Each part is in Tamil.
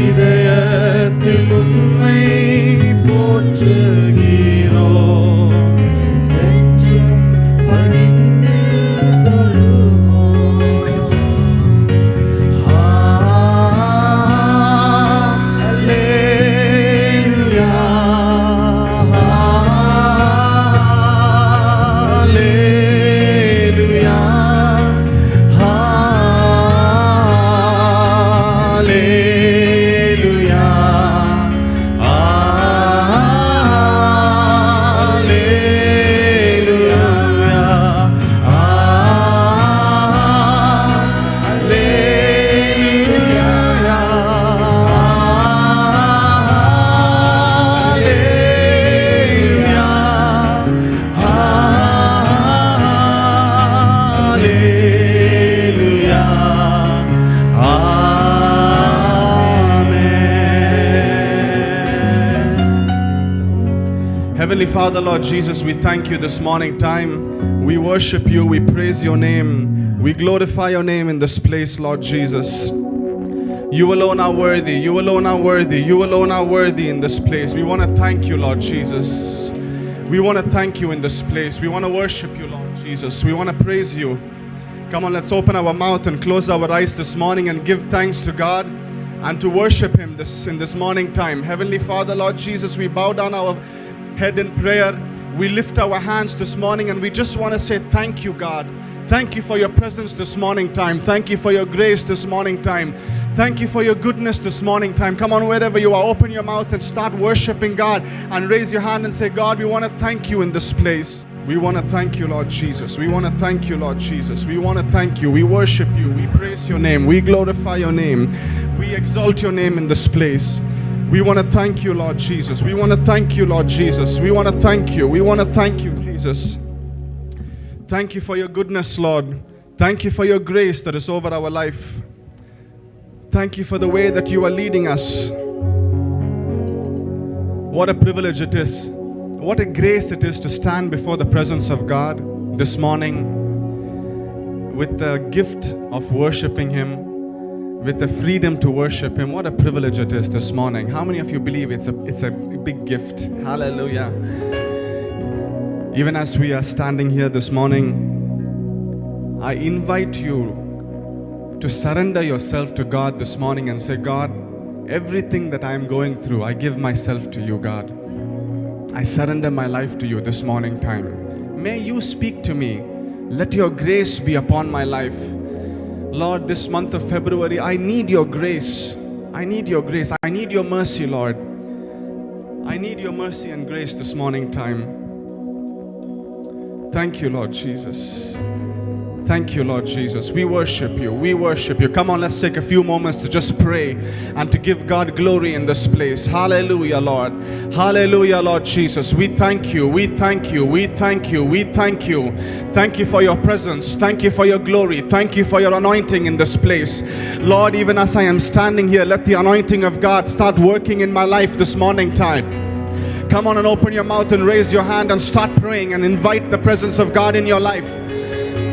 இதயத்தில் உம்மை போற்றுகிறோம், என்றும் பணிந்து தொழுவோம். ஹல்லேலூயா, ஹல்லேலூயா, ஹல்லேலூயா, Heavenly Father, Lord Jesus, we thank you this morning time. We worship you, we praise your name, we glorify your name in this place, Lord Jesus. You alone are worthy, you alone are worthy, you alone are worthy in this place. We want to thank you, Lord Jesus. We want to thank you in this place. We want to worship you, Lord Jesus. We want to praise you. Come on, let's open our mouth and close our eyes this morning and give thanks to God and to worship him in this morning time. Heavenly Father, Lord Jesus, we bow down our head in prayer. We lift our hands this morning and we just want to say thank you, God. Thank you for your presence this morning time. Thank you for your grace this morning time. Thank you for your goodness this morning time. Come on, wherever you are, open your mouth and start worshiping God and raise your hand and say, God, we want to thank you in this place. We want to thank you, Lord Jesus. We want to thank you, Lord Jesus. We want to thank you. We worship you. We praise your name. We glorify your name. We exalt your name in this place. We want to thank you, Lord Jesus. We want to thank you, Lord Jesus. We want to thank you. We want to thank you, Jesus. Thank you for your goodness, Lord. Thank you for your grace that is over our life. Thank you for the way that you are leading us. What a privilege it is. What a grace it is to stand before the presence of God this morning with the gift of worshiping him, with the freedom to worship him. What a privilege it is this morning. How many of you believe it's a big gift? Hallelujah. Even as we are standing here this morning, I invite you to surrender yourself to God this morning and say, God, everything that I am going through, I give myself to you, God. I surrender my life to you this morning time. May you speak to me. Let your grace be upon my life. Lord, this month of February, I need your grace. I need your grace. I need your mercy, Lord. I need your mercy and grace this morning time. Thank you, Lord Jesus. Thank you, Lord Jesus. We worship you. We worship you. Come on, let's take a few moments to just pray and to give God glory in this place. Hallelujah, Lord. Hallelujah, Lord Jesus. We thank you. We thank you. We thank you. We thank you. Thank you for your presence. Thank you for your glory. Thank you for your anointing in this place. Lord, even as I am standing here, let the anointing of God start working in my life this morning time. Come on and open your mouth and raise your hand and start praying and invite the presence of God in your life.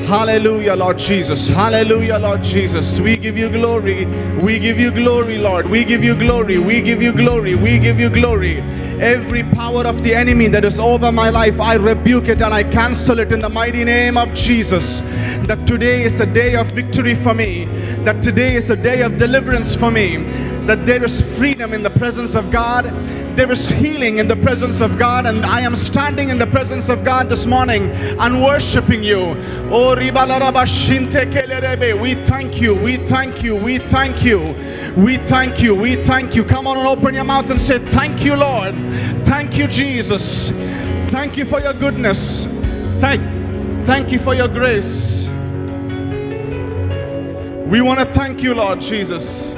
Hallelujah, Lord Jesus. Hallelujah, Lord Jesus. We give you glory. We give you glory, Lord. We give you glory. We give you glory. We give you glory. Every power of the enemy that is over my life, I rebuke it and I cancel it in the mighty name of Jesus. That today is a day of victory for me. That today is a day of deliverance for me. That there is freedom in the presence of God. There is healing in the presence of God, and I am standing in the presence of God this morning and worshiping you. Oh, we thank you, we thank you, we thank you, we thank you, we thank you. Come on and open your mouth and say, thank you, Lord. Thank you, Jesus. Thank you for your goodness. Thank you for your grace. We want to thank you, Lord Jesus.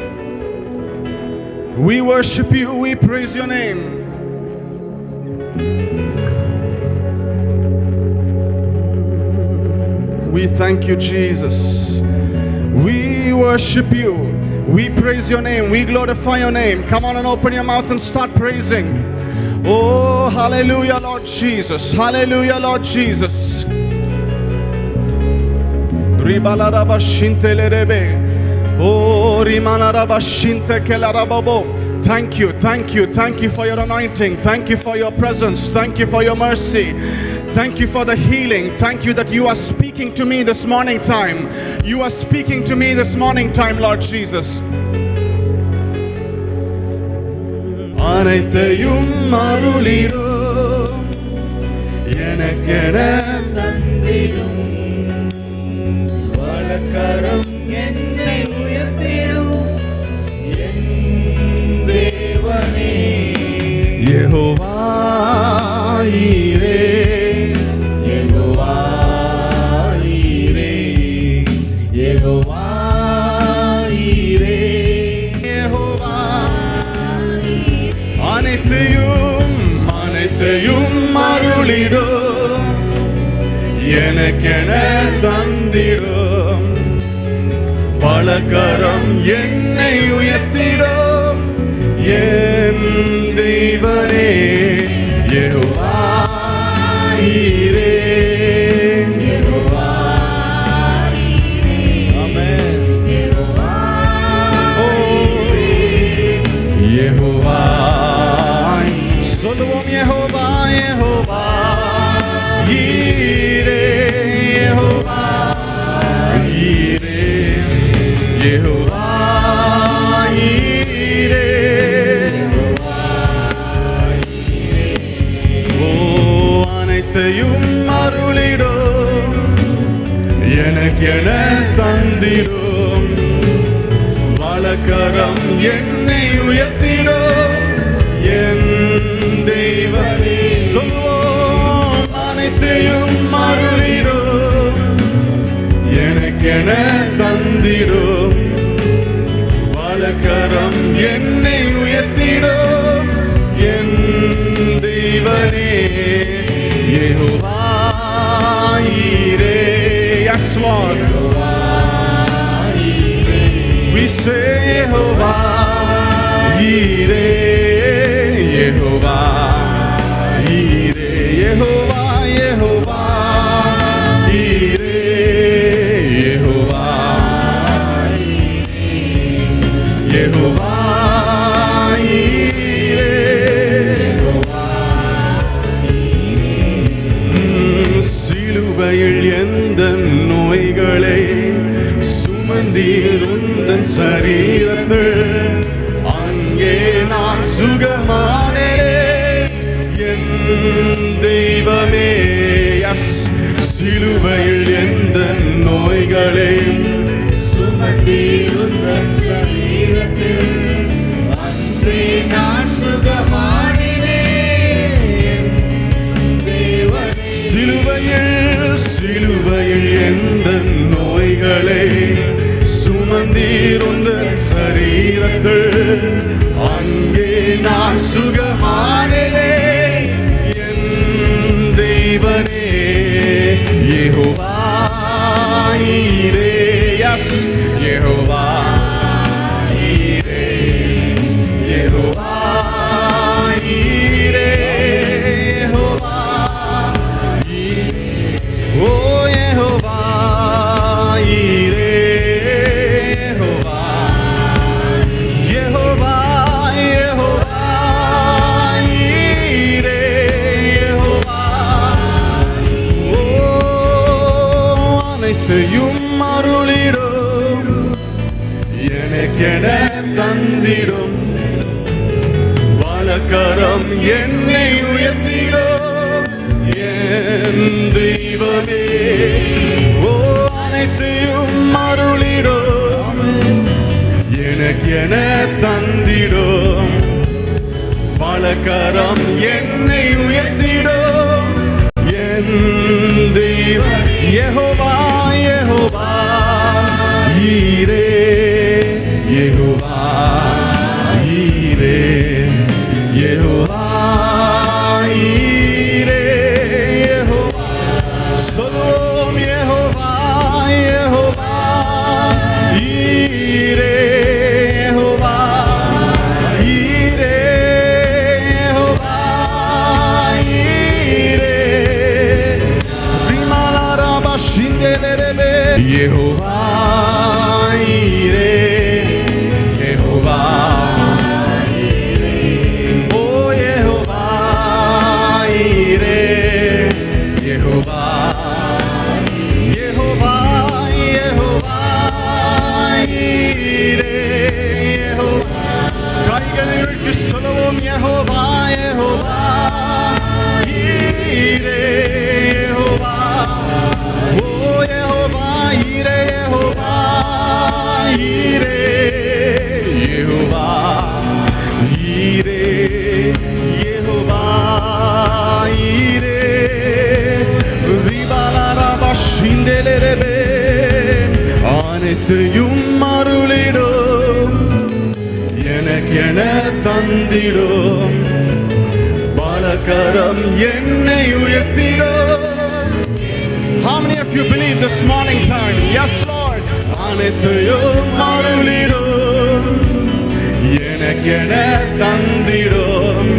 We worship you, we praise your name. We thank you, Jesus. We worship you, we praise your name, we glorify your name. Come on and open your mouth and start praising. Oh, hallelujah, Lord Jesus. Hallelujah, Lord Jesus. Oh, Thank you, thank you, thank you for your anointing. Thank you for your presence. Thank you for your mercy. Thank you for the healing. Thank you that you are speaking to me this morning time. You are speaking to me this morning time, Lord Jesus. அனைத்தையும் அருளிடும் எனக்கென தந்திடும் வலக்கரம் என்னை உயர்த்திடும் என் தேவனே யெகோவா ஈரே, யெகோவா ஈரே, யெகோவா ஈரே, யெகோவா அனைத்தையும் அருளிடும் எனக்கென தந்திடும் வலக்கரம் என்னை உயர்த்திடும் என் தெய்வனே யெகோவா ஈரே, யெகோவா ஈரே, ஆமென். யெகோவா யெகோவா சொல்லுவோம் யெகோவா யெகோவா ஈரே, யெகோவா ஈரே, யெகோவா ஈரே. ஓ அனைத்தையும் அருளிடும் எனக்கென தந்திடும் வலக்கரம் என்னை உயர்த்திடும் என் தெய்வமே. சொல்வோம் அனைத்தையும் அருளிடும் எனக்கென தந்திடும் வலக்கரம் என்னை உயர்த்திடும் என் தெய்வனே யெகோவா ஈரே. Yes, Lord. We say Yehovah Yireh, Yehovah Yireh, Yehovah, Yehovah Yireh, Yehovah Yehovah Yireh. சிலுவையில் எந்த நோய்களை சுமந்தீருந்தன் சரீரத்தில் அங்கே நான் சுகமானேன் என் தெய்வமே. சிலுவையில் எந்த நோய்களை சுமந்தீருந்தன் சரீரத்தில் அன்றே நான் சுகமானேன் தேவனே. சிலுவையில் எந்த நோய்களை சுமந்தீருந்தன் சரீரத்தில் அங்கே நான் சுகமானேன் என் தெய்வனே யெகோவா ஈரே. Yes, யெகோவா ஈரே, யெகோவா ஈரே, யெகோவா ஈரே. ஓ யெகோவா ஈரே, யெகோவா யெகோவா யெகோவா ஈரே, யெகோவா. ஓ அனைத்தையும் அருளிடும் எனக்கென தந்திடும் வலக்கரம் என்னை உயர்த்திடும் என் தெய்வமே. ஓ அனைத்தையும் அருளிடும் எனக்கென தந்திடும் வலக்கரம் என்னை உயர்த்திடும் என் தெய்வம் யெகோவா யெகோவா ஈரே, யெகோவா ஈரே, யெகோவா ஈரே, யெகோவா. சொல்லுவோம் யெகோவா யெகோவா ஈரே, யெகோவா ஈரே, யெகோவா ஈரே. யெகோவா ஈரே, கைகளை உயர்த்தி சொல்லுவோம். யெகோவா யெகோவா ஈரே யெகோவா, ஓ யெகோவா ஈரே யெகோவா ஈரே யெகோவா ஈரே யெகோவா ஈரே ரிபாலாரபா ஷிந்தேலேரபே அனைத்தையும் அருளிடும் எனக்கென தந்திடும் பலகரம் என்னை உயர்த்திடும். How many of you believe this morning time? Yes Lord. அனைத்தையும் அருளிடும் எனக்கென தந்திடும்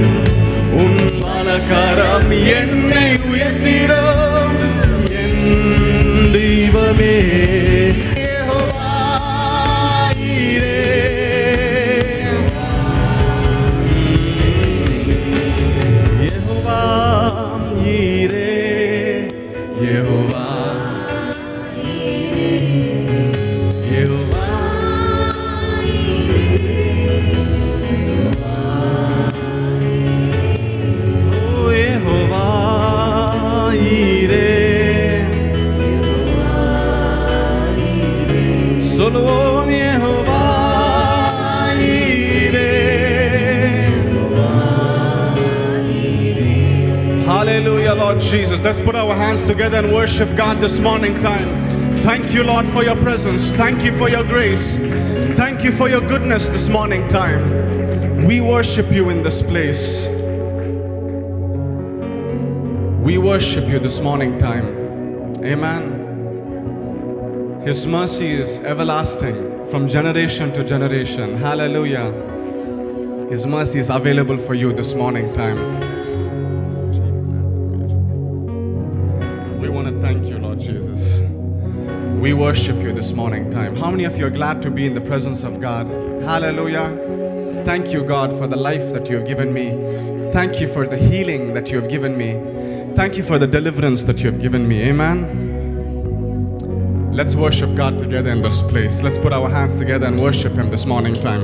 உன் பலகரம் என்னை உயர்த்திடும். என் தெய்வமே யெகோவா ஈரே, யெகோவா ஈரே, யெகோவா யெகோவா ஓ யெகோவா ஈரே. சொல்லுவோம் யெகோவா ஈரே. Hallelujah, Lord Jesus. Let's put our hands together and worship God this morning time. Thank you, Lord, for your presence. Thank you for your grace. Thank you for your goodness this morning time. We worship you in this place. We worship you this morning time. Amen. His mercy is everlasting from generation to generation. Hallelujah. His mercy is available for you this morning time. We want to thank you, Lord Jesus. We worship you this morning time. How many of you are glad to be in the presence of God? Hallelujah. Thank you, God, for the life that you have given me. Thank you for the healing that you have given me. Thank you for the deliverance that you have given me. Amen. Let's worship God together in this place. Let's put our hands together and worship Him this morning time.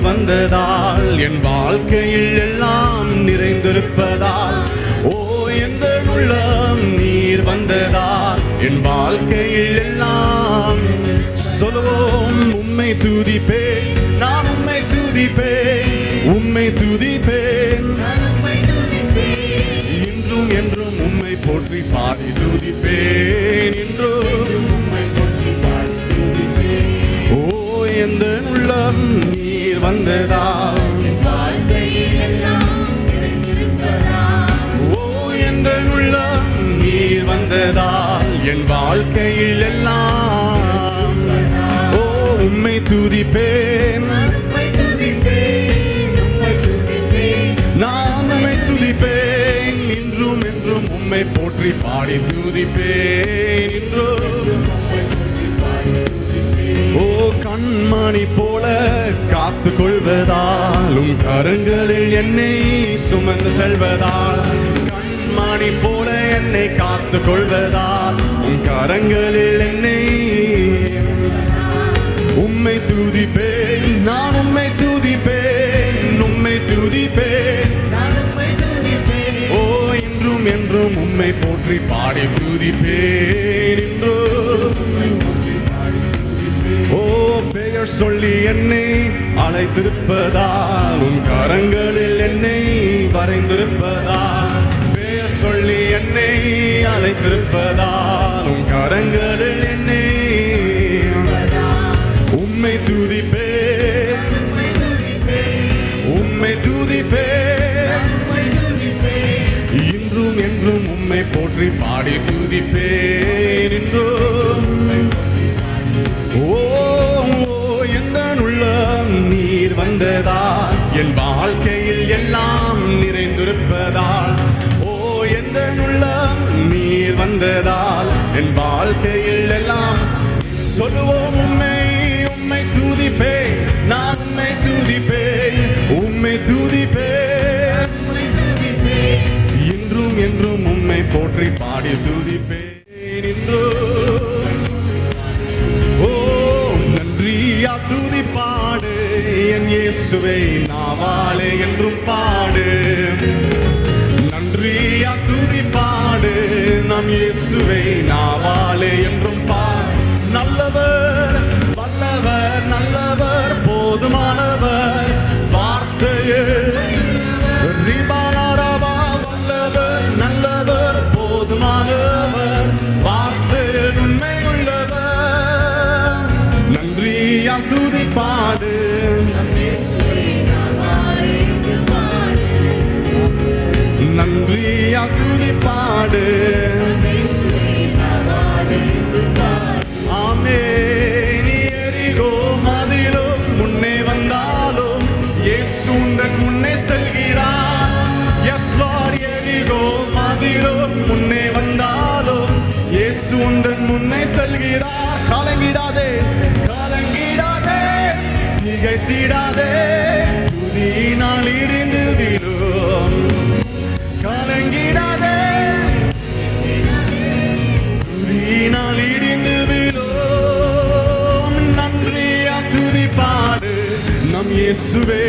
வந்ததால் என் வாழ்க்கையில் எல்லாம் நிறைந்திருப்பதால், ஓ எந்த உள்ளம் நீர் வந்ததால் என் வாழ்க்கையில் எல்லாம் சொல்லுவோம். உம்மை துதிப்பேன், நான் உம்மை துதிப்பேன், உம்மை துதிப்பேன், இன்றும் என்றும் உம்மை போற்றி பாடி துதிப்பேன், இன்றும் உம்மை போற்றி பாடி துதிப்பேன். ஓ எந்த உள்ளம் நீர் வந்ததால், ஓ எந்த உள்ளம் நீர் வந்ததால் என் வாழ்க்கையில் எல்லாம், ஓ உம்மை துதிப்பேன், நான் உம்மை துதிப்பேன், இன்றும் என்றும் உம்மை போற்றி பாடி துதிப்பேன், இன்றும். ஓ கண்மணி போல காத்து கொள்வதால், உம் கரங்களில் என்னை சுமந்து செல்வதால், கண்மணி போல என்னை காத்து கொள்வதால், உம் கரங்களில் என்னை உம்மை துதிப்பேன், நான் உம்மை துதிப்பேன், உம்மை துதிப்பேன், ஓ இன்றும் என்றும் உம்மை போற்றி பாடி துதிப்பேன், இன்றும். ஓ பெயர் சொல்லி என்னை அழைத்திருப்பதால், உன் கரங்களில் என்னை வரைந்திருப்பதால், பெயர் சொல்லி என்னை அழைத்திருப்பதால், உன் கரங்களில் என்னை உம்மை துதிப்பேன், உம்மை துதிப்பேன், இன்றும் என்றும் உம்மை போற்றி பாடி துதிப்பேன், இன்றும். ஓ எந்த உள்ளம் நீர் வந்ததால் என் வாழ்க்கையில் எல்லாம் நிறைந்திருப்பதால், ஓ எந்த உள்ளம் நீர் வந்ததால் என் வாழ்க்கையில் எல்லாம் சொல்லுவோம். உம்மை உம்மை துதி இயேசுவை நாவாலே என்றும் பாடு, நன்றியா துதி பாடு. நம் இயேசுவை நாவாலே என்றும் பாடு. நல்லவர் வல்லவர் நல்லவர் போதுமானவர் வார்த்தையே ரிபானாரபா. வல்லவர் நல்லவர் போதுமானவர் வார்த்தையே உண்மையுள்ளவர். நன்றியா துதி பாடு, நன்றியா துதி பாடு. ஆமென். எரிகோ மதிலும் முன்னே வந்தாலும் இயேசு உந்தன் முன்னே செல்கிறார். Yes Lord. எரிகோ மதிலும் முன்னே வந்தாலும் இயேசு உந்தன் முன்னே செல்கிறார். கலங்கிடாதே கலங்கிடாதே திகைத்திடாதே, துதியினால் இடிந்து விழும். கலங்கிடாதே துதியினால் இடிந்து விழும். நன்றியா துதி பாடு நம் இயேசுவே.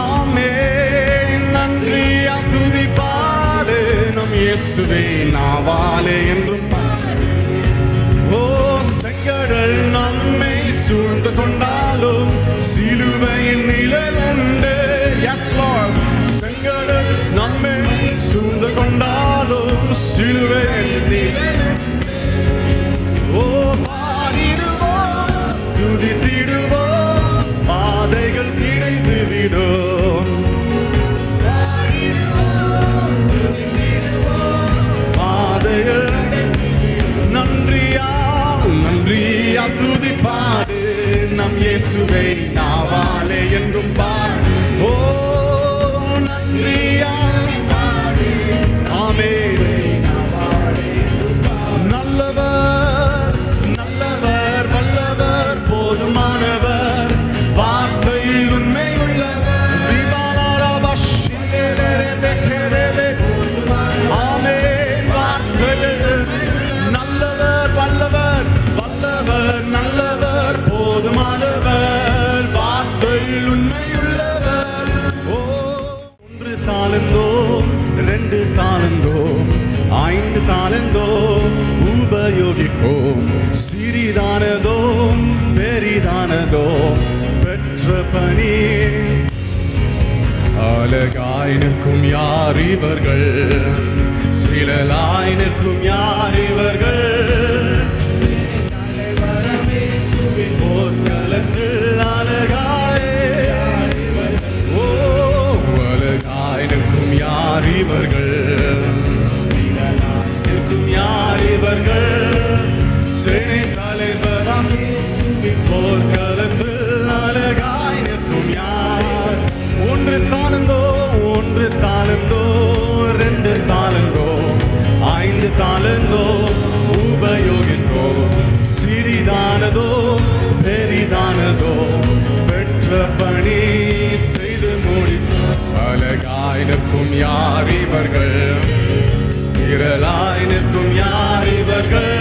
ஆமென். நன்றியா துதி பாடு நம் இயேசுவே நாவாலே என்றும் பாடு. ஓ செங்கடல் நம்மை சூழ்ந்து கொண்டாலும் சிலுவையின் நிழல் உண்டு. Yes Lord. செங்கடல் நம்மை சூழ்ந்து கொண்டாலும் சிலுவையின் நிழல். ஓ பாடிடுவோம் துதித்திடுவோம், பாதைகள் கிடைத்து விடும். பாதைகள் நன்றியா நன்றியா துதி பாடு நம் இயேசுவை நாவாலே என்றும் பாடு. ஓ நன்றியா ஆமென். நல்லவர் நல்லவர் வல்லவர் போதுமானவர் வார்த்தையில் உண்மையுள்ளவர். ஆமென். வார்த்தையில் நல்லவர் வல்லவர் வல்லவர் நல்லவர் போதுமானவர் வார்த்தையில் உண்மையுள்ளவர். ஓ 1 தாலந்தோ 2 தாலந்தோ 5 தாலந்தோ உபயோகிப்போம். சிறிதானதோ பெரிதானதோ பெற்ற பணி. அழகாய் நிற்கும் யார் இவர்கள், சிலலாய் நிற்கும் யார் இவர்கள். போர்க்களத்தில் அழகாய் ஓ அழகாய் நிற்கும் யார் இவர்கள், நிற்கும் யார் இவர்கள். சேனை தலைவராம் போர்க்களத்தில் அழகாய் நிற்கும் யார். 1 தாலந்தோ 2 தாலந்தோ 5 தாலந்தோ உபயோகித்தோ. சிறிதானதோ பெரிதானதோ பெற்ற பணி செய்து முடித்தோ. அழகாய் நிற்கும் யார் இவர்கள், திரளாய் நிற்கும் யார் இவர்கள்.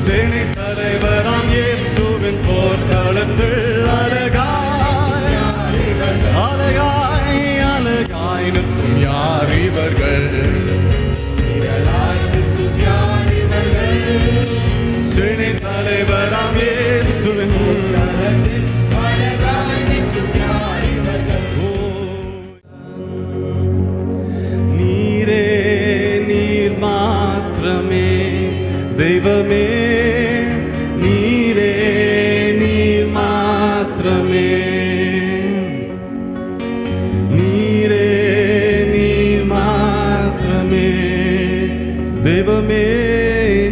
சேனை தலைவராம் இயேசுவின் போர்க்களத்தில் அழகாய் அழகாய் அழகாய் நிற்கும் யார் இவர்கள். சேனை தலைவராம் இயேசுவின் நீரே நீர் மாத்திரமே தெய்வமே. நீரே நீர் மாத்திரமே. நீரே நீர் மாத்திரமே தெய்வமே.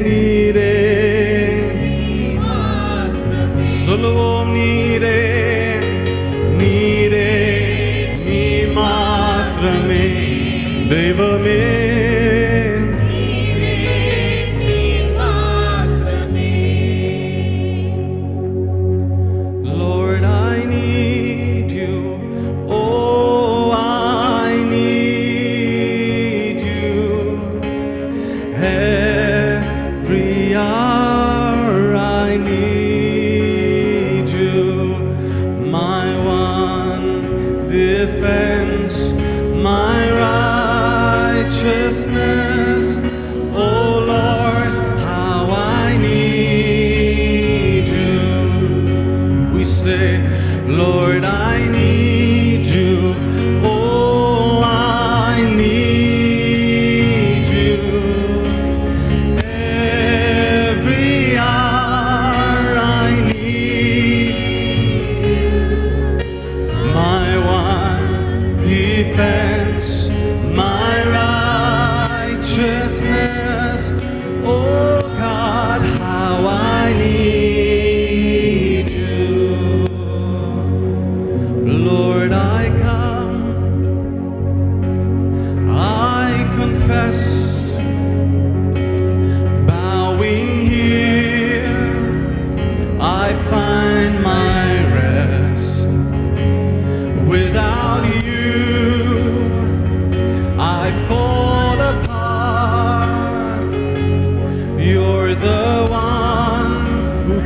நீரே சொல்லுவோம். நீரே நீரே நீ மாத்திரமே தெய்வமே. Lord, I need you. Oh, I need you. Every hour I need you.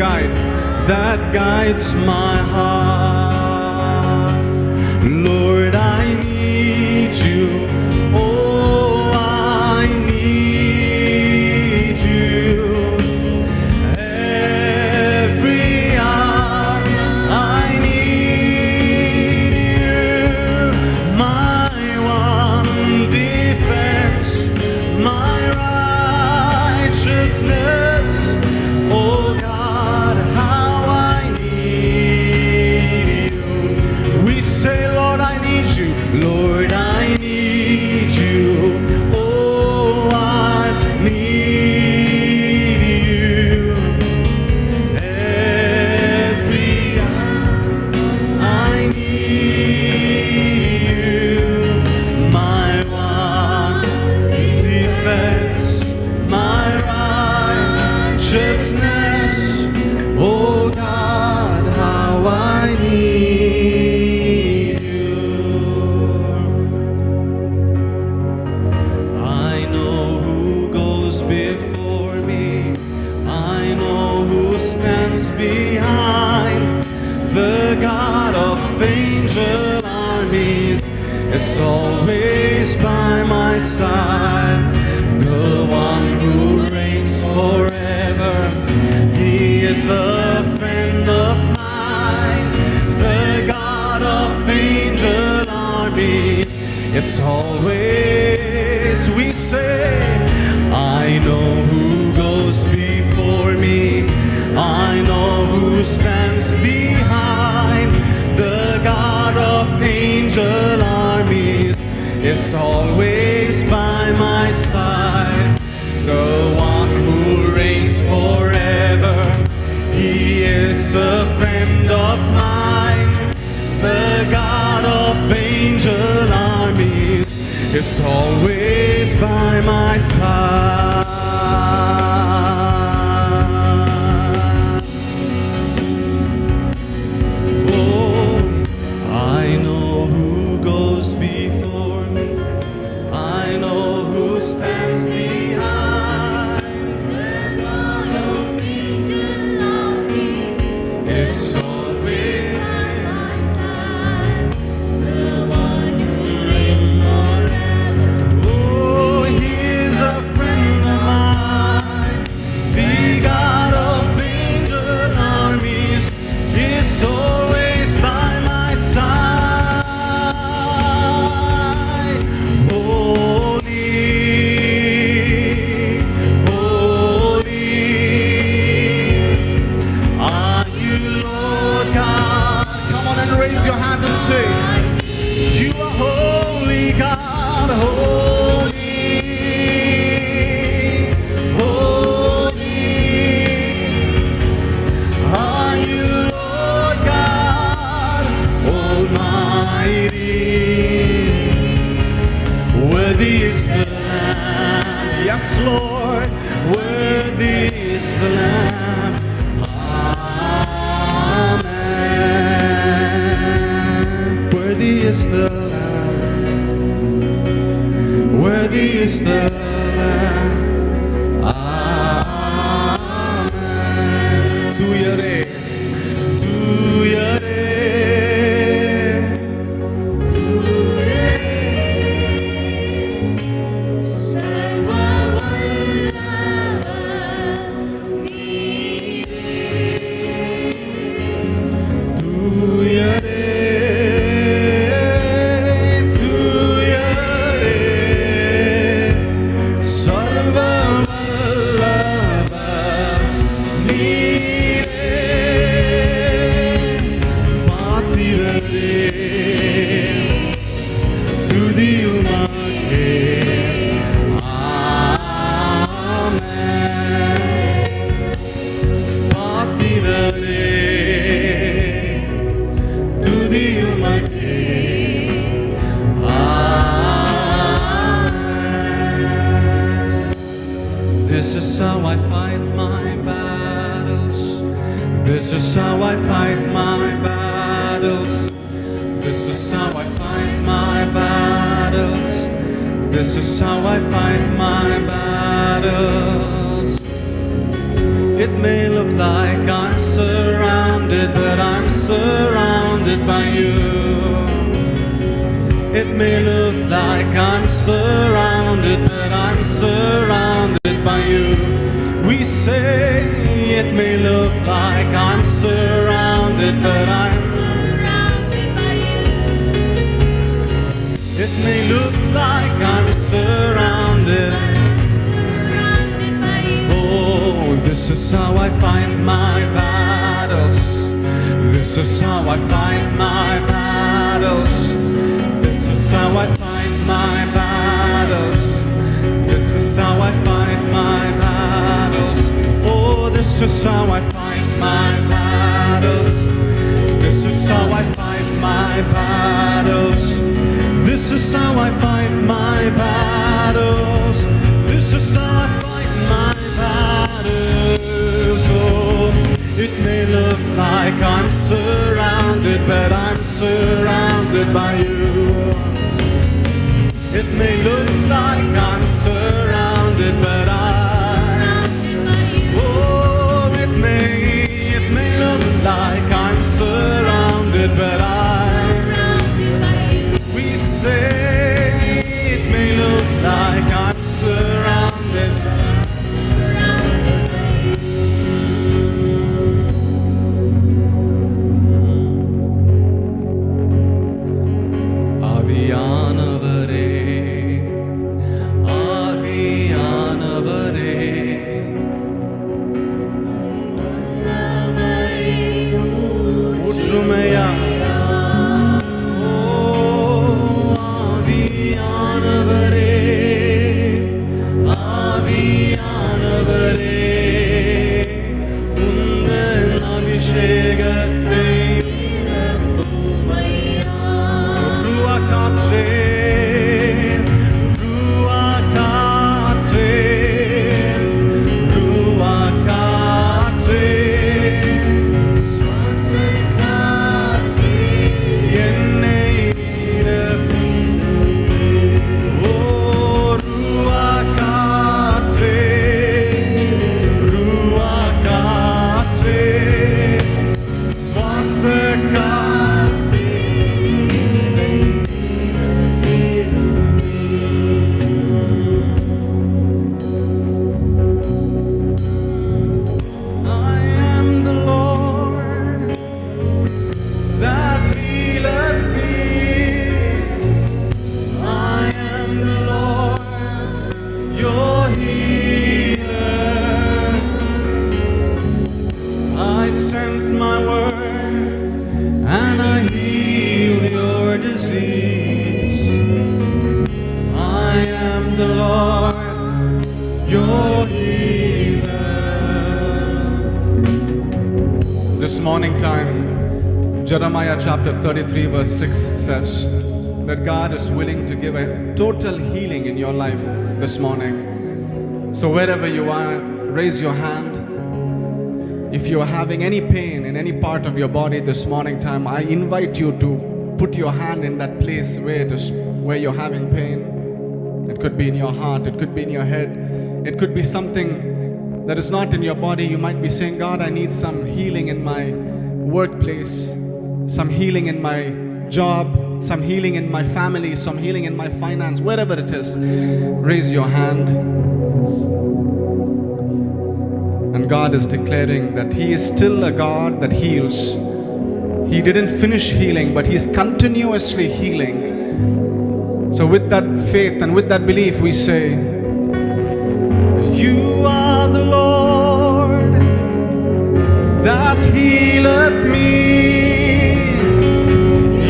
guide that guides my heart. Lord, I need you. Oh, I need you. Every hour I need you. My one defense, my righteousness. Oh God, how I need you. We say, Lord, I need you. Lord, I need you. Oh, I need you. Every hour I need you. My one defense, my righteousness. Oh God, how I need you. I know who goes before me. I know who stands behind. The God of angel armies is always by my side. The one who reigns forever, He is a friend of mine. The God of angel armies is always, we say, I know who goes before me. I know who stands behind. The God of angel armies is always by my side. The one who reigns forever, He is a friend of mine. The God of angel armies is always by my side. Oh, I know who goes before me. I know who stands behind. The God of angels armies It's always by my side. The one who reigns forever. Oh, He is a friend of mine. The God of angel armies is always by my side. Holy, holy are you, Lord God. Come on and raise your hand and say, you are holy, God, holy, holy are you, Lord God Almighty. Worthy is the Lamb, yes, Lord, worthy is the Lamb. Amen. Worthy is the Lamb, worthy is the Lamb. Amen. Tu yare, tu yare. This is how I fight my battles. This is how I fight my battles. This is how I fight my battles. This is how I fight my battles. It may look like I'm surrounded, but I'm surrounded by you. It may look like I'm surrounded, but I'm surrounded by you. We say it may look like I'm surrounded, but I'm surrounded by you. It may look like I'm surrounded. Surrounded by you. Oh, this is how I fight my battles. This is how I fight my battles. This is how I fight my battles. This is how I fight my battles. Oh, this is how I fight my battles. This is how I fight my battles. This is how I fight my battles. This is how I fight my battles. Oh, it may look like I'm surrounded, but I'm surrounded by you. It may look like I'm surrounded, but oh, it may look like I'm surrounded, but we say it may look like I'm surrounded. ஆவியானவரே, ஆவியானவரே, ஊற்றுமையா This morning time, Jeremiah chapter 33 verse 6 says that God is willing to give a total healing in your life this morning. So wherever you are, raise your hand. If you are having any pain in any part of your body this morning time, I invite you to put your hand in that place where you're having pain. It could be in your heart, it could be in your head, it could be something that is not in your body. You might be saying, God, I need some healing in my workplace, some healing in my job, some healing in my family, some healing in my finance, wherever it is. Raise your hand. And God is declaring that He is still a God that heals. He didn't finish healing, but He is continuously healing. So with that faith and with that belief, we say, You are the Lord that healeth me.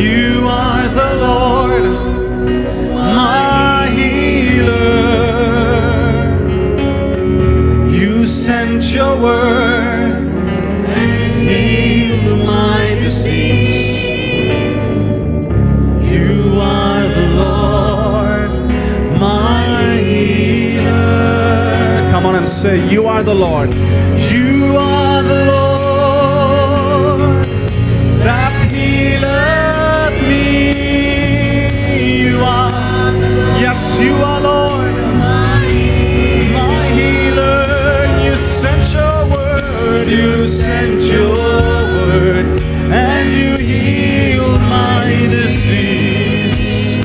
You are the Lord, my healer. You sent your word and healed my disease. You are the Lord, my healer. Come on and say, You are the Lord. You are the Lord that healeth me. You are, yes, you are Lord, my healer. You sent your word You sent your word and you healed my disease.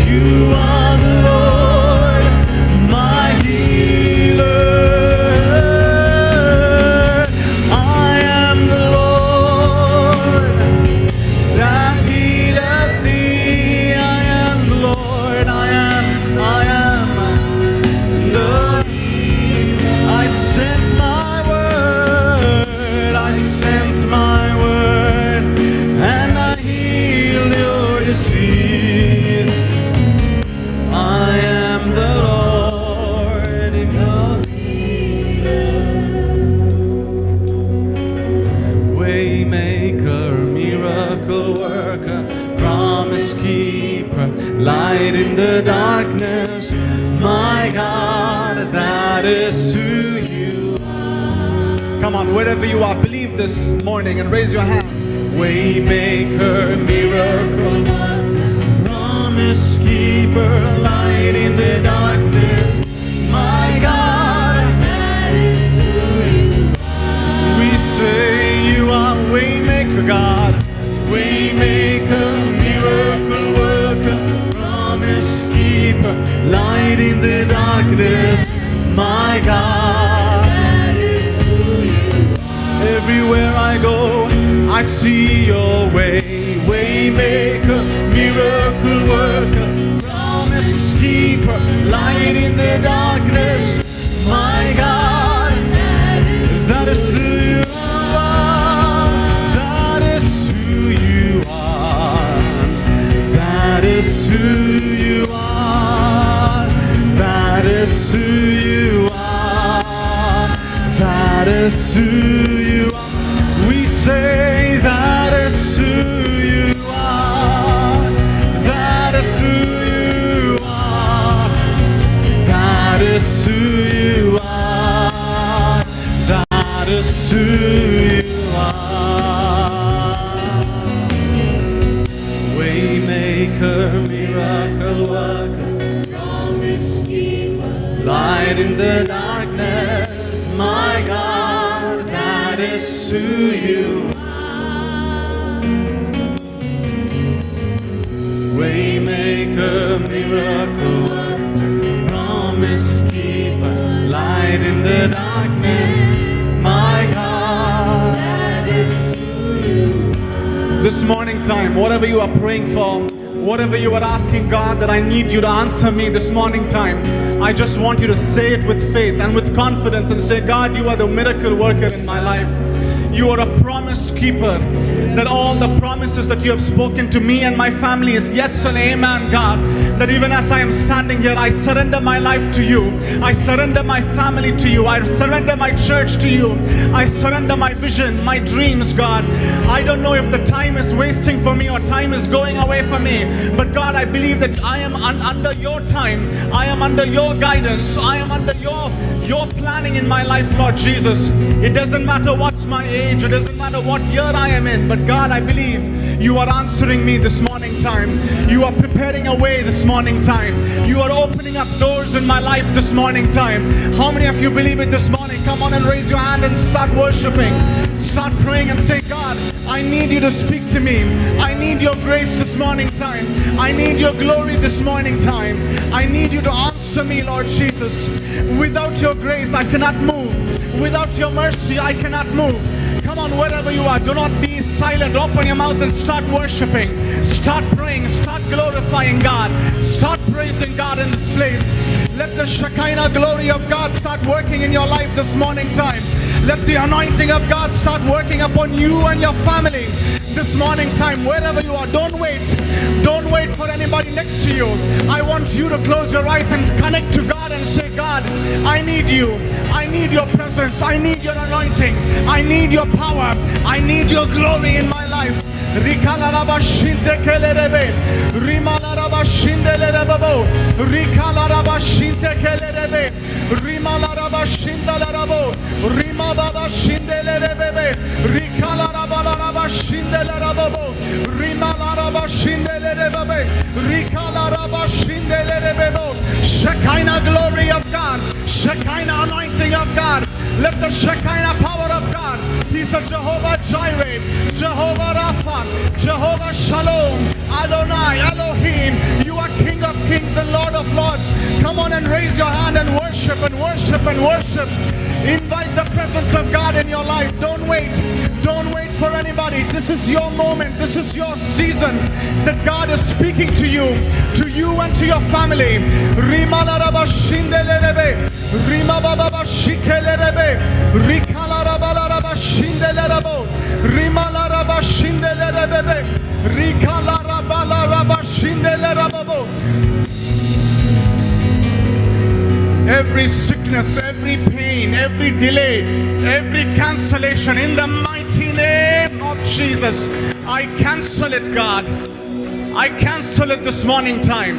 You are the Lord, my healer. I am the Lord that healeth thee. I am the Lord, I am the I sent my word, I sent my word, and I healed your disease. I am the Lord, your healer. Waymaker, miracle worker, promise keeper, light in the darkness. My God, that is who you are. Come on, wherever you are, believe this morning and raise your hand. Waymaker, miracle worker, promise keeper, light in the darkness. My God, that is who you are. We say you are Waymaker, God. Waymaker, miracle worker, promise keeper, light in the darkness. My God, that is who you are. Everywhere I go, I see your way. Waymaker, miracle worker, promise keeper, light in the darkness. My God, that is who you are. That is who you are. That is who you are. That is who you are. That is who you are. We say that is who you are. That is who you are. That is who you are. That is who you are. Waymaker, miracle worker, promise keeper, light in the darkness. My God, that is who you are. Waymaker, miracle worker, promise keeper, light in the darkness. My God, that is who you are. This morning time, whatever you are praying for, whatever you are asking God that I need you to answer me this morning time, I just want you to say it with faith and with confidence and say, God, you are the miracle worker in my life. You are a promise keeper, that all the promises that you have spoken to me and my family is yes and amen, God. That even as I am standing here, I surrender my life to you. I surrender my family to you. I surrender my church to you. I surrender my vision, my dreams, God. I don't know if the time is wasting for me or time is going away from me. But God, I believe that I am under your time. I am under your guidance. I am under your planning in my life, Lord Jesus. It doesn't matter what's my age. It doesn't matter what year I am in. But God, I believe you are answering me this morning time. You are preparing a way this morning time. You are opening up doors in my life this morning time. How many of you believe it this morning? Come on and raise your hand and start worshiping. Start praying and say, God, I need you to speak to me. I need your grace this morning time. I need your glory this morning time. I need you to answer me, Lord Jesus. Without your grace, I cannot move. Without your mercy, I cannot move. Come on, wherever you are, do not be silent. Open your mouth and start worshiping. Start praying. Start glorifying God. Start praising God in this place. Let the Shekinah glory of God start working in your life this morning time. Let the anointing of God start working upon you and your family this morning time. Wherever you are, don't wait. Don't wait for anybody next to you. I want you to close your eyes and connect to God and say, God, I need you. I need your presence. I need your anointing. I need your power. I need your glory in my life. Rikalaraba shinte kelerebe, rimalaraba shindelerebo, rikalaraba shinte kelerebe, rimalaraba shindelerebo, rimababa shindelerebe, rikalaraba shindelerebo, rimalaraba shindelerebe, rikalaraba shindelerebo. Shekinah glory of God, Shekinah anointing of God. Let the Shekinah power of He's the Jehovah Jireh, Jehovah Rapha, Jehovah Shalom, Adonai, Elohim. You are King of Kings and Lord of Lords. Come on and raise your hand and worship and worship and worship. Invite the presence of God in your life. Don't wait. Don't wait for anybody. This is your moment. This is your season that God is speaking to you and to your family. Rima laraba shindelerebe, Rima baba shikelerebe, Rikala rabalaraba shindelerabo, Rima laraba shindelerebe, Rikala rabalaraba shindelerabo. Every sickness, every pain, every delay, every cancellation, in the mighty name of Jesus, I cancel it, God. I cancel it this morning time.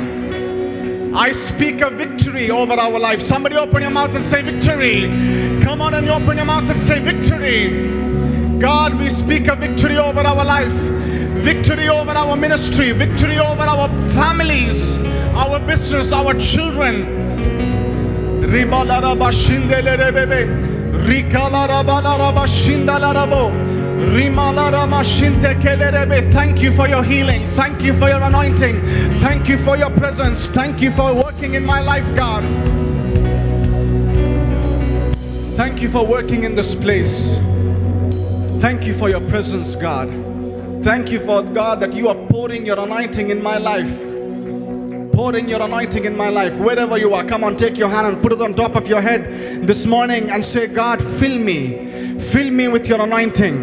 I speak a victory over our life. Somebody open your mouth and say victory. Come on and open your mouth and say victory. God, we speak a victory over our life. Victory over our ministry. Victory over our families, our business, our children. Ribalaraba shindelerebe, Rikalaraba shindalarabo, Rimalarama shintekelerebe. Thank you for your healing. Thank you for your anointing. Thank you for your presence. Thank you for working in my life, God. Thank you for working in this place. Thank you for your presence, God. Thank you for God that you are pouring your anointing in my life. Pouring your anointing in my life. Wherever you are, come on, take your hand and put it on top of your head this morning and say, God, fill me. Fill me with your anointing.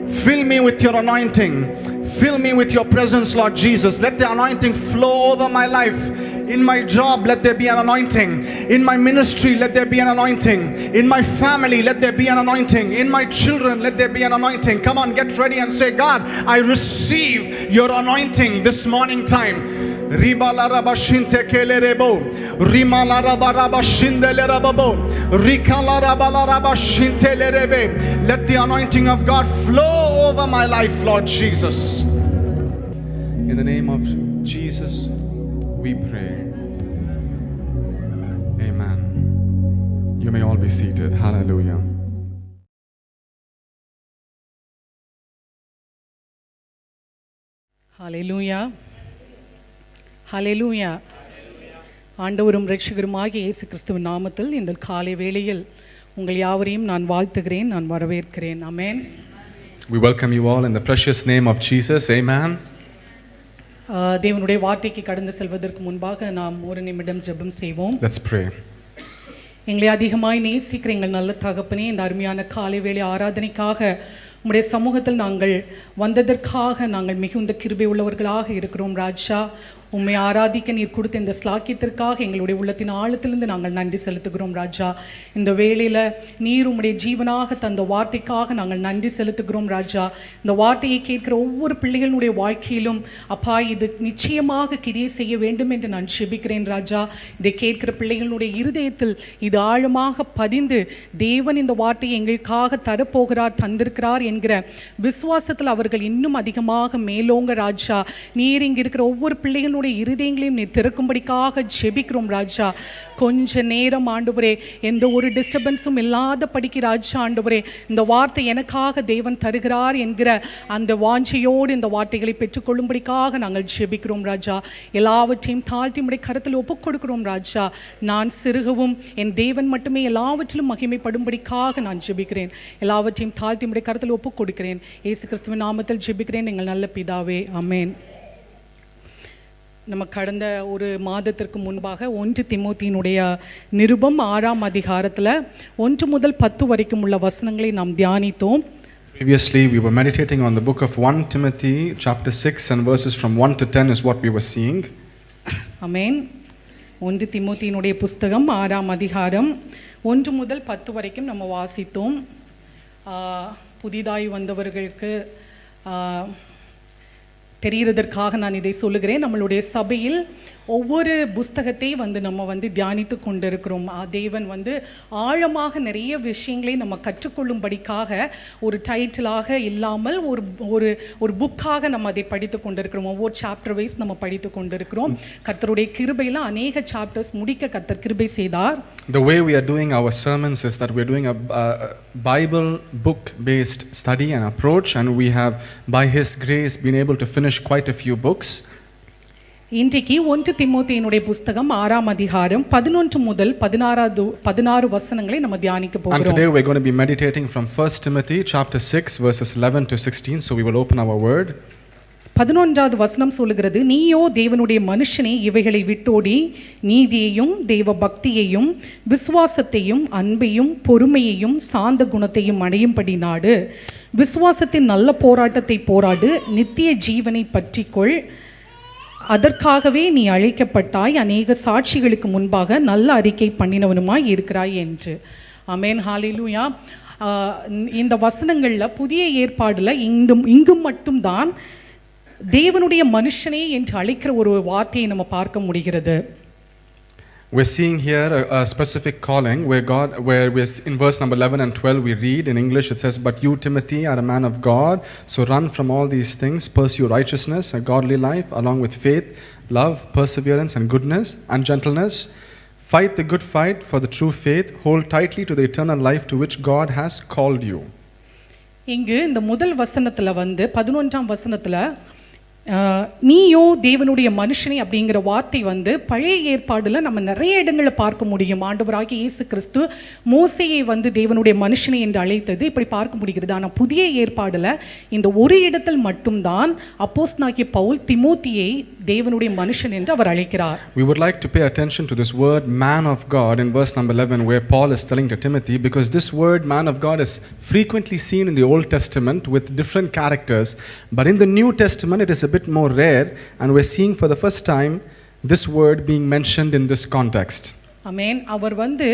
Fill me with your anointing. Fill me with your presence, Lord Jesus. Let the anointing flow over my life. In my job, let there be an anointing. In my ministry, let there be an anointing. In my family, let there be an anointing. In my children, let there be an anointing. Come on, get ready and say, God, I receive your anointing this morning time. Ribalaraba shintekelerebo, Rimalaraba shindelerabo, Rikalaraba shintelerebe. Let the anointing of God flow over my life, Lord Jesus. In the name of Jesus, we pray. Amen. You may all be seated. Hallelujah. Hallelujah. Hallelujah. ஆண்டவரும் இரட்சகருமாகிய இயேசு கிறிஸ்துவின் நாமத்தில் இந்த காலை வேளையில் உங்கள் யாவரையும் நான் வாழ்த்துகிறேன், நான் வரவேற்கிறேன். ஆமென். We welcome you all in the precious name of Jesus. Amen. தேவனுடைய வார்த்தைக்கு கடந்து செல்வதற்கு முன்பாக நாம் ஒரு நிமிடம் ஜெபம் செய்வோம். Let's pray. எங்களை அதிகமாய் நேசிக்கிற எங்கள் நல்ல தகப்பனே, இந்த அருமையான காலை வேளை ஆராதனைக்காக உம்முடைய சமூகத்தில் நாங்கள் வந்ததற்காக நாங்கள் மிகுந்த கிருபை உள்ளவர்களாக இருக்கிறோம் ராஜா. உம்மை ஆராதிக்க நீர் கொடுத்த இந்த ஸ்லாக்கியத்திற்காக எங்களுடைய உள்ளத்தின் ஆழத்திலிருந்து நாங்கள் நன்றி செலுத்துகிறோம் ராஜா. இந்த வேளையில் நீர் உம்முடைய ஜீவனாக தந்த வார்த்தைக்காக நாங்கள் நன்றி செலுத்துகிறோம் ராஜா. இந்த வார்த்தையை கேட்கிற ஒவ்வொரு பிள்ளைகளுடைய வாழ்க்கையிலும் அப்பா இது நிச்சயமாக கிரியை செய்ய வேண்டும் என்று நான் செபிக்கிறேன் ராஜா. இதை கேட்கிற பிள்ளைகளுடைய இருதயத்தில் இது ஆழமாக பதிந்து தேவன் இந்த வார்த்தையை எங்களுக்காக தரப்போகிறார், தந்திருக்கிறார் என்கிற விசுவாசத்தில் அவர்கள் இன்னும் அதிகமாக மேலோங்க ராஜா. நீர் இங்கே இருக்கிற ஒவ்வொரு பிள்ளைகளுடைய இருதயங்களையும் நீர் திறக்கும்படிக்காக ஜெபிக்கிறோம் ராஜா. கொஞ்ச நேரம் ஆண்டவரே எந்த ஒரு டிஸ்டர்பன்ஸும் இல்லாத படிக்க ராஜா ஆண்டவரே இந்த வார்த்தை எனக்காக தேவன் தருகிறார் என்கிற அந்த வாஞ்சையோடு இந்த வார்த்தைகளை பெற்றுக்கொள்ளும்படிக்காக நாங்கள் ஜெபிக்கிறோம் ராஜா. எல்லாவற்றையும் தாழ்த்தி உம்முடைய கரத்தில் ஒப்புக் கொடுக்கிறோம் ராஜா. நான் சிறுகவும் என் தேவன் மட்டுமே எல்லாவற்றிலும் மகிமைப்படும்படிக்காக நான் ஜெபிக்கிறேன். எல்லாவற்றையும் தாழ்த்தி உம்முடைய கரத்தில் ஒப்புக் கொடுக்கிறேன். இயேசு கிறிஸ்துவின் நாமத்தில் ஜெபிக்கிறேன் எங்கள் நல்ல பிதாவே, ஆமென். நம்ம கடந்த ஒரு மாதத்திற்கு முன்பாக 1 தீமோத்தேயுனுடைய நிருபம் 6ஆம் அதிகாரத்தில் 1 முதல் 10 வரைக்கும் உள்ள வசனங்களை நாம் தியானித்தோம். Previously we were meditating on the book of 1 Timothy chapter 6 and verses from 1 to 10 is what we were seeing. ஆமென். 1 தீமோத்தேயுனுடைய புஸ்தகம் 6ஆம் அதிகாரம் 1 முதல் 10 வரைக்கும் நம்ம வாசித்தோம். புதிதாய் வந்தவர்களுக்கு தெரிகிறதற்காக நான் இதை சொல்லுகிறேன். நம்மளுடைய சபையில் ஒவ்வொரு புஸ்தகத்தை வந்து நம்ம வந்து தியானித்து கொண்டிருக்கிறோம். தேவன் வந்து ஆழமாக நிறைய விஷயங்களை நம்ம கற்றுக்கொள்ளும்படிக்காக ஒரு டைட்டிலாக இல்லாமல் ஒரு ஒரு ஒரு புக்காக நம்ம அதை படித்து கொண்டிருக்கிறோம். ஒவ்வொரு சாப்டர் வைஸ் நம்ம படித்து கொண்டிருக்கிறோம். கர்த்தருடைய கிருபையில் அநேக சாப்டர்ஸ் முடிக்க கர்த்தர் கிருபை செய்தார். The way we are doing our sermons is that we are doing a Bible book based study and approach, and we have by his grace been able to finish quite a few books. இன்றைக்கு 1 தீமோத்தேயுனுடைய புஸ்தகம் 6ஆம் அதிகாரம் 11 முதல் 16 வசனங்களை நம்ம தியானிக்க And போகிறோம். today we're going to be meditating from 1 Timothy chapter 6 verses 11 to 16. So we will open our word. 11வது வசனம் சொல்லுகிறது, நீயோ தேவனுடைய மனுஷனே இவைகளை விட்டோடி நீதியையும் தேவ பக்தியையும் விசுவாசத்தையும் அன்பையும் பொறுமையையும் சாந்த குணத்தையும் அடையும்படி நாடு. விசுவாசத்தின் நல்ல போராட்டத்தை போராடு, நித்திய ஜீவனை பற்றிக்கொள். அதற்காகவே நீ அழைக்கப்பட்டாய், அநேக சாட்சிகளுக்கு முன்பாக நல்ல அறிக்கை பண்ணினவனுமாய் இருக்கிறாய் என்று. ஆமென், ஹalleluya. இந்த வசனங்களில் புதிய ஏற்பாடில் இங்கும் மட்டும்தான் தேவனுடைய மனுஷனே என்று அழைக்கிற ஒரு வார்த்தையை நம்ம பார்க்க முடிகிறது. We're seeing here a specific calling where we're in verse number 11 and 12 we read in English it says, "But you, Timothy, are a man of God, so run from all these things, pursue righteousness, a godly life, along with faith, love, perseverance, and goodness, and gentleness. Fight the good fight for the true faith, hold tightly to the eternal life to which God has called you." இங்கு இந்த முதல் வசனத்தில் வந்து 11ஆம் வசனத்தில் நீயோ தேவனுடைய மனுஷனே அப்படிங்கிற வார்த்தை வந்து பழைய ஏற்பாடில் நம்ம நிறைய இடங்களில் பார்க்க முடியும். ஆண்டவராகிய இயேசு கிறிஸ்து மோசேயை வந்து தேவனுடைய மனுஷனை என்று அழைத்தது இப்படி பார்க்க முடிகிறது. ஆனால் புதிய ஏற்பாடில் இந்த ஒரு இடத்தில் மட்டும்தான் அப்போஸ்தலனாகிய பவுல் தீமோத்தியை தேவனுடைய மனுஷன் என்று அவர் அழைக்கிறார். We would like to pay attention to this word man of God in verse number 11 where Paul is telling to Timothy, because this word man of God is frequently seen in the Old Testament with different characters, but in the New Testament it is a bit more rare, and we're seeing for the first time this word being mentioned in this context. ஆமென். அவர் வந்து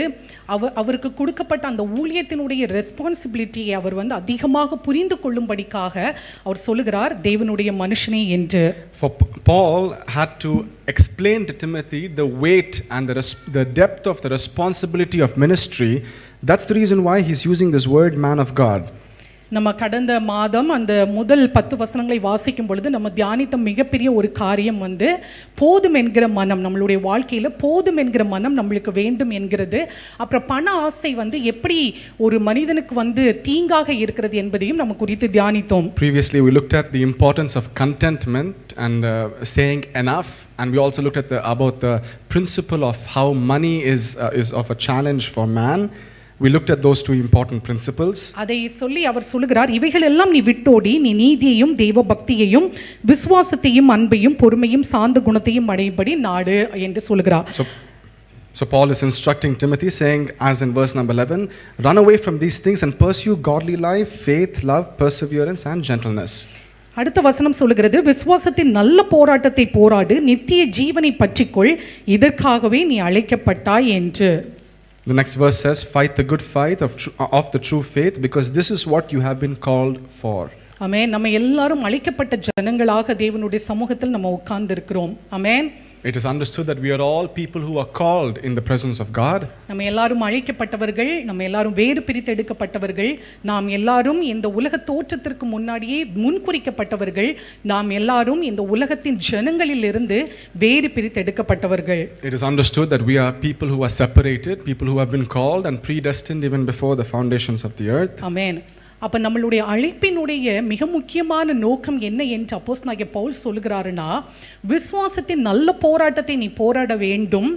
அவருக்கு கொடுக்கப்பட்ட அந்த ஊழியத்தினுடைய ரெஸ்பான்சிபிலிட்டியை அவர் வந்து அதிகமாக புரிந்து கொள்ளும்படிக்காக அவர் சொல்லுகிறார் தேவனுடைய மனுஷனே என்று. For Paul had to explain to Timothy the weight and the depth of the responsibility of ministry. That's the reason why he's using this word man of God. நம்ம கடந்த மாதம் அந்த முதல் 10 வசனங்களை வாசிக்கும் பொழுது நம்ம தியானித்த மிகப்பெரிய ஒரு காரியம் வந்து போதும் என்கிற மனம், நம்மளுடைய வாழ்க்கையில் போதும் என்கிற மனம் நம்மளுக்கு வேண்டும் என்கிறது. அப்புறம் பண ஆசை வந்து எப்படி ஒரு மனிதனுக்கு வந்து தீங்காக இருக்கிறது என்பதையும் நம்ம குறித்து தியானித்தோம். Previously we looked at the importance of contentment and saying enough, and we also looked at about the principle of how money is of a challenge for man. We looked at those two important principles. அதை சொல்லி அவர் சொல்லுகிறார், இவைகள் எல்லாம் நீ விட்டோடி நீ நீதியையும் தேவ பக்தியையும் விசுவாசத்தையும் அன்பையும் பொறுமையும் சாந்த குணத்தையும் அடையும்படி நாடு என்று சொல்லுகிறார். So Paul is instructing Timothy saying, as in verse number 11, run away from these things and pursue godly life, faith, love, perseverance and gentleness. அடுத்த வசனம் சொல்லுகிறது, விசுவாசத்தின் நல்ல போராட்டத்தை போராடு, நித்திய ஜீவனை பற்றிக்கொள், இதற்காகவே நீ அழைக்கப்பட்டாய் என்று. The next verse says, fight the good fight of the true faith, because this is what you have been called for. ஆமென். நம்ம எல்லாரும் அழைக்கப்பட்ட ஜனங்களாக தேவனுடைய சமூகத்தில் நம்ம உட்கார்ந்து இருக்கிறோம். ஆமென். It is understood that we are all people who are called in the presence of God. நம்ம எல்லாரும் அழைக்கப்பட்டவர்கள், நம்ம எல்லாரும் வேறு பிரித்து எடுக்கப்பட்டவர்கள், நாம் எல்லாரும் இந்த உலக தோற்றத்திற்கு முன்னாடியே முன்குறிக்கப்பட்டவர்கள், நாம் எல்லாரும் இந்த உலகத்தின் ஜனங்களிலிருந்து வேறு பிரித்து எடுக்கப்பட்டவர்கள். It is understood that we are people who are separated, people who have been called and predestined even before the foundations of the earth. ஆமென். அப்போ நம்மளுடைய அழைப்பினுடைய மிக முக்கியமான நோக்கம் என்ன என்று அப்போஸ்தலனாகிய பவுல் சொல்லுகிறாருன்னா, விசுவாசத்தின் நல்ல போராட்டத்தை நீ போராட வேண்டும்,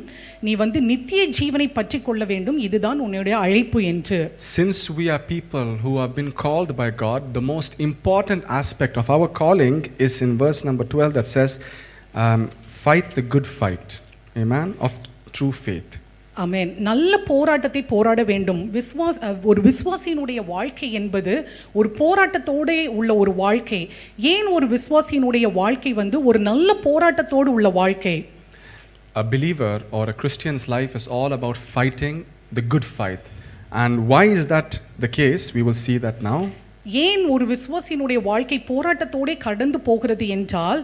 நீ வந்து நித்திய ஜீவனை பற்றி கொள்ள வேண்டும், இதுதான் உன்னுடைய அழைப்பு என்று. Since we are people who have been called by God, the most important aspect of our calling is in verse number 12 that says, fight the good fight, amen, of true faith. ஆமென். நல்ல போராட்டத்தை போராட வேண்டும். ஒரு விசுவாசியினுடைய வாழ்க்கை என்பது ஒரு போராட்டத்தோடு உள்ள ஒரு வாழ்க்கை. ஏன் ஒரு விசுவாசியினுடைய வாழ்க்கை வந்து ஒரு நல்ல போராட்டத்தோடு உள்ள வாழ்க்கை? A believer or a Christian's life is all about fighting the good fight. And why is that the case? We will see that now. ஏன் ஒரு விசுவாசியினுடைய வாழ்க்கை போராட்டத்தோடே கடந்து போகிறது என்றால்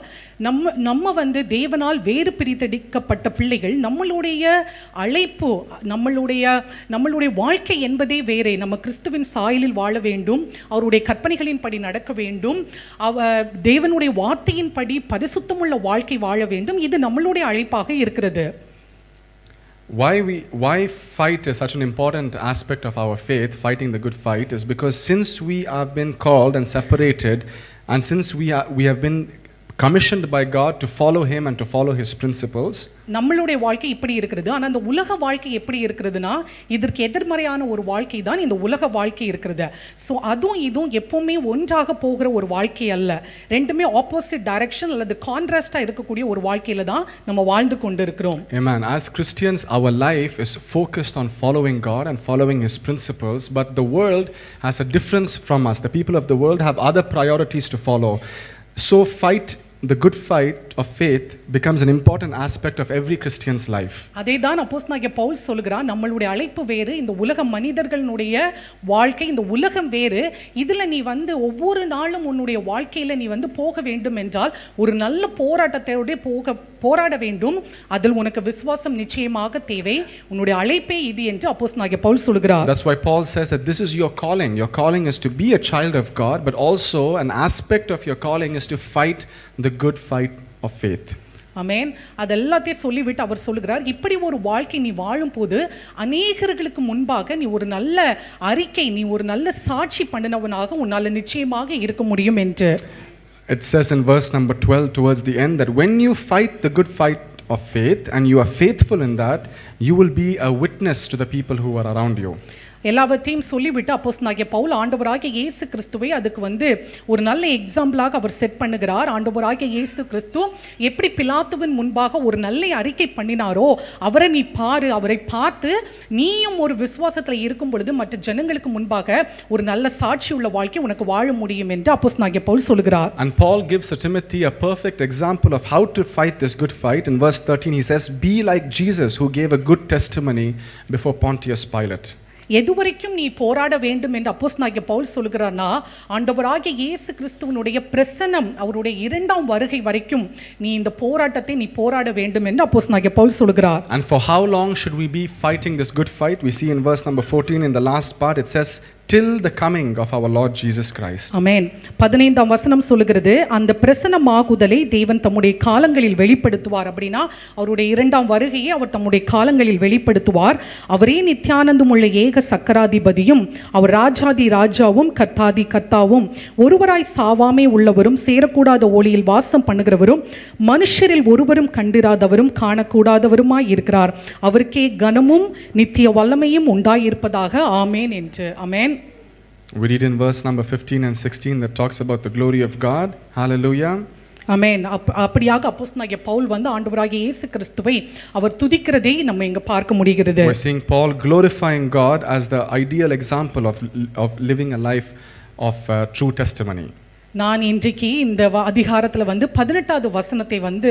நம்ம வந்து தேவனால் வேறு பிரித்தெடுக்கப்பட்ட பிள்ளைகள். நம்மளுடைய அழைப்பு, நம்மளுடைய வாழ்க்கை என்பதே வேறே. நம்ம கிறிஸ்துவின் சாயலில் வாழ வேண்டும், அவருடைய கற்பனைகளின்படி நடக்க வேண்டும், தேவனுடைய வார்த்தையின்படி பரிசுத்தமுள்ள வாழ்க்கை வாழ வேண்டும். இது நம்மளுடைய அழைப்பாக இருக்கிறது. Why fight is such an important aspect of our faith, fighting the good fight, is because since we have been called and separated, and since we have been commissioned by God to follow him and to follow his principles. நம்மளுடைய வாழ்க்கை இப்படி இருக்கிறது. ஆனா அந்த உலக வாழ்க்கை எப்படி இருக்கிறதுனா இதற்கு எதிர்மறையான ஒரு வாழ்க்கை தான் இந்த உலக வாழ்க்கை இருக்கிறது. ஸோ அதுவும் இதுவும் எப்பவுமே ஒன்றாக போகிற ஒரு வாழ்க்கை அல்ல. ரெண்டுமே ஆப்போசிட் டைரக்ஷன் அல்லது கான்ட்ராஸ்டா இருக்கக்கூடிய ஒரு வாழ்க்கையில தான் நம்ம வாழ்ந்து கொண்டு இருக்கிறோம். Amen. As Christians, our life is focused on following God and following his principles, but the world has a difference from us. The people of the world have other priorities to follow. So the good fight of faith becomes an important aspect of every Christian's life. அதேதான் அப்போஸ்தலனாகிய பவுல் சொல்கிறார், நம்மளுடைய அழைப்பு வேறு, இந்த உலக மனிதர்களுடைய வாழ்க்கை, இந்த உலகம் வேறு. இதுல நீ வந்து ஒவ்வொரு நாளும் உன்னுடைய வாழ்க்கையில நீ வந்து போக வேண்டும் என்றால் ஒரு நல்ல போராட்டத்தோட போராட வேண்டும். அதில் உனக்கு விசுவாசம் நிச்சயமாக தேவை. உன்னுடைய அழைப்பே இது என்று அப்போஸ்தலனாகிய பவுல் சொல்கிறார். That's why Paul says that this is your calling. Your calling is to be a child of God, but also an aspect of your calling is to fight the good fight of faith. ஆமென். அதெல்லாத்தையும் சொல்லிவிட்டு அவர் சொல்லுகிறார், இப்படி ஒரு வாழ்க்கை நீ வாழும்போது அநேகர்களுக்கு முன்பாக நீ ஒரு நல்ல அறிக்கை, நீ ஒரு நல்ல சாட்சி பண்ணினவனாக உன்னால நிச்சயமாக இருக்க முடியும் என்று. It says in verse number 12 towards the end that when you fight the good fight of faith and you are faithful in that, you will be a witness to the people who are around you. எல்லாவற்றையும் சொல்லிவிட்டு அப்போஸ்தலனாகிய பவுல் ஆண்டவராகிய இயேசு கிறிஸ்துவை அதுக்கு வந்து ஒரு நல்ல எக்ஸாம்பிளாக அவர் செட் பண்ணுகிறார். ஆண்டவராகிய இயேசு கிறிஸ்து எப்படி பிலாத்துவின் முன்பாக ஒரு நல்ல அறிக்கை பண்ணினாரோ அவரை நீ பாரு, அவரை பார்த்து நீயும் ஒரு விசுவாசத்தில் இருக்கும் பொழுது மற்ற ஜனங்களுக்கு முன்பாக ஒரு நல்ல சாட்சி உள்ள வாழ்க்கை உனக்கு வாழ முடியும் என்று அப்போஸ்தலனாகிய பவுல் சொல்கிறார். And Paul gives to Timothy a perfect example of how to fight this good fight. In verse 13 he says, be like Jesus who gave a good testimony before Pontius Pilate. எதுவரைக்கும் நீ போராட வேண்டும் என்று அப்போஸ்தலனாகிய பவுல் சொல்கிறார்னா, ஆண்டவராகிய இயேசு கிறிஸ்துவினுடைய பிரசன்னம் அவருடைய இரண்டாம் வருகை வரைக்கும் நீ இந்த போராட்டத்தை நீ போராட வேண்டும் என்று அப்போஸ்தலனாகிய பவுல் சொல்கிறார். And for how long should we be fighting this good fight? We see in verse number 14 in the last part it says till the coming of our Lord Jesus Christ. ஆமென். 15ஆம் வசனம் சொல்லுகிறது, அந்த பிரசன்னமாகுதலை தேவன் தம்முடைய காலங்களில் வெளிப்படுத்துவார். அப்படினா அவருடைய இரண்டாம் வருகையை அவர் தம்முடைய காலங்களில் வெளிப்படுத்துவார். அவரே நித்தியானந்தமுள்ள ஏக சக்கராதிபதியும் அவர் ராஜாதி ராஜாவும் கர்த்தாதி கர்த்தாவும் ஒருவராய் சாவாமே உள்ளவரும் சேரக்கூடாத ஒளியில் வாசம் பண்ணுகிறவரும் மனுஷரில் ஒருவரும் கண்டிராதவரும் காணக்கூடாதவருமாய் இருக்கிறார். அவருக்கே கனமும் நித்திய வல்லமையும் உண்டாயிருப்பதாக. ஆமென் என்று. ஆமென். We read in verse number 15 and 16 that talks about the glory of God. Hallelujah. ஆமென். அப்படியாக அப்போஸ்தலனாகிய பவுல் வந்து ஆண்டவராகிய இயேசு கிறிஸ்துவை அவர் துதிக்கிறதை நம்ம இங்க பார்க்க முடிகிறது. We're seeing Paul glorifying God as the ideal example of living a life of true testimony. நான் இன்றைக்கு இந்த அதிகாரத்தில் வந்து 18வது வசனத்தை வந்து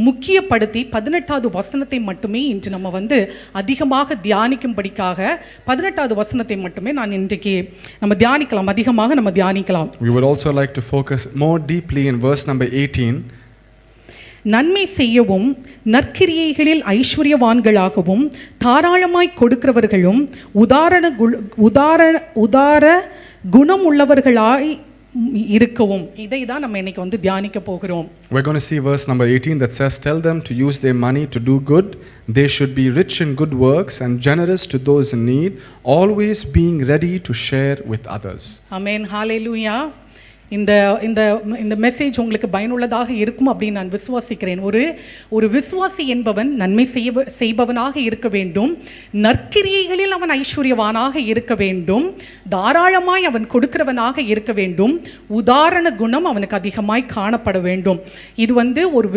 முக்கியப்படுத்தி 18வது வசனத்தை மட்டுமே இன்று நம்ம வந்து அதிகமாக தியானிக்கும்படிக்காக 18வது வசனத்தை மட்டுமே நான் இன்றைக்கு நம்ம தியானிக்கலாம், அதிகமாக நம்ம தியானிக்கலாம். We would also like to focus more deeply in verse number 18. நன்மை செய்யவும் நற்கிரியைகளில் ஐஸ்வர்யவான்களாகவும் தாராளமாய் கொடுக்கிறவர்களும் உதார குணம் உள்ளவர்களாய் இருக்கவும். இதை தான் நம்ம இன்னைக்கு வந்து தியானிக்க போகிறோம். We're going to see verse number 18 that says, tell them to use their money to do good. They should be rich in good works and generous to those in need, always being ready to share with others. Amen. Hallelujah. இந்த இந்த இந்த மெசேஜ் உங்களுக்கு பயனுள்ளதாக இருக்கும் அப்படின்னு நான் விசுவாசிக்கிறேன். ஒரு விசுவாசி என்பவன் நன்மை செய்பவனாக இருக்க வேண்டும், நற்கிரியைகளில் அவன் ஐஸ்வர்யவானாக இருக்க வேண்டும், தாராளமாய் அவன் கொடுக்கிறவனாக இருக்க வேண்டும், உதாரண குணம் அவனுக்கு அதிகமாய் காணப்பட வேண்டும். இது வந்து ஒரு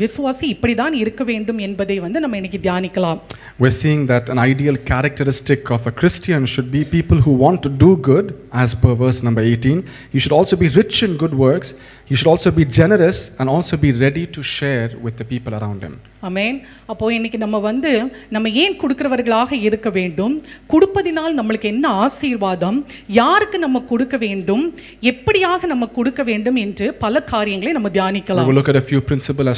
விசுவாசி இப்படி தான் இருக்க வேண்டும் என்பதை வந்து நம்ம இன்னைக்கு தியானிக்கலாம். We're seeing that an ideal characteristic of a Christian should be people who want to do good, as per verse number 18. You should also also be rich in good works. He should also be generous and also be ready to share with the people around him. ஆமென். அப்போ இன்னைக்கு நம்ம ஏன் கொடுக்கிறவர்களாக இருக்க வேண்டும், கொடுப்பதினால் நம்மளுக்கு என்ன ஆசீர்வாதம், யாருக்கு நம்ம கொடுக்க வேண்டும், எப்படியாக நம்ம கொடுக்க வேண்டும் என்று பல காரியங்களை நம்ம We தியானிக்கலாம். will look at a few principles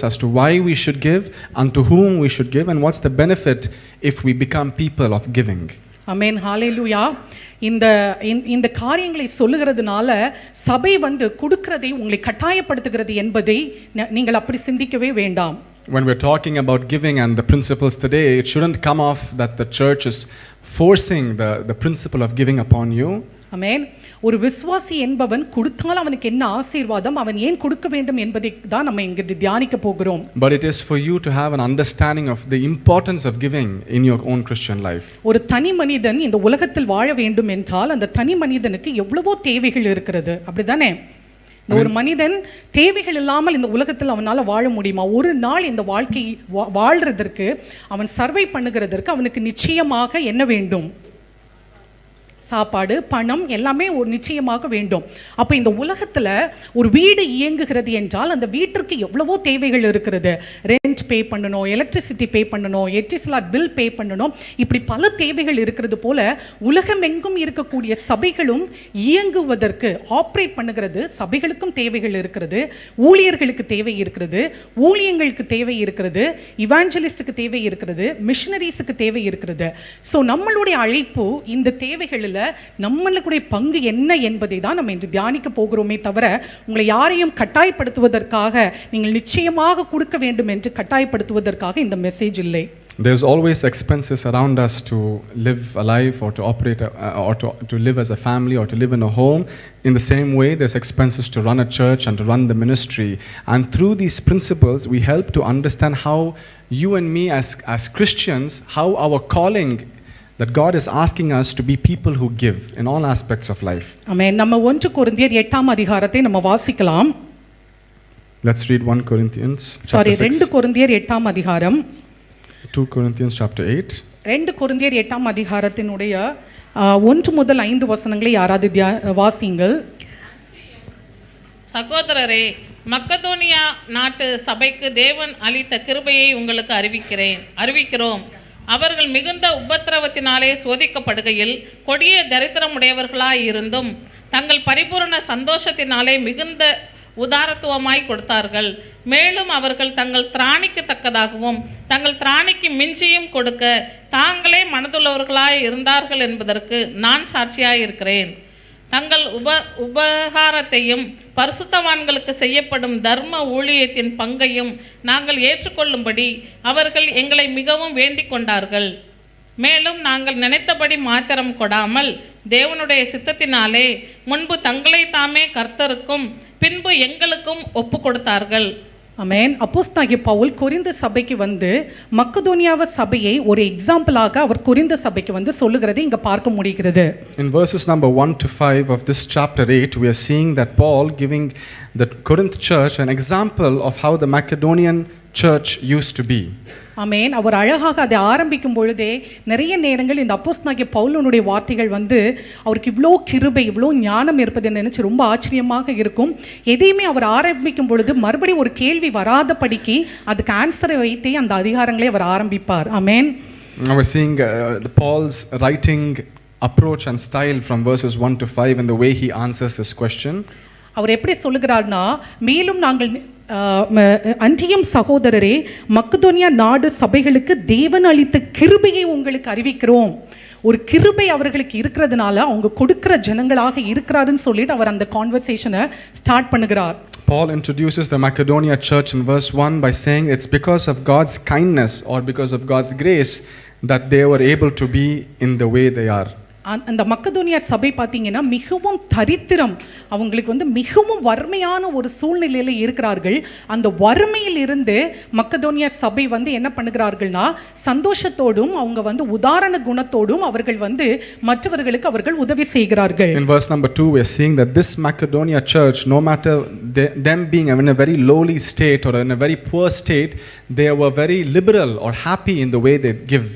as to why we should give and to whom we should give, and what's the benefit if we become people of giving. ஆமென். ஹalleluya. இந்த காரியங்களை சொல்லுகிறதுனால சபை கொடுக்கிறதை உங்களை கட்டாயப்படுத்துகிறது என்பதை நீங்கள் அப்படி சிந்திக்கவே வேண்டாம். When we're talking about giving and the principles today, it shouldn't come off that the church is forcing the principle of giving upon you. ஆமென். ஒரு விசுவாசி என்பவன் கொடுத்தால் அவனுக்கு என்ன ஆசீர்வாதம், அவன் ஏன் கொடுக்க வேண்டும் என்பதை தான் நம்ம இங்க தியானிக்க போகிறோம். But it is for you to have an understanding of the importance of giving in your own Christian life. ஒரு தனி மனிதன் இந்த உலகத்தில் வாழ வேண்டும் என்றால் அந்த தனி மனிதனுக்கு எவ்வளவோ தேவைகள் இருக்கிறது, அப்படிதானே? இந்த ஒரு மனிதன் தேவைகள் இல்லாமல் இந்த உலகத்தில் அவனால் வாழ முடியுமா? ஒரு நாள் இந்த வாழ்க்கை வாழ்றதற்கு, அவன் சர்வை பண்ணுகிறதற்கு அவனுக்கு நிச்சயமாக என்ன வேண்டும்? சாப்பாடு, பணம் எல்லாமே ஒரு நிச்சயமாக வேண்டும். அப்போ இந்த உலகத்தில் ஒரு வீடு இயங்குகிறது என்றால் அந்த வீட்டிற்கு எவ்வளவோ தேவைகள் இருக்கிறது. ரெண்ட் பே பண்ணணும், எலக்ட்ரிசிட்டி பே பண்ணணும், எட்டிஸ்லாட் பில் பே பண்ணணும், இப்படி பல தேவைகள் இருக்கிறது போல உலகமெங்கும் இருக்கக்கூடிய சபைகளும் இயங்குவதற்கு ஆப்ரேட் பண்ணுகிறது. சபைகளுக்கும் தேவைகள் இருக்கிறது, ஊழியர்களுக்கு தேவை இருக்கிறது, ஊழியங்களுக்கு தேவை இருக்கிறது, இவாஞ்சலிஸ்டுக்கு தேவை இருக்கிறது, மிஷனரிஸுக்கு தேவை இருக்கிறது. ஸோ நம்மளுடைய அழைப்பு இந்த தேவைகளில் நம்மளுடைய பங்கு என்ன என்பதை தான் நம்ம இன்று தியானிக்க போகிறோமே தவிர உங்களை யாரையும் கட்டாயப்படுத்துவதற்காக நீங்கள் நிச்சயமாக கொடுக்க வேண்டும் என்று கட்டாயப்படுத்துவதற்காக இந்த மெசேஜ் இல்லை. There's always expenses around us to live a life or to operate or to live as a family or to live in a home. In the same way, there's expenses to run a church and to run the ministry. And through these principles, we help to understand how you and me as Christians, how our calling that God is asking us to be people who give in all aspects of life. ஆமென். நம்ம 1 கொரிந்தியர் 8ஆம் அதிகாரத்தை நம்ம வாசிக்கலாம். Let's read 1 Corinthians chapter 6. 2 கொரிந்தியர் 8ஆம் அதிகாரம். 2 Corinthians chapter 8. 2 கொரிந்தியர் 8ஆம் அதிகாரத்தினுடைய 1 முதல் 5 வசனங்களை யாராவது வாசிங்கள். சகோதரரே, மக்கதோனியா நாட்டு சபைக்கு தேவன் அளித்த கிருபையை உங்களுக்கு அறிவிக்கிறோம். அவர்கள் மிகுந்த உபத்திரவத்தினாலே சோதிக்கப்படுகையில் கொடிய தரித்திரமுடையவர்களாய் இருந்தும் தங்கள் பரிபூரண சந்தோஷத்தினாலே மிகுந்த உதாரத்துவமாய் கொடுத்தார்கள். மேலும் அவர்கள் தங்கள் திராணிக்கு தக்கதாகவும் தங்கள் திராணிக்கு மிஞ்சியும் கொடுக்க தாங்களே மனதுள்ளவர்களாய் இருந்தார்கள் என்பதற்கு நான் சாட்சியாய் இருக்கிறேன். தங்கள் உபகாரத்தையும் பரிசுத்தவான்களுக்கு செய்யப்படும் தர்ம ஊழியத்தின் பங்கையும் நாங்கள் ஏற்றுக்கொள்ளும்படி அவர்கள் எங்களை மிகவும் வேண்டிக் கொண்டார்கள். மேலும் நாங்கள் நினைத்தபடி மாத்திரம் கொடாமல் தேவனுடைய சித்தத்தினாலே முன்பு தங்களை தாமே கர்த்தருக்கும் பின்பு எங்களுக்கும் ஒப்பு கொடுத்தார்கள். ஆமென். அப்போஸ்தலனாகிய பவுல் கொரிந்து சபைக்கு மக்கதோனியாவ சபையை ஒரு எக்ஸாம்பிளாக அவர் கொரிந்து சபைக்கு சொல்லுகிறதை இங்க பார்க்க முடிகிறது. In verses number 1 to 5 of this chapter 8, we are seeing that Paul giving the Corinth church an example of how the Macedonian church used to be. ஆமென். அவர் அழகாக அதை ஆரம்பிக்கும் பொழுதே நிறைய நேரங்கள் இந்த அப்போஸ்தலனாகிய பவுலுடைய வார்த்தைகள் அவருக்கு இவ்வளோ கிருபை, இவ்வளோ ஞானம் இருப்பதை நினைச்சு ரொம்ப ஆச்சரியமாக இருக்கும். எதையுமே அவர் ஆரம்பிக்கும் பொழுது மறுபடியும் ஒரு கேள்வி வராதபடிக்கு அதுக்கு ஆன்சரை வைத்தே அந்த அதிகாரங்களை அவர் ஆரம்பிப்பார். ஆமென். Now we're seeing Paul's writing approach and style from verses 1 to 5 and the way he answers this question. அவர் எப்படி சொல்லுகிறார்னா, மேலும் நாங்கள் அன்றியும் சகோதரரே, மக்கதோனியா நாடு சபைகளுக்கு தேவன் அளித்த கிருபையை உங்களுக்கு அறிவிக்கிறோம். ஒரு கிருபை அவர்களுக்கு இருக்கிறதுனால அவங்க கொடுக்கிற ஜனங்களாக இருக்கிறாருன்னு சொல்லிட்டு அவர் அந்த கான்வர்சேஷனை ஸ்டார்ட் பண்ணுகிறார். Paul introduces the Macedonia church in verse 1 by saying it's because of God's kindness or because of God's grace that they were able to be in the way they are. அந்த மக்கதோனியா சபை பார்த்தீங்கன்னா மிகவும் தரித்திரம், அவங்களுக்கு மிகவும் வறுமையான ஒரு சூழ்நிலையில் இருக்கிறார்கள். அந்த வறுமையில் இருந்து மக்கதோனியா சபை என்ன பண்ணுகிறார்கள்னா சந்தோஷத்தோடும் அவங்க உதாரண குணத்தோடும் அவர்கள் மற்றவர்களுக்கு அவர்கள் உதவி செய்கிறார்கள். In verse number 2 we are seeing that this Macedonia church, no matter them being in a very lowly state or in a very poor state, they were very liberal or happy in the way they give.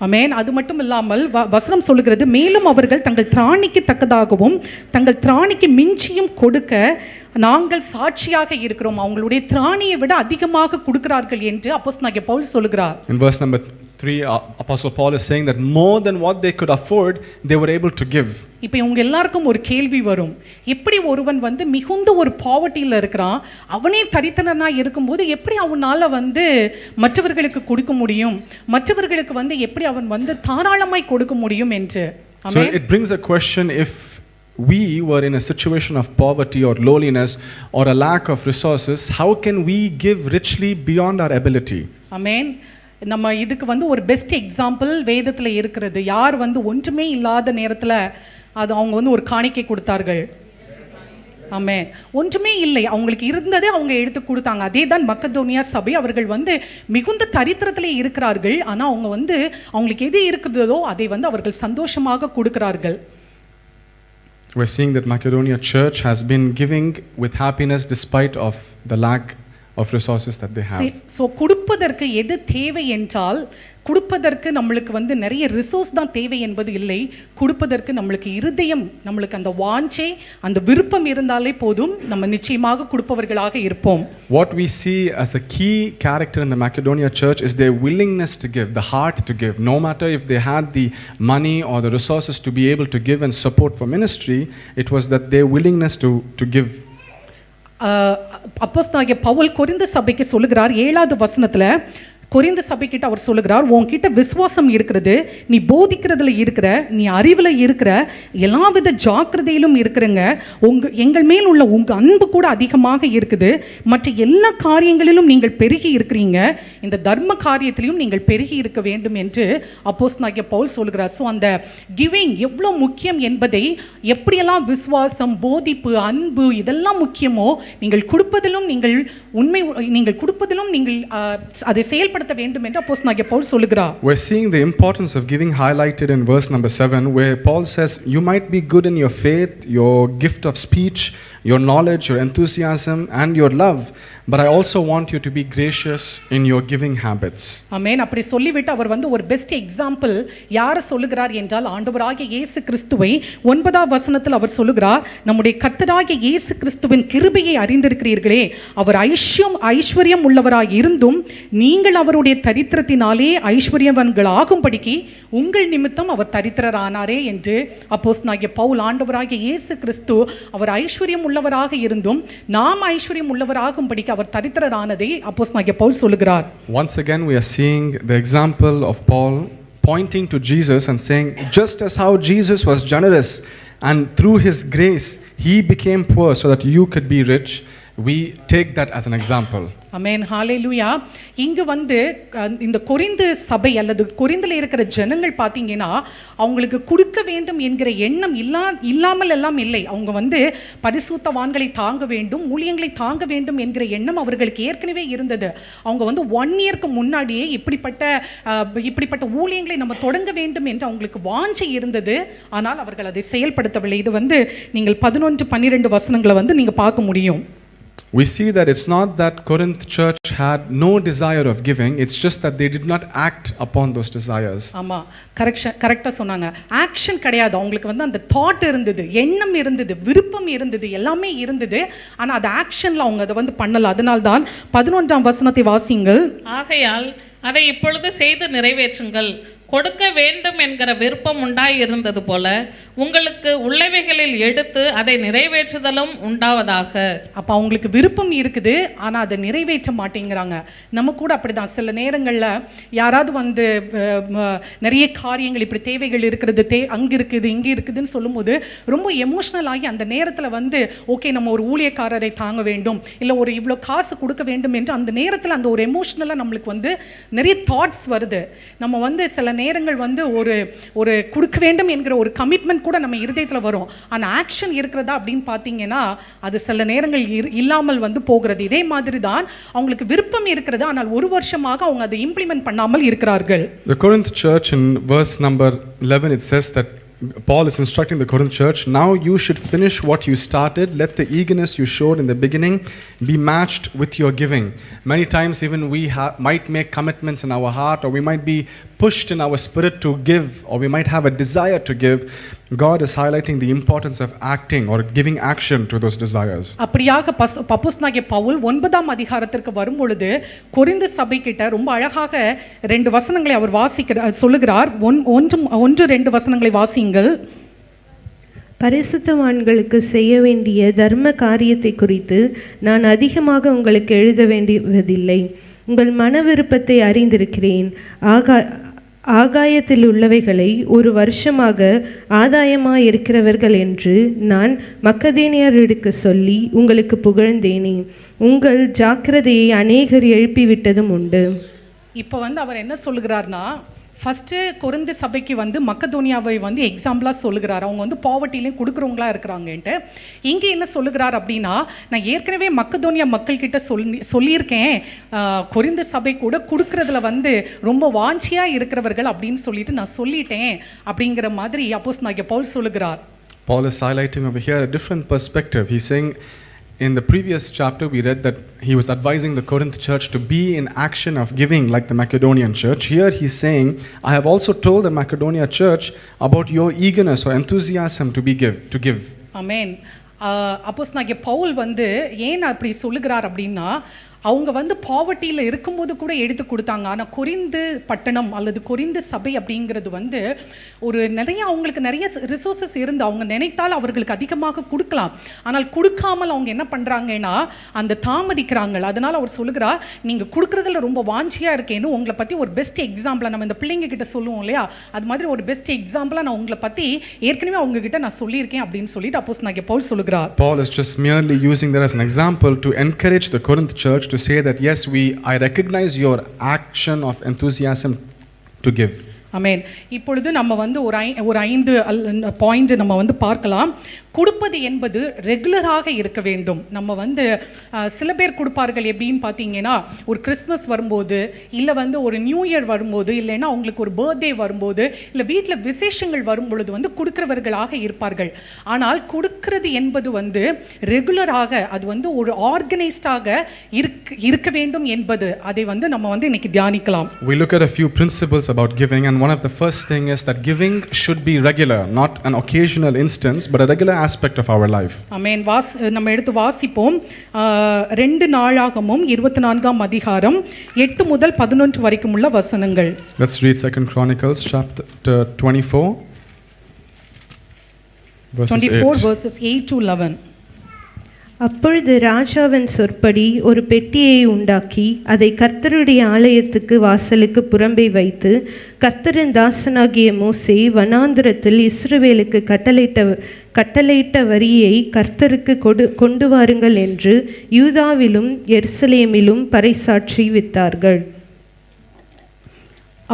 ஆமென். அது மட்டும் இல்லாமல் வசனம் சொல்லுகிறது, மேலும் அவர்கள் தங்கள் திராணிக்கு தக்கதாகவும் தங்கள் திராணிக்கு மிஞ்சியும் கொடுக்க நாங்கள் சாட்சியாக இருக்கிறோம். அவங்களுடைய திராணியை விட அதிகமாக கொடுக்கிறார்கள் என்று அப்போஸ்தலனாகிய பவுல் சொல்லுகிறார். In verse number 3, Apostle Paul is saying that more than what they could afford, they were able to give. இப்போ உங்க எல்லாருக்கும் ஒரு கேள்வி வரும், எப்படி ஒருவன் வந்து மிகுந்த ஒரு பாவர்ட்டியில் இருக்கிறான், அவனே தரித்திரனா இருக்கும்போது எப்படி அவனால வந்து மற்றவர்களுக்கு கொடுக்க முடியும், மற்றவர்களுக்கு வந்து எப்படி அவன் வந்து தாராளமாய் கொடுக்க முடியும் என்று. So it brings a question, if we were in a situation of poverty or lowliness or a lack of resources, how can we give richly beyond our ability? ஆமென். நம்ம இதுக்கு வந்து ஒரு பெஸ்ட் எக்ஸாம்பிள் வேதத்தில் இருக்கிறது. யார் வந்து ஒன்றுமே இல்லாத நேரத்தில் அது அவங்க வந்து ஒரு காணிக்கை கொடுத்தார்கள். ஆமென். ஒன்றுமே இல்லை, அவங்களுக்கு இருந்ததை அவங்க எடுத்து கொடுத்தாங்க. அதே தான் மக்கதோனியா சபை. அவர்கள் வந்து மிகுந்த தரித்திரத்திலே இருக்கிறார்கள், ஆனால் அவங்க வந்து அவங்களுக்கு எது இருக்கிறதோ அதை வந்து அவர்கள் சந்தோஷமாக கொடுக்கிறார்கள். We're seeing that Macedonia church has been giving with happiness despite of the lack of resources that they have. So கொடுப்பதற்கு எது தேவை என்றால், கொடுப்பதற்கு நம்மளுக்கு வந்து நிறைய ரிசோர்ஸ் தான் தேவை என்பது இல்லை. கொடுப்பதற்கு நம்மளுக்கு இருதயம், நம்மளுக்கு அந்த வாஞ்சை, அந்த விருப்பம் இருந்தாலே போதும், நம்ம நிச்சயமாக கொடுப்பவர்களாக இருப்போம். What we see as a key character in the Macedonia church is their willingness to give, the heart to give. No matter if they had the money or the resources to be able to give and support for ministry, it was that their willingness to give. அப்போஸ்தலனாகிய பவுல் கொரிந்து சபைக்கு சொல்லுகிறார், 7வது வசனத்துல கொரிந்து சபைக்கிட்ட அவர் சொல்லுகிறார், உன்கிட்ட விசுவாசம் இருக்கிறது, நீ போதிக்கிறதுல இருக்கிற, நீ அறிவில் இருக்கிற, எல்லாவித ஜாக்கிரதையிலும் இருக்கிறங்க, எங்கள் மேல் உள்ள உங்கள் அன்பு கூட அதிகமாக இருக்குது, மற்ற எல்லா காரியங்களிலும் நீங்கள் பெருகி இருக்கிறீங்க, இந்த தர்ம காரியத்திலையும் நீங்கள் பெருகி இருக்க வேண்டும் என்று அப்போஸ்தலனாகிய பவுல் சொல்கிறார். ஸோ அந்த கிவிங் எவ்வளோ முக்கியம் என்பதை, எப்படியெல்லாம் விசுவாசம், போதிப்பு, அன்பு இதெல்லாம் முக்கியமோ, நீங்கள் கொடுப்பதிலும் நீங்கள் கொடுப்பதிலும் நீங்கள் அதை செயல்படுத்த வேண்டும் என்று அப்போஸ்தலனாகிய பவுல் சொல்லுகிறார். We're seeing the importance of giving highlighted in verse number 7, where Paul says, you might be good in your faith, your gift of speech, your knowledge, your enthusiasm and your love, but I also want you to be gracious in your giving habits. ஆமென். அப்படி சொல்லிவிட்டு அவர் வந்து ஒரு பெஸ்ட் எக்ஸாம்பிள் யாரை சொல்லுகிறார் என்றால், ஆண்டவராகிய இயேசு கிறிஸ்துவை 9வது வசனத்தில் அவர் சொல்லுகிறார், நம்முடைய கர்த்தராகிய இயேசு கிறிஸ்துவின் கிருபையை அறிந்திருக்கிறீர்களே, அவர் ஐஸ்வர்யம் உள்ளவராய் இருந்தும் நீங்கள் அவருடைய தரித்திரத்தினாலே ஐஸ்வர்யவான்கள் ஆகும்படிக்கு உங்கள் நிமித்தம் அவர் தரித்திரரானாரே என்று அப்போஸ்தலனாகிய பவுல், ஆண்டவராகிய இயேசு கிறிஸ்து அவர் ஐஸ்வர்யம் உள்ளவராக இருந்தும் நாம் ஐஸ்வர்யம் உள்ளவராகும்படிக்கு அவர் தரித்திரரானதை அப்போஸ்தலனாகிய பவுல் சொல்லுகிறார். Once again we are seeing the example of Paul pointing to Jesus and saying, just as how Jesus was generous and through his grace he became poor so that you could be rich, we take that as an example. ஆமென். ஹalleluya. இங்கு வந்து இந்த கொரிந்து சபை அல்லது கொரிந்தில் இருக்கிற ஜனங்கள் பார்த்தீங்கன்னா, அவங்களுக்கு கொடுக்க வேண்டும் என்கிற எண்ணம் இல்லாமல் எல்லாம் இல்லை. அவங்க வந்து பரிசுத்தவான்களை தாங்க வேண்டும், ஊழியங்களை தாங்க வேண்டும் என்கிற எண்ணம் அவர்களுக்கு ஏற்கனவே இருந்தது. அவங்க வந்து 1 இயர்க்கு முன்னாடியே இப்படிப்பட்ட ஊழியங்களை நம்ம தொடங்க வேண்டும் என்று அவங்களுக்கு வாஞ்சை இருந்தது. ஆனால் அவர்கள் அதை செயல்படுத்தவில்லை. இது வந்து நீங்கள் 11-12 வசனங்களை வந்து நீங்க பார்க்க முடியும். We see that it's not that Corinth church had no desire of giving, it's just that they did not act upon those desires. ஆமா, கரெக்டாக சொன்னாங்க. ஆக்ஷன் கிடையாது. அவங்களுக்கு வந்து அந்த தாட் இருந்தது, எண்ணம் இருந்தது, விருப்பம் இருந்தது, எல்லாமே இருந்தது. ஆனால் அது ஆக்ஷனில் அவங்க அதை வந்து பண்ணல. அதனால்தான் 11ஆம் வசனத்தை வாசிங்கள். ஆகையால் அதை இப்பொழுது செய்து நிறைவேற்றுங்கள். கொடுக்க வேண்டும் என்கிற விருப்பம் உண்டாயிருந்தது போல உங்களுக்கு உள்ளவைகளில் எடுத்து அதை நிறைவேற்றுதலும் உண்டாவதாக. அப்போ அவங்களுக்கு விருப்பம் இருக்குது, ஆனால் அதை நிறைவேற்ற மாட்டேங்கிறாங்க. நம்ம கூட அப்படிதான். சில நேரங்களில் யாராவது வந்து நிறைய காரியங்கள் இப்படி தேவைகள் இருக்கிறது, அங்கே இருக்குது இங்கே இருக்குதுன்னு சொல்லும்போது ரொம்ப எமோஷ்னல் ஆகி அந்த நேரத்தில் வந்து ஓகே நம்ம ஒரு ஊழியக்காரரை தாங்க வேண்டும், இல்லை ஒரு இவ்வளோ காசு கொடுக்க வேண்டும் என்று அந்த நேரத்தில் அந்த ஒரு எமோஷ்னலாக நம்மளுக்கு வந்து நிறைய தாட்ஸ் வருது. நம்ம வந்து சில நேரங்கள் வந்து ஒரு கொடுக்க வேண்டும் என்கிற ஒரு கமிட்மெண்ட் கூட நம்ம இருதயத்தில் வரும். ஆனால் ஆக்ஷன் இருக்கிறதா அப்படின்னு பார்த்தீங்கன்னா அது சில நேரங்கள் இல்லாமல் வந்து போகிறது. இதே மாதிரி தான் அவங்களுக்கு விருப்பம் இருக்கிறது, ஆனால் ஒரு வருஷமாக அவங்க அதை இம்ப்ளிமெண்ட் பண்ணாமல் இருக்கிறார்கள். The Corinth church in verse number 11 it says that Paul is instructing the Corinth church, now you should finish what you started. Let the eagerness you showed in the beginning be matched with your giving. Many times even we might make commitments in our heart, or we might be pushed in our spirit to give, or we might have a desire to give, God is highlighting the importance of acting or giving action to those desires. அப்படியாக அப்போஸ்தலனாகிய பவுல் 9ஆம் அதிகாரத்திற்கு வரும் பொழுது கொரிந்து சபை கிட்ட ரொம்ப அழகாக 2 வசனங்களை அவர் சொல்லுகிறார். 1-2 வசனங்களை வாசியுங்கள். பரிசுத்தவான்களுக்கு செய்ய வேண்டிய தர்ம காரியத்தை குறித்து நான் அதிகமாக உங்களுக்கு எழுத வேண்டியதில்லை. உங்கள் மன விருப்பத்தை அறிந்திருக்கிறேன். ஆகாயத்தில் உள்ளவைகளை ஒரு வருஷமாக ஆதாயமாயிருக்கிறவர்கள் என்று நான் மக்கதேனியருக்கு சொல்லி உங்களுக்கு புகழ்ந்தேனே. உங்கள் ஜாக்கிரதையை அநேகர் எழுப்பிவிட்டதும் உண்டு. இப்போ அவர் என்ன சொல்லுகிறார்னா, ஃபஸ்ட்டு கொரிந்து சபைக்கு மக்கதோனியாவை எக்ஸாம்பிளாக சொல்லுகிறார். அவங்க பாவர்ட்டிலையும் கொடுக்குறவங்களா இருக்கிறாங்கன்ட்டு. இங்கே என்ன சொல்லுகிறார் அப்படின்னா, நான் ஏற்கனவே மக்கதோனியா மக்கள்கிட்ட சொல்லியிருக்கேன், கொரிந்து சபை கூட கொடுக்குறதுல ரொம்ப வாஞ்சியாக இருக்கிறவர்கள் அப்படின்னு சொல்லிட்டு நான் சொல்லிட்டேன் அப்படிங்கிற மாதிரி அப்போஸ்தலனாகிய பவுல் சொல்லுகிறார். Paul is highlighting over here a different perspective. He's saying, in the previous chapter we read that he was advising the Corinth church to be in action of giving like the Macedonian church. Here he's saying, I have also told the Macedonia church about your eagerness or enthusiasm to give. Amen. அப்போஸ்தலனாகிய பவுல் ஏன் அப்படி சொல்லுகிறார் அப்படின்னா, அவங்க பாவர்ட்டியில் இருக்கும்போது கூட எடுத்து கொடுத்தாங்க. ஆனால் கொரிந்து பட்டணம் அல்லது கொரிந்து சபை அப்படிங்கிறது ஒரு அவங்களுக்கு நிறைய ரிசோர்ஸஸ் இருந்து அவங்க நினைத்தால் அவர்களுக்கு அதிகமாக கொடுக்கலாம். ஆனால் கொடுக்காமல் அவங்க என்ன பண்ணுறாங்கன்னா அந்த தாமதிக்கிறாங்க. அதனால் அவர் சொல்லுகிறார், நீங்கள் கொடுக்குறதுல ரொம்ப வாஞ்சியாக இருக்கேன்னு உங்களை பற்றி ஒரு பெஸ்ட் எக்ஸாம்பிளாக நம்ம இந்த பிள்ளைங்க கிட்ட சொல்லுவோம் இல்லையா, அது மாதிரி ஒரு பெஸ்ட் எக்ஸாம்பிளாக நான் உங்களை பற்றி ஏற்கனவே அவங்க கிட்ட நான் சொல்லியிருக்கேன் அப்படின்னு சொல்லிட்டு அப்போஸ்தலனாகிய பவுல் சொல்லுகிறார். Paul is just merely using that as an example to encourage the Corinth church to say that yes, I recognize your action of enthusiasm to give. ஆமென். இப்பொழுது நம்ம ஒரு 5 பாயிண்ட் நம்ம பார்க்கலாம். கொடுப்பது என்பது ரெகுலராக இருக்க வேண்டும். நம்ம சில பேர் கொடுப்பார்கள் எப்படின்னு பார்த்தீங்கன்னா, ஒரு கிறிஸ்மஸ் வரும்போது, இல்லை ஒரு நியூ இயர் வரும்போது, இல்லைன்னா அவங்களுக்கு ஒரு பர்த்டே வரும்போது, இல்லை வீட்டில் விசேஷங்கள் வரும்பொழுது கொடுக்கிறவர்களாக இருப்பார்கள். ஆனால் கொடுக்கிறது என்பது ரெகுலராக, அது ஒரு ஆர்கனைஸ்டாக இருக்க வேண்டும் என்பது அதை நம்ம இன்னைக்கு தியானிக்கலாம். We look at a few principles about giving, and one of the first thing is that giving should be regular, not an occasional instance, but a regular aspect of our life. ஆமென். நம்ம எடுத்து வாசிப்போம். 2 நாளாகமம் 24ஆம் அதிகாரம் 8 முதல் 11 வரைக்கும் உள்ள வசனங்கள். Let's read 2 Chronicles chapter 24 verses 8 to 11. அப்பொழுது ராஜாவின் சொற்படி ஒரு பெட்டியை உண்டாக்கி அதை கர்த்தருடைய ஆலயத்துக்கு வாசலுக்கு புறம்பே வைத்து, கர்த்தரின் தாசனாகிய மோசே வனாந்திரத்தில் இஸ்ரவேலுக்கு கட்டளையிட்ட வரியை கர்த்தருக்கு கொண்டு வாருங்கள் என்று யூதாவிலும் எருசலேமிலும் பறைசாற்றி வித்தார்கள்.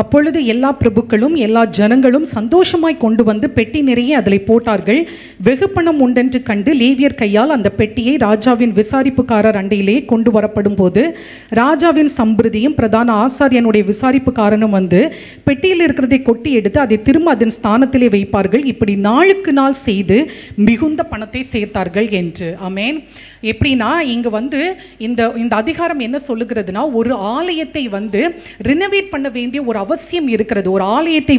அப்பொழுது எல்லா பிரபுக்களும் எல்லா ஜனங்களும் சந்தோஷமாய் கொண்டு பெட்டி நிறைய அதில் போட்டார்கள். வெகு பணம் உண்டென்று கண்டு லேவியர் கையால் அந்த பெட்டியை ராஜாவின் விசாரிப்புக்காரர் அண்டையிலே கொண்டு வரப்படும் போது, ராஜாவின் சம்பிரதியும் பிரதான ஆசாரியனுடைய விசாரிப்புக்காரனும் பெட்டியில் இருக்கிறதை கொட்டி எடுத்து அதை திரும்ப அதன் ஸ்தானத்திலே வைப்பார்கள். இப்படி நாளுக்கு நாள் செய்து மிகுந்த பணத்தை சேர்த்தார்கள் என்று. ஆமென். எப்படின்னா இங்கே இந்த அதிகாரம் என்ன சொல்லுகிறதுனா, ஒரு ஆலயத்தை ரினோவேட் பண்ண வேண்டிய ஒரு அவசியம் இருக்கிறது. ஒரு ஆலயத்தை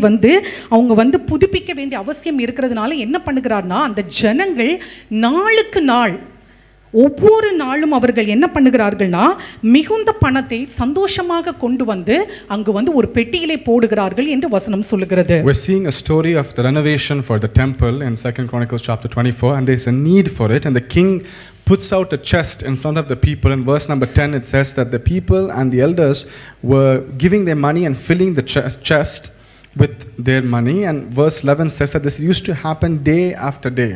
அவங்க புதுப்பிக்க வேண்டிய அவசியம் இருக்கிறதுனால என்ன பண்ணுகிறார்னா, அந்த ஜனங்கள் நாளுக்கு நாள் ஒவ்வொரு நாளும் அவர்கள் என்ன பண்ணுகிறார்கள்னா, மிகுந்த பணத்தை சந்தோஷமாக கொண்டு அங்கு ஒரு பெட்டியிலே போடுகிறார்கள் என்று வசனம் சொல்லுகிறது. We're seeing a story of the renovation for the temple in 2 Chronicles chapter 24, and there's a need for it, and the king puts out a chest in front of the people. In verse number 10 it says that the people and the elders were giving their money and filling the chest with their money, and verse 11 says that this used to happen day after day.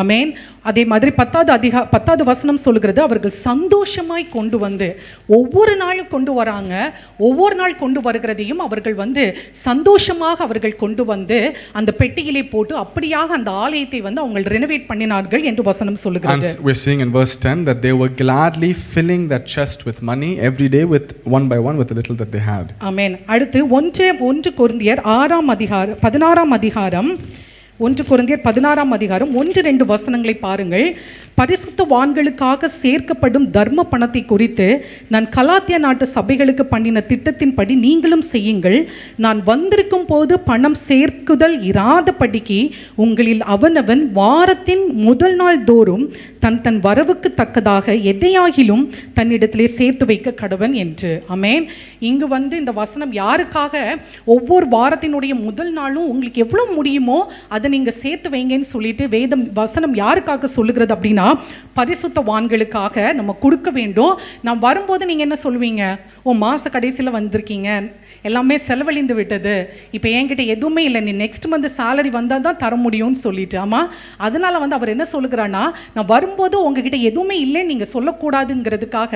ஆமென். அதே மாதிரி 10வது வசனம் சொல்லுகிறது, அவர்கள் சந்தோஷமாய் கொண்டு ஒவ்வொரு நாளும் கொண்டு வராங்க. ஒவ்வொரு நாள் கொண்டு வருகிறதையும் அவர்கள் சந்தோஷமாக அவர்கள் கொண்டு அந்த பெட்டியிலே போட்டு அப்படியாக அந்த ஆலயத்தை அவங்க ரெனோவேட் பண்ணினார்கள் என்று வசனம் சொல்லுகிறது. And we're seeing in verse 10 that they were gladly filling that chest with money every day, with one by one, with the little that they had. ஆமென். அடுத்து 1 கொரிந்தியர் 16ஆம் அதிகாரம் 1 கொரிந்தியர் 16ஆம் அதிகாரம் 1-2 வசனங்களை பாருங்கள். பரிசுத்தவான்களுக்காக சேர்க்கப்படும் தர்ம பணத்தை குறித்து நான் கலாத்தியா நாட்டு சபைகளுக்கு பண்ணின திட்டத்தின்படி நீங்களும் செய்யுங்கள். நான் வந்திருக்கும் போது பணம் சேர்க்குதல் இராதபடிக்கு உங்களில் அவனவன் வாரத்தின் முதல் நாள் தோறும் தன் தன் வரவுக்கு தக்கதாக எதையாகிலும் தன்னிடத்திலே சேர்த்து வைக்க கடவன் என்று. ஆமென். இங்கு இந்த வசனம் யாருக்காக? ஒவ்வொரு வாரத்தினுடைய முதல் நாளும் உங்களுக்கு எவ்வளோ முடியுமோ அதை நீங்கள் சேர்த்து வைங்கன்னு சொல்லிட்டு வேதம் வசனம் யாருக்காக சொல்லுகிறது அப்படின்னா பரிசுத்தவான்களுக்காக நம்ம கொடுக்க வேண்டும். நான் வரும்போது நீங்கள் என்ன சொல்லுவீங்க? மாத கடைசியில் வந்திருக்கீங்க, எல்லாமே செலவழிந்து விட்டது, இப்போ என்கிட்ட எதுவுமே இல்லை, நீ நெக்ஸ்ட் மந்த் சேலரி வந்தால் தான் தர முடியும்னு சொல்லிட்டு. ஆமாம், அதனால் அவர் என்ன சொல்லுகிறான்னா, நான் வரும்போது உங்ககிட்ட எதுவுமே இல்லைன்னு நீங்கள் சொல்லக்கூடாதுங்கிறதுக்காக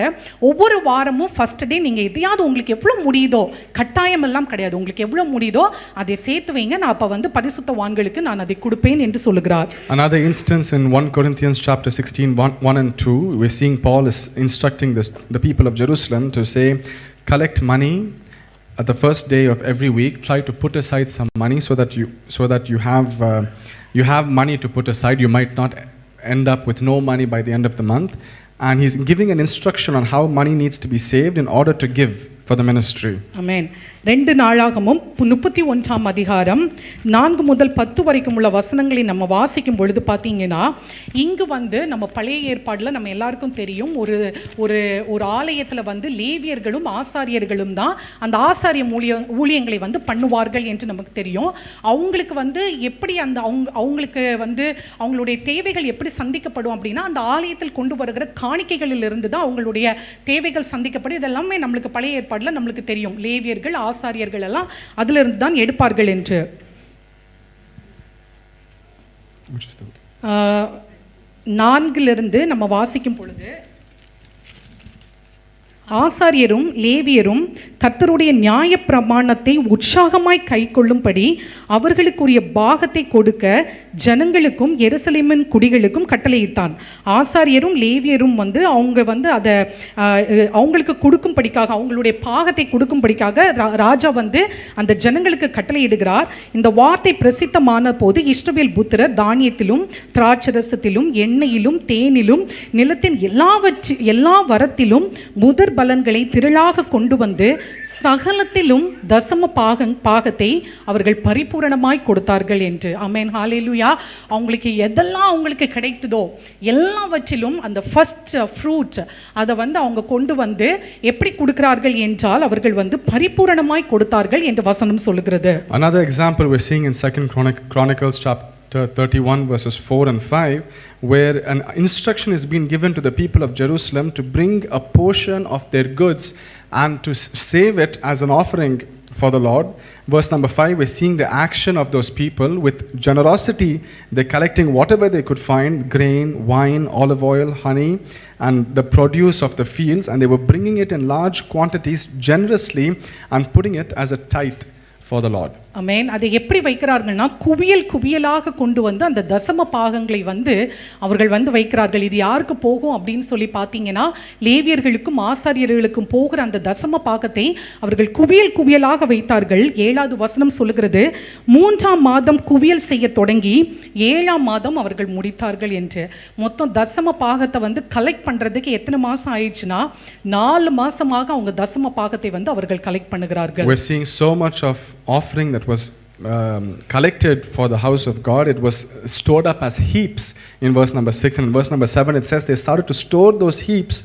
ஒவ்வொரு வாரமும் ஃபஸ்ட் டே நீங்கள் எதையாவது உங்களுக்கு எவ்வளோ முடியுதோ, கட்டாயம் எல்லாம் கிடையாது, உங்களுக்கு எவ்வளோ முடியுதோ அதை சேர்த்து வைங்க, நான் அப்போ பரிசுத்தவான்களுக்கு நான் அதை கொடுப்பேன் என்று சொல்லுகிறார். Another instance in 1 Corinthians chapter 16, 1 and 2, we're seeing Paul is instructing the people of Jerusalem to say, collect money at the first day of every week. Try to put aside some money so that you have money to put aside. You might not end up with no money by the end of the month. And he's giving an instruction on how money needs to be saved in order to give for the ministry. Amen. 2 நாளாகமும் 31ஆம் அதிகாரம் 4 முதல் 10 வரைக்கும் உள்ள வசனங்களை நம்ம வாசிக்கும் பொழுது பார்த்தீங்கன்னா, இங்கு நம்ம பழைய ஏற்பாடில் நம்ம எல்லாருக்கும் தெரியும், ஒரு ஆலயத்தில் லேவியர்களும் ஆசாரியர்களும் தான் அந்த ஆசாரிய ஊழியங்களை பண்ணுவார்கள் என்று நமக்கு தெரியும். அவங்களுக்கு எப்படி அவங்களுக்கு அவங்களுடைய தேவைகள் எப்படி சந்திக்கப்படும் அப்படின்னா, அந்த ஆலயத்தில் கொண்டு வருகிற காணிக்கைகளில் இருந்து தான் அவங்களுடைய தேவைகள் சந்திக்கப்படும். இதெல்லாமே நம்மளுக்கு பழைய ஏற்பாடில் நம்மளுக்கு தெரியும். லேவியர்கள் ஆசாரியர்கள் எல்லாம் அதிலிருந்து தான் எடுப்பார்கள் என்று. 4 நம்ம வாசிக்கும் பொழுது, ஆசாரியரும் லேவியரும் கர்த்தருடைய நியாய பிரமாணத்தை உற்சாகமாய் கைக்கொள்ளும்படி அவர்களுக்குரிய பாகத்தை கொடுக்க ஜனங்களுக்கும் எருசலேமின் குடிகளுக்கும் கட்டளையிட்டான். ஆசாரியரும் லேவியரும் அவங்க அதை அவங்களுக்கு கொடுக்கும்படிக்காக, அவங்களுடைய பாகத்தை கொடுக்கும்படிக்காக ராஜா அந்த ஜனங்களுக்கு கட்டளையிடுகிறார். இந்த வார்த்தை பிரசித்தமான போது இஸ்ரவேல் புத்திரர் தானியத்திலும் திராட்சரசத்திலும் எண்ணெயிலும் தேனிலும் நிலத்தின் எல்லா வரத்திலும் முதற் பலன்களை திரளாக கொண்டு சகலத்திலும் தசம பாகத்தை அவர்கள் பரிபூரணமாய் கொடுத்தார்கள் என்று. ஆமென், ஹல்லேலூயா. அவங்களுக்கு எதெல்லாம் அவங்களுக்கு கிடைத்ததோ எல்லாவற்றிலும் அந்த ஃபர்ஸ்ட் ஃப்ரூட் அதை அவங்க கொண்டு எப்படி கொடுக்கிறார்கள் என்றால் அவர்கள் பரிபூரணமாய் கொடுத்தார்கள் என்று வசனம் சொல்லுகிறது. Another example we're seeing in 2 Chronicles chapter 31 verses 4 and 5, where an instruction is being given to the people of Jerusalem to bring a portion of their goods and to save it as an offering for the Lord. Verse number 5, we're seeing the action of those people with generosity. They're collecting whatever they could find, grain, wine, olive oil, honey, and the produce of the fields, and they were bringing it in large quantities generously and putting it as a tithe for the Lord. ஆமென். அதை எப்படி வைக்கிறார்கள்னா, குவியலாக கொண்டு அந்த தசம பாகங்களை அவர்கள் வைக்கிறார்கள். இது யாருக்கு போகும் அப்படின்னு சொல்லி பார்த்தீங்கன்னா, லேவியர்களுக்கும் ஆசாரியர்களுக்கும் போகிற அந்த தசம பாகத்தை அவர்கள் குவியலாக வைத்தார்கள். 7வது வசனம் சொல்லுகிறது, 3ஆம் மாதம் குவியல் செய்ய தொடங்கி 7ஆம் மாதம் அவர்கள் முடித்தார்கள் என்று. மொத்தம் தசம பாகத்தை கலெக்ட் பண்ணுறதுக்கு எத்தனை மாதம் ஆயிடுச்சுன்னா 4 மாதமாக அவங்க தசம பாகத்தை அவர்கள் கலெக்ட் பண்ணுகிறார்கள். We're seeing so much of offering that was collected for the house of God. It was stored up as heaps in verse number 6, and in verse number 7 it says they started to store those heaps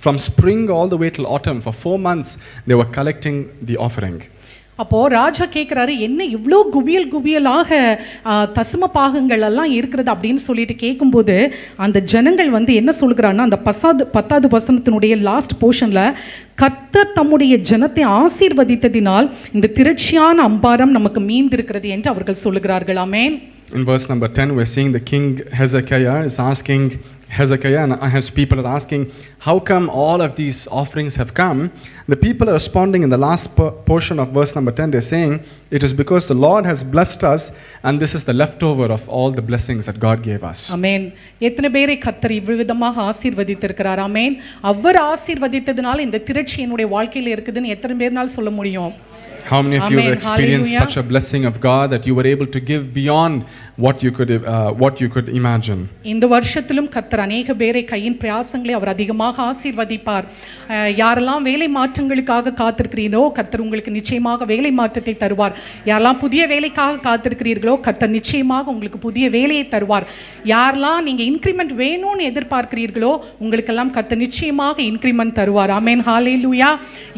from spring all the way till autumn. For 4 months they were collecting the offering. அப்போது ராஜா கேட்குறாரு, என்ன இவ்வளோ குவியலாக தசம பாகங்கள் எல்லாம் இருக்கிறது அப்படின்னு சொல்லிட்டு கேட்கும்போது, அந்த ஜனங்கள் என்ன சொல்கிறான்னா, அந்த 10வது வசனத்தினுடைய லாஸ்ட் போர்ஷனில், கர்த்தர் தம்முடைய ஜனத்தை ஆசீர்வதித்ததினால் இந்த திரட்சியான அம்பாரம் நமக்கு மீந்திருக்கிறது என்று அவர்கள் சொல்லுகிறார்கள். ஆமென். In verse number 10 we're seeing the king Hezekiah is asking, Hezekiah and his people are asking, how come all of these offerings have come? The people are responding in the last portion of verse number 10. They're saying, it is because the Lord has blessed us and this is the leftover of all the blessings that God gave us. Amen. எத்தனை பேரை கர்த்தர் இவ்விதமாக ஆசீர்வதித்திருக்கிறார். ஆமென். அவர் ஆசீர்வதித்ததனால இந்த திரட்சி என்னுடைய வாழ்க்கையில் இருக்குதுன்னு எத்தனை பேர்னால் சொல்ல முடியும்? How many of you have Amen. experienced Hallelujah. such a blessing of God that you were able to give beyond what you could imagine? இந்த வருஷத்திலும் கர்த்தர் அநேக பேரை கையின் பிரயாசங்களை அவர் அதிகமாக ஆசீர்வதிப்பார். யாரெல்லாம் வேலை மாற்றங்களுக்காக காத்திருக்கிறீர்களோ கர்த்தர் உங்களுக்கு நிச்சயமாக வேலை மாற்றத்தை தருவார். யாரெல்லாம் புதிய வேலைக்காக காத்திருக்கிறீர்களோ கர்த்தர் நிச்சயமாக உங்களுக்கு புதிய வேலையை தருவார். யாரெல்லாம் நீங்க இன்க்ரிமெண்ட் வேணும்னு எதிர்பார்க்கிறீர்களோ உங்களுக்கெல்லாம் கர்த்தர் நிச்சயமாக இன்க்ரிமெண்ட் தருவார். ஆமென். ஹalleluya.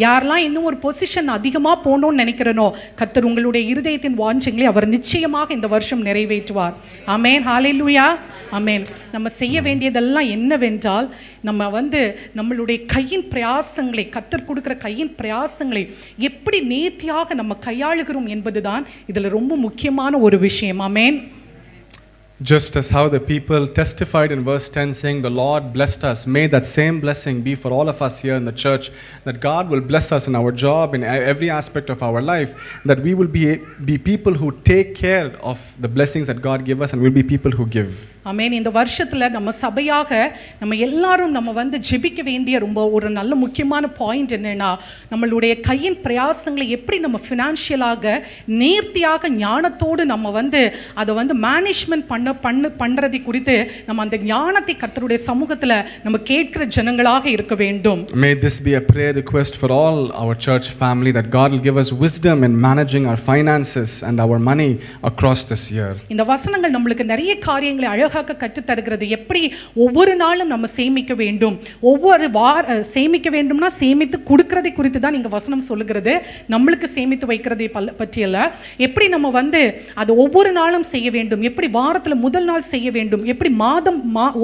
யாரெல்லாம் இன்னும் ஒரு பொசிஷன் அதிகமா போகணும்னு நினைக்கிறனோ கர்த்தர் உங்களுடைய இருதயத்தின் வாஞ்சைகளை அவர் நிச்சயமாக இந்த வருஷம் நிறைவேற்றுவார். ஆமென். ஹalleluya. ஆமென். நம்ம செய்ய வேண்டியதெல்லாம் என்னவென்றால் நம்ம நம்மளுடைய கையின் பிரயாசங்களை கர்த்தர் கொடுக்கிற கையின் பிரயாசங்களை எப்படி நேர்த்தியாக நம்ம கையாளுகிறோம் என்பதுதான் இதுல ரொம்ப முக்கியமான ஒரு விஷயம். ஆமென். Just as how the people testified in verse 10 saying the Lord blessed us, may that same blessing be for all of us here in the church, that God will bless us in our job, in every aspect of our life, that we will be people who take care of the blessings that God give us and will be people who give. ஆமென். இந்த வருஷத்துல நம்ம சபையாக நம்ம எல்லாரும் நம்ம ஜெபிக்க வேண்டிய ரொம்ப ஒரு நல்ல முக்கியமான பாயிண்ட் என்னன்னா நம்மளுடைய கையின் பிரயாசங்களை எப்படி நம்ம ஃபினான்ஷியலாக நேர்த்தியாக ஞானத்தோடு நம்ம அதை மேனேஜ்மெண்ட் பண்றதை குறித்து நம்ம அந்த ஞானத்தை கர்த்தருடைய சமூகத்துல நம்ம கேட்கிற ஜனங்களாக இருக்க வேண்டும். May this be a prayer request for all our church family, that God will give us wisdom in managing our finances and our money across this year. இந்த வசனங்கள் நம்மளுக்கு நிறைய காரியங்களை அழகாக கற்றுத் தருகிறது. எப்படி ஒவ்வொரு நாளும் நம்ம சேமிக்க வேண்டும், ஒவ்வொரு சேமிக்க வேண்டும்னா சேமித்து கொடுக்கறதை குறித்து தான் இங்க வசனம் சொல்லுகிறது. நம்மளுக்கு சேமித்து வைக்கிறதை பற்றியல்ல. எப்படி நம்ம அது ஒவ்வொரு நாளும் செய்ய வேண்டும், எப்படி வாரத்துல முதல் நாள் செய்ய வேண்டும், எப்படி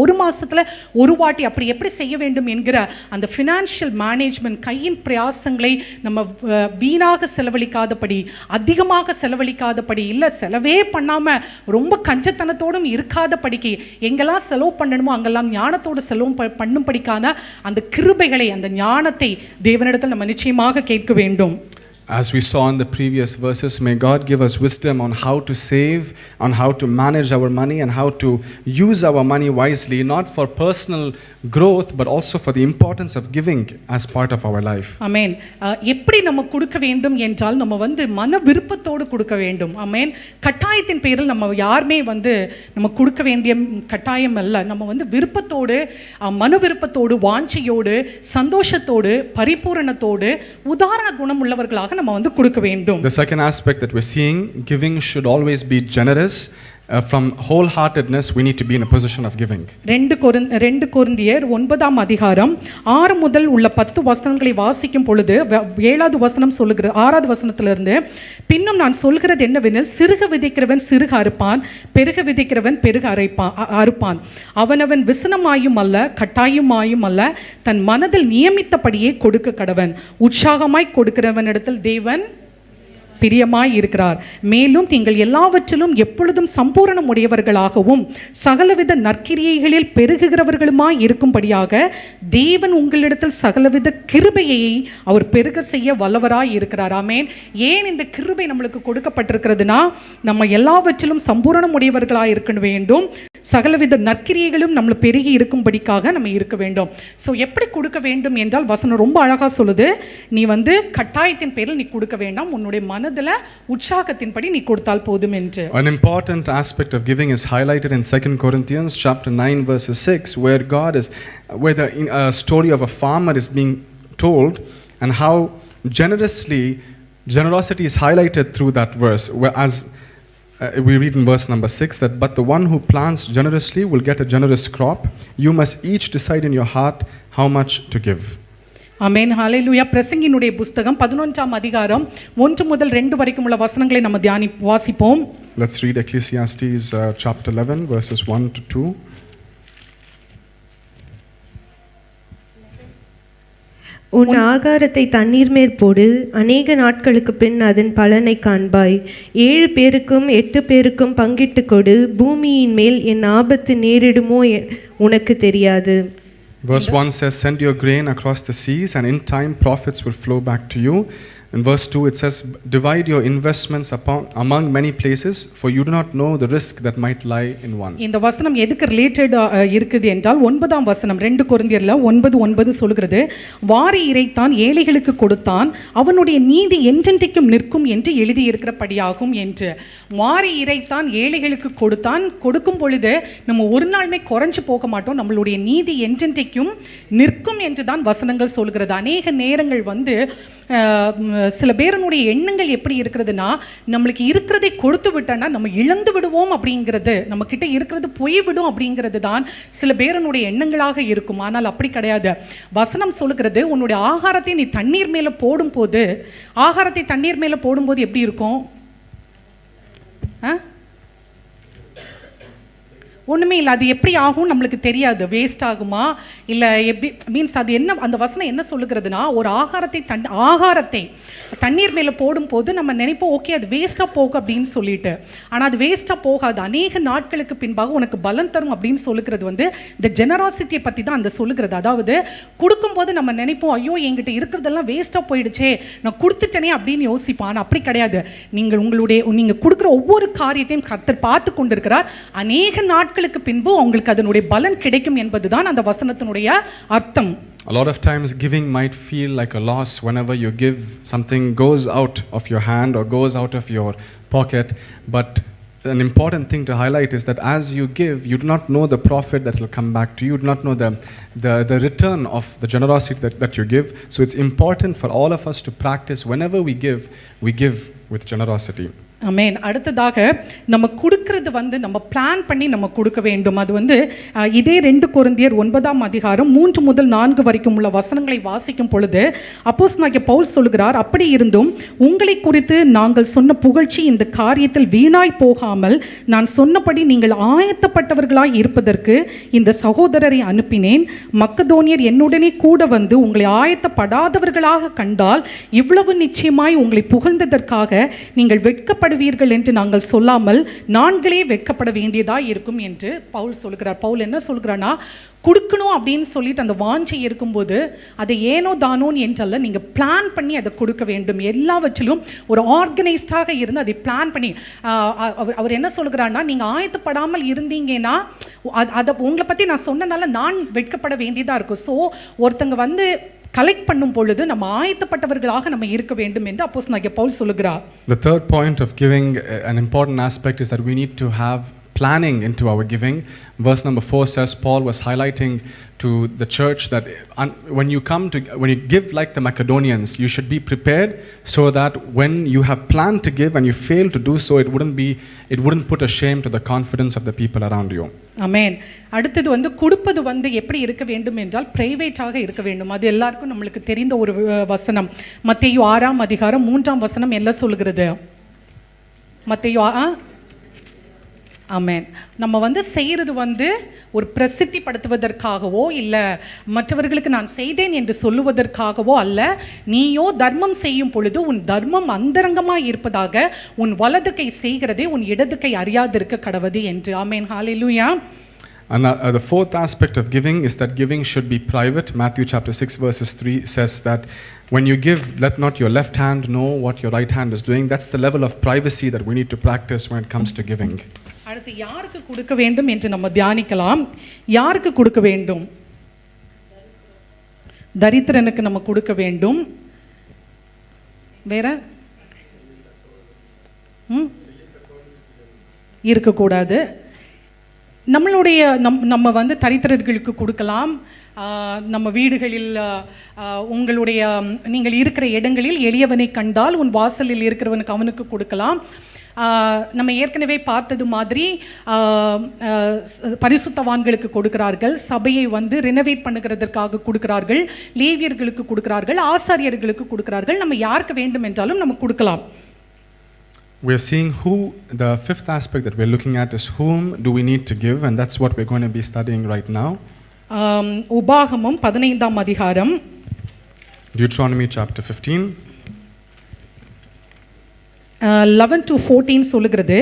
ஒரு மாசத்துல ஒரு வாட்டி அப்படி எப்படி செய்ய வேண்டும் என்கிற அந்த ஃபினான்ஷியல் மேனேஜ்மெண்ட் கையின் பிரயாசங்களை நம்ம வீணாக செலவழிக்காதபடி, அதிகமாக செலவழிக்காதபடி, இல்ல செலவே பண்ணாம ரொம்ப கஞ்சத்தனத்தோடும் இருக்காதபடிக்கு எங்கெல்லாம் செலவு பண்ணணுமோ அங்கெல்லாம் ஞானத்தோடு செலவு பண்ணும்படிக்கான அந்த கிருபைகளை அந்த ஞானத்தை தேவனிடத்தில் நம்ம நிச்சயமாக கேட்க வேண்டும். As we saw in the previous verses, may God give us wisdom on how to save, on how to manage our money, and how to use our money wisely, not for personal growth, but also for the importance of giving as part of our life. Amen. எப்படி நம்ம கொடுக்க வேண்டும் என்றால் நம்ம மன விருப்பத்தோடு கொடுக்க வேண்டும். ஆமென். கட்டாயத்தின் பேரில் நம்ம யாருமே நம்ம கொடுக்க வேண்டிய கட்டாயம் அல்ல. நம்ம விருப்பத்தோடு, மன விருப்பத்தோடு, வாஞ்சையோடு, சந்தோஷத்தோடு, பரிபூரணத்தோடு, உதாரண குணம் உள்ளவர்களாக நம்ம கொடுக்க வேண்டும். The second aspect that we're seeing, giving should always be generous. From wholeheartedness we need to be in a position of giving. 2 கொரிந்தியர் 9ஆம் அதிகாரம் 6 முதல் உள்ள 10 வசனங்களை வாசிக்கும் பொழுது 7வது வசனம் சொல்லுகிற 6வது வசனத்திலிருந்து, பின்னும் நான் சொல்கிறது என்னவெனில், சிறுக விதைக்கிறவன் சிறுக அறுப்பான், பெருக விதைக்கிறவன் பெருக அறுப்பான். அவனவன் விசனமாயும் அல்ல கட்டாயமாயும் அல்ல, தன் மனதில் நியமித்தபடியே கொடுக்க கடவன். உற்சாகமாய் கொடுக்கிறவனிடத்தில் தேவன் பிரியமாய் இருக்கிறார். மேலும் நீங்கள் எல்லாவற்றிலும் எப்பொழுதும் சம்பூரணம் உடையவர்களாகவும் சகலவித நற்கிரியைகளில் பெருகுகிறவர்களுமாய் இருக்கும்படியாக தேவன் உங்களிடத்தில் சகலவித கிருபையை அவர் பெருக செய்ய வல்லவராய் இருக்கிறார். ஆமென். ஏன் இந்த கிருபை நம்மளுக்கு கொடுக்கப்பட்டிருக்கிறதுனா நம்ம எல்லாவற்றிலும் சம்பூரணம் உடையவர்களாய் இருக்க வேண்டும், சகலவித நற்கிரியைகளும் நம்ம பெருகி இருக்கும்படிக்காக நம்ம இருக்க வேண்டும். ஸோ எப்படி கொடுக்க வேண்டும் என்றால் வசனம் ரொம்ப அழகா சொல்லுது, நீ கட்டாயத்தின் பேரில் நீ கொடுக்க வேண்டாம், உன்னுடைய மனதில் உற்சாகத்தின்படி நீ கொடுத்தால் போதும் என்று. An important aspect of giving is highlighted in 2 Corinthians chapter 9 verses 6, where the story of a farmer is being told, and how generosity is highlighted through that verse, whereas we read in verse number 6 that, but the one who plants generously will get a generous crop. You must each decide in your heart how much to give. ஆமென். ஹalleluya. பிரசங்கினுடைய புத்தகம் 11ஆம் அதிகாரம் 1 முதல் 2 வரைக்கும் உள்ள வசனங்களை நம்ம வாசிப்போம். Let's read Ecclesiastes chapter 11 verses 1 to 2. உன் ஆகாரத்தை தண்ணீர் மேற் போடு, அநேக நாட்களுக்கு பின் அதன் பலனை காண்பாய். 7 பேருக்கும் 8 பேருக்கும் பங்கிட்டு கொடு, பூமியின் மேல் என் ஆபத்து நேரிடுமோ உனக்கு தெரியாது. Verse 1 says, send your grain across the seas, and in time profits will flow back to you. In verse 2 it says, divide your investments among many places, for you do not know the risk that might lie in one. இந்த வசனம் எதுக்கு ரிலேட்டட் இருக்குது என்றால் 9ஆம் வசனம் 2 கொரிந்தியர்ல 9:9 சொல்கிறது, வாரி இறைத்தான் ஏழைகளுக்கு கொடுத்தான், அவனுடைய நீதி என்றென்றைக்கும் நிற்கும் என்று எழுதியிருக்கிறபடியாகும் என்று. வாரி இறைத்தான் ஏழைகளுக்கு கொடுத்தான், கொடுக்கும் பொழுது நம்ம ஒரு நாளுமே குறைஞ்சு போக மாட்டோம், நம்மளுடைய நீதி என்றென்றைக்கும் நிற்கும் என்று தான் வசனங்கள் சொல்கிறது. அநேக நேரங்கள் வந்து சில பேருடைய எண்ணங்கள் எப்படி இருக்கிறதுனா, நம்மளுக்கு இருக்கிறதை கொடுத்து விட்டோன்னா நம்ம இழந்து விடுவோம் அப்படிங்கிறது, நம்ம கிட்ட இருக்கிறது போய்விடும் அப்படிங்கிறது தான் சில பேருடைய எண்ணங்களாக இருக்கும். ஆனால் அப்படி கிடையாது. வசனம் சொல்லுகிறது, உன்னுடைய ஆகாரத்தை நீ தண்ணீர் மேலே போடும்போது, ஆகாரத்தை தண்ணீர் மேலே போடும்போது எப்படி இருக்கும்? ஒன்றுமே இல்லை. அது எப்படி ஆகும் நம்மளுக்கு தெரியாது. வேஸ்ட் ஆகுமா இல்லை எப்படி, மீன்ஸ் அது என்ன, அந்த வசனம் என்ன சொல்லுகிறதுனா, ஒரு ஆகாரத்தை தண்ணீர் மேலே போடும்போது நம்ம நினைப்போம் ஓகே அது வேஸ்ட்டாக போகும் அப்படின்னு சொல்லிட்டு. ஆனால் அது வேஸ்ட்டாக போகாது, அநேக நாட்களுக்கு பின்பாக உனக்கு பலன் தரும் அப்படின்னு சொல்லுகிறது வந்து இந்த ஜெனராசிட்டியை பற்றி தான் அந்த சொல்லுகிறது. அதாவது கொடுக்கும்போது நம்ம நினைப்போம் ஐயோ என்கிட்ட இருக்கிறதெல்லாம் வேஸ்ட்டாக போயிடுச்சே, நான் கொடுத்துட்டேனே அப்படின்னு யோசிப்போம். ஆனால் அப்படி கிடையாது. நீங்கள் கொடுக்குற ஒவ்வொரு காரியத்தையும் கர்த்தர் பார்த்து கொண்டிருக்கிறார். அநேக நாட்களுக்கு பின்பு உங்களுக்கு அதனுடைய பலன் கிடைக்கும் என்பதுதான் அந்த வசனத்தினுடைய அர்த்தம். A lot of times giving might feel like a loss whenever you give, something goes out of your hand or goes out of your pocket, but an important thing to highlight is that as you give, you do not know the profit that will come back to you, you do not know the return of the generosity that you give. So it's important for all of us to practice whenever we give with generosity. ஆமென். அடுத்ததாக நம்ம கொடுக்கறது வந்து நம்ம பிளான் பண்ணி நம்ம கொடுக்க வேண்டும். அது வந்து இதே 2 கொரிந்தியர் 9ஆம் அதிகாரம் 3 முதல் 4 வரைக்கும் உள்ள வசனங்களை வாசிக்கும் பொழுது அப்போஸ்தலனாகிய பவுல் சொல்கிறார், அப்படி இருந்தும் உங்களை குறித்து நாங்கள் சொன்ன புகழ்ச்சி இந்த காரியத்தில் வீணாய் போகாமல் நான் சொன்னபடி நீங்கள் ஆயத்தப்பட்டவர்களாய் இருப்பதற்கு இந்த சகோதரரை அனுப்பினேன். மக்கதோனியர் என்னுடனே கூட வந்து உங்களை ஆயத்தப்படாதவர்களாக கண்டால் இவ்வளவு நிச்சயமாய் உங்களை புகழ்ந்ததற்காக நீங்கள் வெட்கப்பட என்று நாங்கள் சொல்லாமல் நாங்களே வெட்கப்பட வேண்டியதாக இருக்கும் என்று பவுல் சொல்கிறார். பவுல் என்ன சொல்கிறானா, கொடுக்கணும் அப்படின்னு சொல்லிட்டு அந்த வாஞ்சை இருக்கும்போது அதை ஏனோ தானோன்னு என்றல்ல, நீங்கள் பிளான் பண்ணி அதை கொடுக்க வேண்டும். எல்லாவற்றிலும் ஒரு ஆர்கனைஸ்டாக இருந்து அதை பிளான் பண்ணி அவர் என்ன சொல்கிறார்னா, நீங்கள் ஆயத்தப்படாமல் இருந்தீங்கன்னா அதை உங்களை பற்றி நான் சொன்னனால நான் வெட்கப்பட வேண்டியதாக இருக்கும். ஸோ ஒருத்தங்க வந்து கலெக்ட் பண்ணும் பொழுது நம்ம ஆயத்தப்பட்டவர்களாக நம்ம இருக்க வேண்டும் என்று அப்போஸ்தலனாகிய பவுல் சொல்லுகிறார். The third point of giving, an important aspect, is that we need to have planning into our giving. Verse number 4 says, Paul was highlighting to the church that when you give like the Macedonians, you should be prepared so that when you have planned to give and you fail to do so, it wouldn't put a shame to the confidence of the people around you. ஆமென். அடுத்தது வந்து கொடுப்பது வந்து எப்படி இருக்க வேண்டும் என்றால் பிரைவேட்டாக இருக்க வேண்டும். அது எல்லாருக்கும் நம்மளுக்கு தெரிந்த ஒரு வசனம். மத்தேயு 6ஆம் அதிகாரம் 3ஆம் வசனம் என்ன சொல்கிறது? மத்தேயு ஆமென். நம்ம வந்து செய்கிறது வந்து ஒரு பிரசித்திப்படுத்துவதற்காகவோ இல்லை மற்றவர்களுக்கு நான் செய்தேன் என்று சொல்லுவதற்காகவோ அல்ல. நீயோ தர்மம் செய்யும் பொழுது உன் தர்மம் அந்தரங்கமாக இருப்பதாக உன் வலது கை செய்கிறதே உன் இடது கை அறியாதிருக்க கடவது என்று. ஆமென். ஹல்லேலூயா. And the fourth aspect of giving is that giving should be private. Matthew chapter 6 verses 3 says that when you give, let not your left hand know what your right hand is doing. That's the level of privacy that we need to practice when it comes to giving. அடுத்து யாருக்கு கொடுக்க வேண்டும் என்று நம்ம தியானிக்கலாம். யாருக்கு கொடுக்க வேண்டும்? தரித்திரனுக்கு நம்ம கொடுக்க வேண்டும். வேற இருக்கக்கூடாது. நம்மளுடைய நம்ம வந்து தரித்திரர்களுக்கு கொடுக்கலாம். நம்ம வீடுகளில் உங்களுடைய நீங்கள் இருக்கிற இடங்களில் எளியவனை கண்டால் உன் வாசலில் இருக்கிறவனுக்கு அவனுக்கு கொடுக்கலாம். நம்ம ஏற்கனவே பார்த்தது மாதிரி பரிசுத்தவான்களுக்கு கொடுக்கிறார்கள், சபையை வந்து ரினோவேட் பண்ணுகிறதற்காக கொடுக்கிறார்கள், லேவியர்களுக்கு கொடுக்கிறார்கள், ஆசாரியர்களுக்கு கொடுக்கிறார்கள். நம்ம யாருக்கு வேண்டும் என்றாலும் நம்ம கொடுக்கலாம். We are seeing who, the fifth aspect that we are looking at is whom do we need to give, and that's what we're going to be studying right now. உபாகமம் 15ஆம் அதிகாரம், Deuteronomy chapter 15. 11-14 சொல்லுகிறது,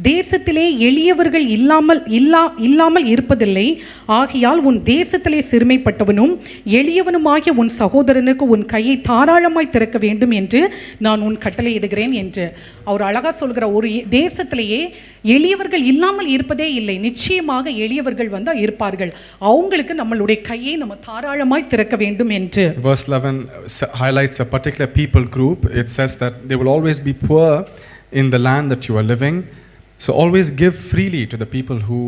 தேசத்திலே எளியவர்கள் இல்லாமல் இருப்பதில்லை. ஆகையால் உன் தேசத்திலே சிறுமைப்பட்டவனும் எளியவனுமாகிய உன் சகோதரனுக்கு உன் கையை தாராளமாய் திறக்க வேண்டும் என்று நான் உன் கட்டளை இடுகிறேன் என்று அவர் அழகா சொல்கிற. ஒரு தேசத்திலேயே எளியவர்கள் இல்லாமல் இருப்பதே இல்லை. நிச்சயமாக எளியவர்கள் வந்து இருப்பார்கள். அவங்களுக்கு நம்மளுடைய கையை நம்ம தாராளமாய் திறக்க வேண்டும் என்று. Verse 11 highlights a particular people group. It says that they will always be poor in the land that you are living. So always give freely to the people who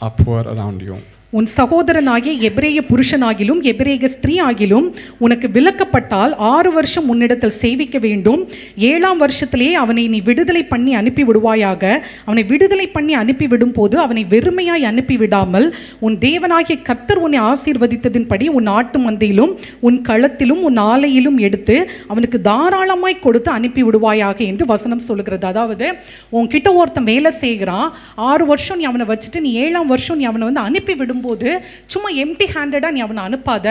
are poor around you. உன் சகோதரனாகிய எபிரேய புருஷனாகிலும் எபிரேய ஸ்திரீ ஆகிலும் உனக்கு விலக்கப்பட்டால் 6 வருஷம் உன்னிடத்தில் சேவிக்க வேண்டும். 7ஆம் வருஷத்திலே அவனை நீ விடுதலை பண்ணி அனுப்பி விடுவாயாக. அவனை விடுதலை பண்ணி அனுப்பிவிடும் போது அவனை வெறுமையாய் அனுப்பிவிடாமல் உன் தேவனாகிய கர்த்தர் உன்னை ஆசீர்வதித்ததின்படி உன் ஆட்டு மந்தையிலும் உன் களத்திலும் உன் ஆலையிலும் எடுத்து அவனுக்கு தாராளமாய் கொடுத்து அனுப்பி விடுவாயாக என்று வசனம் சொல்லுகிறது. அதாவது உன்கிட்ட ஒருத்தன் வேலை செய்கிறான், 6 வருஷம் நீ அவனை வச்சுட்டு நீ 7ஆம் வருஷம் நீ அவனை வந்து அனுப்பி விடும் போது சும்மா எம்டி ஹேண்டடா நீ அவனை அனுப்பாத.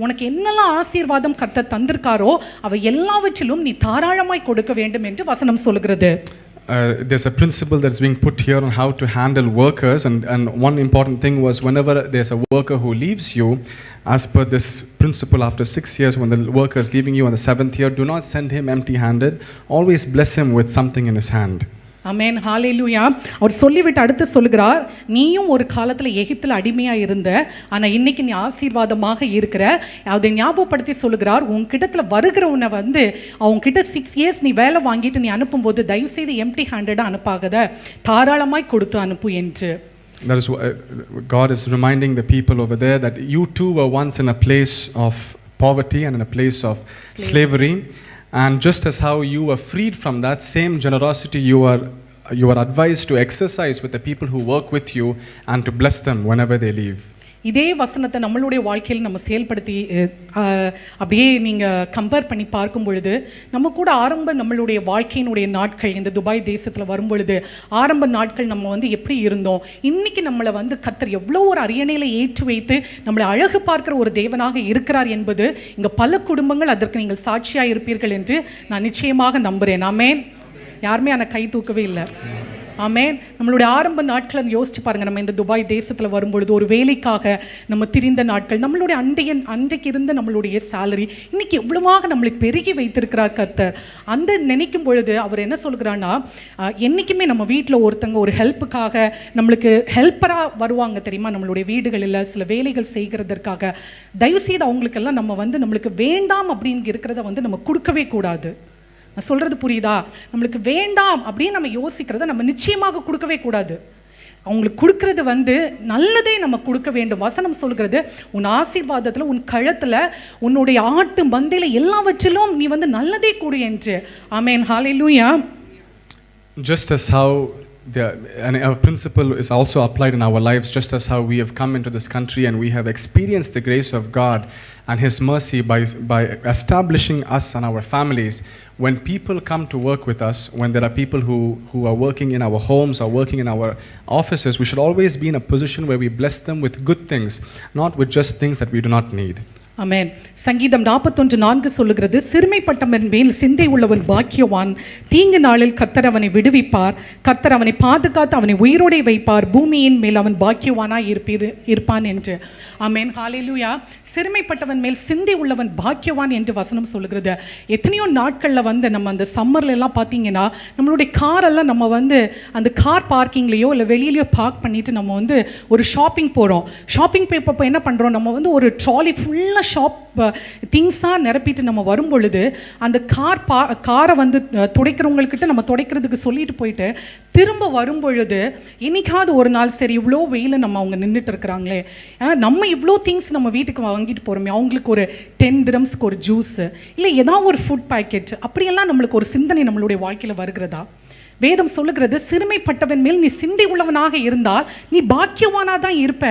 உனக்கு என்னெல்லாம் ஆசீர்வாதம் கர்த்தர் தந்திருக்காரோ அவை எல்லாவற்றிலும் நீ தாராளமாய் கொடுக்க வேண்டும் என்று வசனம் சொல்கிறது. There's a principle that's being put here on how to handle workers, and one important thing was whenever there's a worker who leaves you, as per this principle, after 6 years when the worker is leaving you on the 7th year, do not send him empty handed. Always bless him with something in his hand. ஆமென், ஹalleluya. அவர் சொல்லிவிட்டு அடுத்து சொல்கிறார், நீயும் ஒரு காலத்தில் எகிப்தில் அடிமையாக இருந்த, ஆனால் இன்னைக்கு நீ ஆசீர்வாதமாக இருக்கிற. அதை ஞாபகப்படுத்தி சொல்லுகிறார், உன்கிட்டத்தில் வருகிறவனை வந்து அவன்கிட்ட 6 இயர்ஸ் நீ வேலை வாங்கிட்டு நீ அனுப்பும்போது தயவு செய்து எம்டி ஹேண்டடாக அனுப்பாகத, தாராளமாய் கொடுத்து அனுப்பு என்று. That is God is reminding the people over there that you too were once in a place of poverty and in a place of slavery. And just as how you were freed from that same generosity, you are advised to exercise with the people who work with you and to bless them whenever they leave. இதே வசனத்தை நம்மளுடைய வாழ்க்கையில் நம்ம செயல்படுத்தி அப்படியே நீங்கள் கம்பேர் பண்ணி பார்க்கும் பொழுது நம்ம கூட நம்மளுடைய வாழ்க்கையினுடைய நாட்கள் இந்த துபாய் தேசத்தில் வரும் பொழுது ஆரம்ப நாட்கள் நம்ம வந்து எப்படி இருந்தோம், இன்னைக்கு நம்மளை வந்து கர்த்தர் எவ்வளோ ஒரு அரியணையில் ஏற்றி வைத்து நம்மளை அழகு பார்க்கிற ஒரு தேவனாக இருக்கிறார் என்பது இங்கே பல குடும்பங்கள் அதற்கு நீங்கள் சாட்சியாக இருப்பீர்கள் என்று நான் நிச்சயமாக நம்புகிறேன். ஆமென். யாருமே ஆனால் கை தூக்கவே இல்லை. ஆமென். நம்மளுடைய ஆரம்ப நாட்களை யோசிச்சு பாருங்க. நம்ம இந்த துபாய் தேசத்தில் வரும்பொழுது ஒரு வேலைக்காக நம்ம திரிந்த நாட்கள், நம்மளுடைய அன்றைக்கு இருந்த நம்மளுடைய சேலரி இன்னைக்கு எவ்வளவாக நம்மளை பெருகி வைத்திருக்கிறார் கர்த்தர். அந்த நினைக்கும் பொழுது அவர் என்ன சொல்கிறான்னா, என்றைக்குமே நம்ம வீட்டில் ஒருத்தங்க ஒரு ஹெல்ப்புக்காக நம்மளுக்கு ஹெல்ப்பராக வருவாங்க தெரியுமா, நம்மளுடைய வீடுகளில் சில வேலைகள் செய்கிறதற்காக. தயவுசெய்து அவங்களுக்கெல்லாம் நம்ம வந்து நம்மளுக்கு வேண்டாம் அப்படின்னு இருக்கிறத வந்து நம்ம கொடுக்கவே கூடாது. நான் சொல்கிறது புரியுதா? நம்மளுக்கு வேண்டாம் அப்படின்னு நம்ம யோசிக்கிறத நம்ம நிச்சயமாக கொடுக்கவே கூடாது. அவங்களுக்கு கொடுக்கறது வந்து நல்லதே நம்ம கொடுக்க வேண்டும். வசனம் சொல்கிறது, உன் ஆசீர்வாதத்தில் உன் கழுத்தில் உன்னுடைய ஆட்டு மந்தையில் எல்லாவற்றிலும் நீ வந்து நல்லதே கொடு என்று. ஆமென், ஹalleluya. Just as how and our principle is also applied in our lives, just as how we have come into this country and we have experienced the grace of God and His mercy by establishing us and our families. When people come to work with us, when there are people who are working in our homes or working in our offices, we should always be in a position where we bless them with good things, not with just things that we do not need. ஆமென். சங்கீதம் 41:4 சொல்லுகிறது, சிறுமைப்பட்டவன் மேல் சிந்தை உள்ளவன் பாக்கியவான், தீங்கு நாளில் கர்த்தர் அவனை விடுவிப்பார், கர்த்தர் அவனை பாதுகாத்து அவனை உயிரோடே வைப்பார், பூமியின் மேல் அவன் பாக்கியவானாய் இருப்பான் என்று. ஆமென், ஹalleluya. சிறுமைப்பட்டவன் மேல் சிந்தை உள்ளவன் பாக்கியவான் என்று வசனம் சொல்லுகிறது. எத்தனையோ நாட்களில் வந்து நம்ம அந்த சம்மர்ல எல்லாம் பார்த்தீங்கன்னா நம்மளுடைய காரெல்லாம் நம்ம வந்து அந்த கார் பார்க்கிங்லேயோ இல்லை வெளியிலையோ பார்க் பண்ணிட்டு நம்ம வந்து ஒரு ஷாப்பிங் போகிறோம். ஷாப்பிங் போய் என்ன பண்ணுறோம், நம்ம வந்து ஒரு ட்ராலி ஃபுல்லாக ஷாப் திங்ஸாக நிரப்பிட்டு நம்ம வரும் பொழுது அந்த காரை வந்து துடைக்கிறவங்கக்கிட்ட நம்ம துடைக்கிறதுக்கு சொல்லிட்டு போயிட்டு திரும்ப வரும் பொழுது என்னைக்காவது ஒரு நாள் சரி இவ்வளோ வெயில நம்ம அவங்க நின்றுட்டு இருக்கிறாங்களே, நம்ம இவ்வளோ திங்ஸ் நம்ம வீட்டுக்கு வாங்கிட்டு போகிறோமே, அவங்களுக்கு ஒரு 10 dirhamsக்கு ஒரு ஜூஸு இல்லை ஏதாவது ஒரு ஃபுட் பேக்கெட் அப்படியெல்லாம் நம்மளுக்கு ஒரு சிந்தனை நம்மளுடைய வாழ்க்கையில் வருகிறதா? வேதம் சொல்லுகிறது, சிறுமைப்பட்டவன் மேல் நீ சிந்தை உள்ளவனாக இருந்தால் நீ பாக்கியவானாக தான் இருப்ப.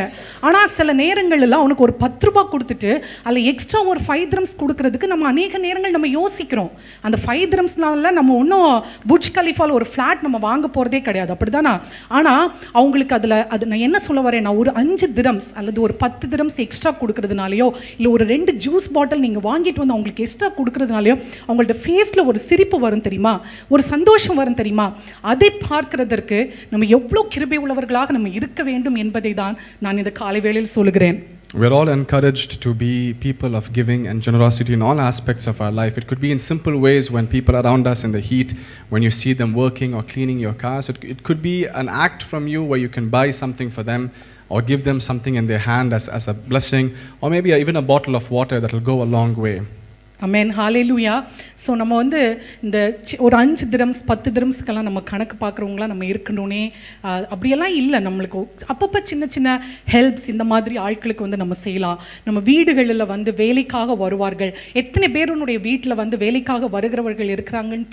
ஆனால் சில நேரங்களில் அவனுக்கு ஒரு 10 ரூபாய் கொடுத்துட்டு அதில் எக்ஸ்ட்ரா ஒரு 5 dirhams கொடுக்கறதுக்கு நம்ம அநேக நேரங்கள் நம்ம யோசிக்கிறோம். அந்த 5 dirhamsனால நம்ம ஒன்றும் புர்ஜ் கலிஃபால் ஒரு ஃப்ளாட் நம்ம வாங்க போகிறதே கிடையாது, அப்படிதானா? ஆனால் அவங்களுக்கு அது நான் என்ன சொல்ல வரேன்னா, ஒரு 5 dirhams அல்லது ஒரு 10 dirhams எக்ஸ்ட்ரா கொடுக்கறதுனாலையோ இல்லை ஒரு 2 ஜூஸ் பாட்டில் நீங்கள் வாங்கிட்டு வந்து அவங்களுக்கு எக்ஸ்ட்ரா கொடுக்கறதுனாலையோ அவங்கள்ட்ட ஃபேஸில் ஒரு சிரிப்பு வரும் தெரியுமா, ஒரு சந்தோஷம் வரும் தெரியுமா? அதை பார்க்கிறதற்கு நம்ம எவ்வளோ கிருபை உள்ளவர்களாக நம்ம இருக்க வேண்டும் என்பதை தான் நான் இந்த காலை வேளையில் சொல்லுகிறேன். We're all encouraged to be people of giving and generosity in all aspects of our life. It could be in simple ways when people around us in the heat, when you see them working or cleaning your cars. It could be an act from you where you can buy something for them or give them something in their hand as a blessing, or maybe even a bottle of water that will go a long way. Amen, hallelujah. So நம்ம வந்து இந்த ஒரு 5 dirhams 10 dirhamsக்கெல்லாம் நம்ம கணக்கு பார்க்குறவங்களாம் நம்ம இருக்கணும்னே அப்படியெல்லாம் இல்லை. நம்மளுக்கு அப்பப்போ சின்ன சின்ன ஹெல்ப்ஸ் இந்த மாதிரி ஆட்களுக்கு வந்து நம்ம செய்யலாம். நம்ம வீடுகளில் வந்து வேலைக்காக வருவார்கள். எத்தனை பேர் உன்னுடைய வீட்டில் வந்து வேலைக்காக வருகிறவர்கள் இருக்கிறாங்கன்னு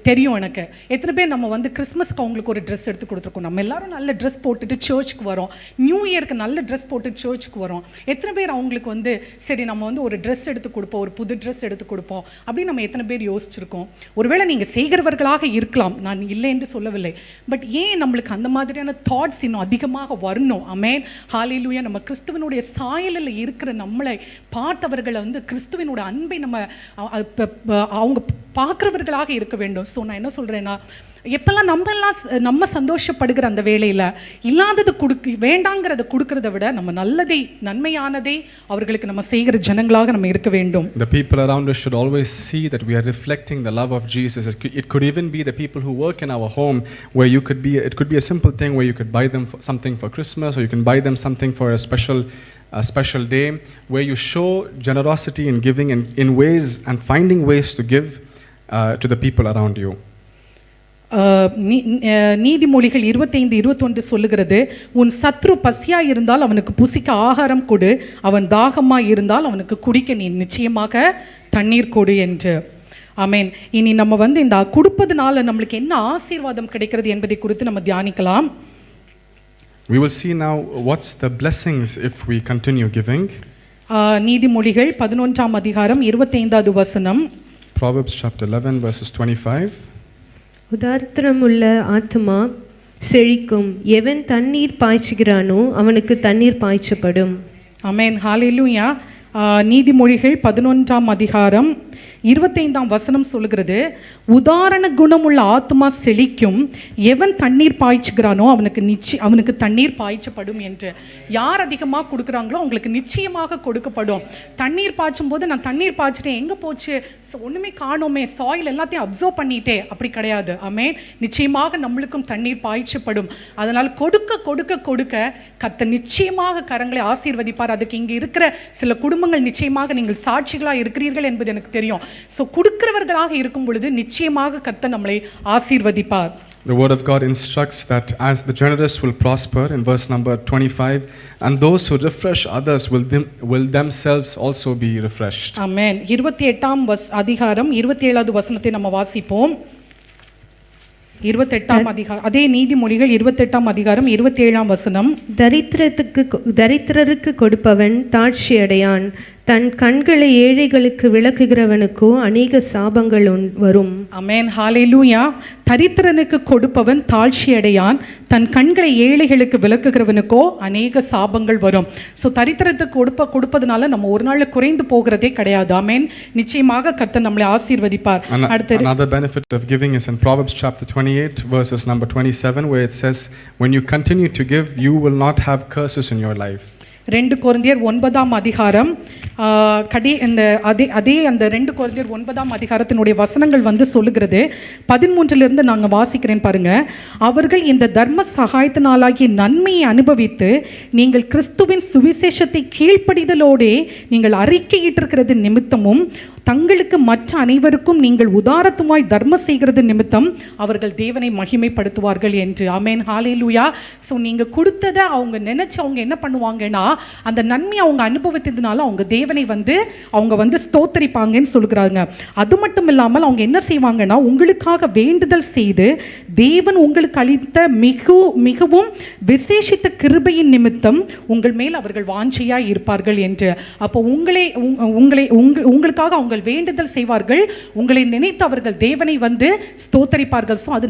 தெரியும் எனக்கு. எத்தனை பேர் நம்ம வந்து கிறிஸ்மஸ்க்கு அவங்களுக்கு ஒரு ட்ரெஸ் எடுத்து கொடுத்துருக்கோம். நம்ம எல்லாரும் நல்ல ட்ரெஸ் போட்டுட்டு சர்ச்சுக்கு வரோம். நியூ இயருக்கு நல்ல ட்ரெஸ் போட்டு சர்ச்சுக்கு வரோம். எத்தனை பேர் அவங்களுக்கு வந்து சரி நம்ம வந்து ஒரு ட்ரெஸ் எடுத்து கொடுப்போம், ஒரு புது ட்ரெஸ் எடுத்து கொடுப்போம் அப்படின்னு நம்ம எத்தனை பேர் யோசிச்சிருக்கோம்? ஒருவேளை நீங்கள் செய்கிறவர்களாக இருக்கலாம், நான் இல்லை என்று சொல்லவில்லை. பட் ஏன் நம்மளுக்கு அந்த மாதிரியான தாட்ஸ் இன்னும் அதிகமாக வரணும்? ஆமென், ஹalleluya. நம்ம கிறிஸ்துவனுடைய சாயலில் இருக்கிற நம்மளை பார்த்தவர்களை வந்து கிறிஸ்துவனுடைய அன்பை நம்ம அவங்க பார்க்குறவர்களாக இருக்க வேண்டும். ஸோ நான் என்ன சொல்கிறேன்னா, எப்பெல்லாம் நம்ம சந்தோஷப்படுகிற அந்த வேளையில் இல்லாதது வேண்டாங்கிறத கொடுக்கறத விட நம்ம நல்லதை நன்மையானதை அவர்களுக்கு நம்ம செய்கிற ஜனங்களாக நம்ம இருக்க வேண்டும். The people around us should always see that we are reflecting the love of Jesus. It could even be the people who work in our home, where it could be a simple thing where you could buy them something for Christmas, or you can buy them something for a special day, where you show generosity in giving and in ways and finding ways to give to the people around you. நீதிமொழிகள் 25:21 சொல்லுகிறது, உன் சத்ரு பசியா இருந்தால் அவனுக்கு புசிக்க ஆகாரம் கொடு, அவன் தாகமா இருந்தால் அவனுக்கு குடிக்க நீ நிச்சயமாக தண்ணீர் கொடு என்று. ஆமென். இனி நம்ம வந்து இந்த கொடுப்பதனால நம்மளுக்கு என்ன ஆசீர்வாதம் கிடைக்கிறது என்பதை குறித்து நம்ம தியானிக்கலாம். We will see now what's the blessings if we continue giving. நீதிமொழிகள் 11ஆம் அதிகாரம் 25வது வசனம். Proverbs chapter 11 verses 25. உதாரத்திரமுள்ள ஆத்மா செழிக்கும், எவன் தண்ணீர் பாய்ச்சுகிறானோ அவனுக்கு தண்ணீர் பாய்ச்சப்படும். ஆமென், ஹalleluya. நீதிமொழிகள் 11ஆம் அதிகாரம் 25ஆம் வசனம் சொல்லுகிறது, உதாரண குணமுள்ள ஆத்மா செழிக்கும், எவன் தண்ணீர் பாய்ச்சுகிறானோ அவனுக்கு தண்ணீர் பாய்ச்சப்படும் என்று. யார் அதிகமாக கொடுக்குறாங்களோ அவங்களுக்கு நிச்சயமாக கொடுக்கப்படும். தண்ணீர் பாய்ச்சும் போது நான் தண்ணீர் பாய்ச்சிட்டேன், எங்கே போச்சு, ஒன்றுமே காணோமே, சாயில் எல்லாத்தையும் அப்சர்வ் பண்ணிட்டே, அப்படி கிடையாது. ஆமென். நிச்சயமாக நம்மளுக்கும் தண்ணீர் பாய்ச்சப்படும். அதனால் கொடுக்க கொடுக்க கொடுக்க கர்த்தர் நிச்சயமாக கரங்களை ஆசீர்வதிப்பார். அதுக்கு இங்கே இருக்கிற சில குடும்பங்கள் நிச்சயமாக நீங்கள் சாட்சிகளாக இருக்கிறீர்கள் என்பது எனக்கு தெரியும். ஸோ கொடுக்கிறவர்களாக இருக்கும் பொழுது நிச்சயமாக கர்த்தர் நம்மளை ஆசீர்வதிப்பார். The word of God instructs that as the generous will prosper in verse number 25, and those who refresh others will themselves also be refreshed. Amen. 28ஆம் அதிகாரம் 27வது வசனத்தை நம்ம வாசிப்போம். 28ஆம் அதிகாரம், அதே நீதிமொழிகள் 28ஆம் அதிகாரம் 27ஆம் வசனம். தரித்திரருக்கு கொடுப்பவன் தாழ்ச்சி அடையான், தன் கண்களை ஏழைகளுக்கு விளக்குகிறவனுக்கோ அநேக சாபங்கள் வரும். ஆமென், ஹalleluya. தரித்திரனுக்கு கொடுப்பவன் தாழ்ச்சி அடையான், தன் கண்களை ஏழைகளுக்கு விளக்குகிறவனுக்கோ அநேக சாபங்கள் வரும். ஸோ தரித்திரத்துக்கு கொடுப்பதனால நம்ம ஒரு நாள் குறைந்து போகிறதே கிடையாது. ஆமென். நிச்சயமாக கர்த்தர் நம்மளை ஆசீர்வதிப்பார். அடுத்து another benefit of giving is in Proverbs chapter 28 verses number 27, where it says, when you continue to give, you will not have curses in your life. 2 கொரிந்தியர் 9ஆம் அதிகாரம் அதே அந்த 2 கொரிந்தியர் 9ஆம் அதிகாரத்தினுடைய வசனங்கள் வந்து சொல்லுகிறது. 13லிருந்து நாங்கள் வாசிக்கிறேன் பாருங்க. அவர்கள் இந்த தர்ம சகாயத்தினாலாகிய நன்மையை அனுபவித்து நீங்கள் கிறிஸ்துவின் சுவிசேஷத்தை கீழ்ப்படிதலோடே நீங்கள் அறிக்கையிட்டிருக்கிறது நிமித்தமும் தங்களுக்கு மற்ற அனைவருக்கும் நீங்கள் உதாரத்துமாய் தர்மம் செய்கிறது நிமித்தம் அவர்கள் தேவனை மகிமைப்படுத்துவார்கள் என்று. ஆமென், ஹalleluya. ஸோ நீங்கள் கொடுத்ததை அவங்க நினைச்சு அவங்க என்ன பண்ணுவாங்கன்னா அந்த நன்மையை அவங்க அனுபவித்ததுனால அவங்க தேவனை தேவனை வந்து அவங்க வந்து ஸ்தோத்தரிப்பாங்கன்னு சொல்கிறாங்க. அது மட்டும் இல்லாமல் அவங்க என்ன செய்வாங்கன்னா, உங்களுக்காக வேண்டுதல் செய்து தேவன் உங்களுக்கு அளித்த மிகவும் விசேஷித்த கிருபையின் நிமித்தம் உங்கள் மேல் அவர்கள் வாஞ்சையாய் இருப்பார்கள் என்று. அப்போ உங்களுக்காக அவங்க வேண்டுதல் செய்வார்கள், உங்களை நினைத்து அவர்கள் தேவனை வந்து ஸ்தோத்தரிப்பார்கள். ஸோ அது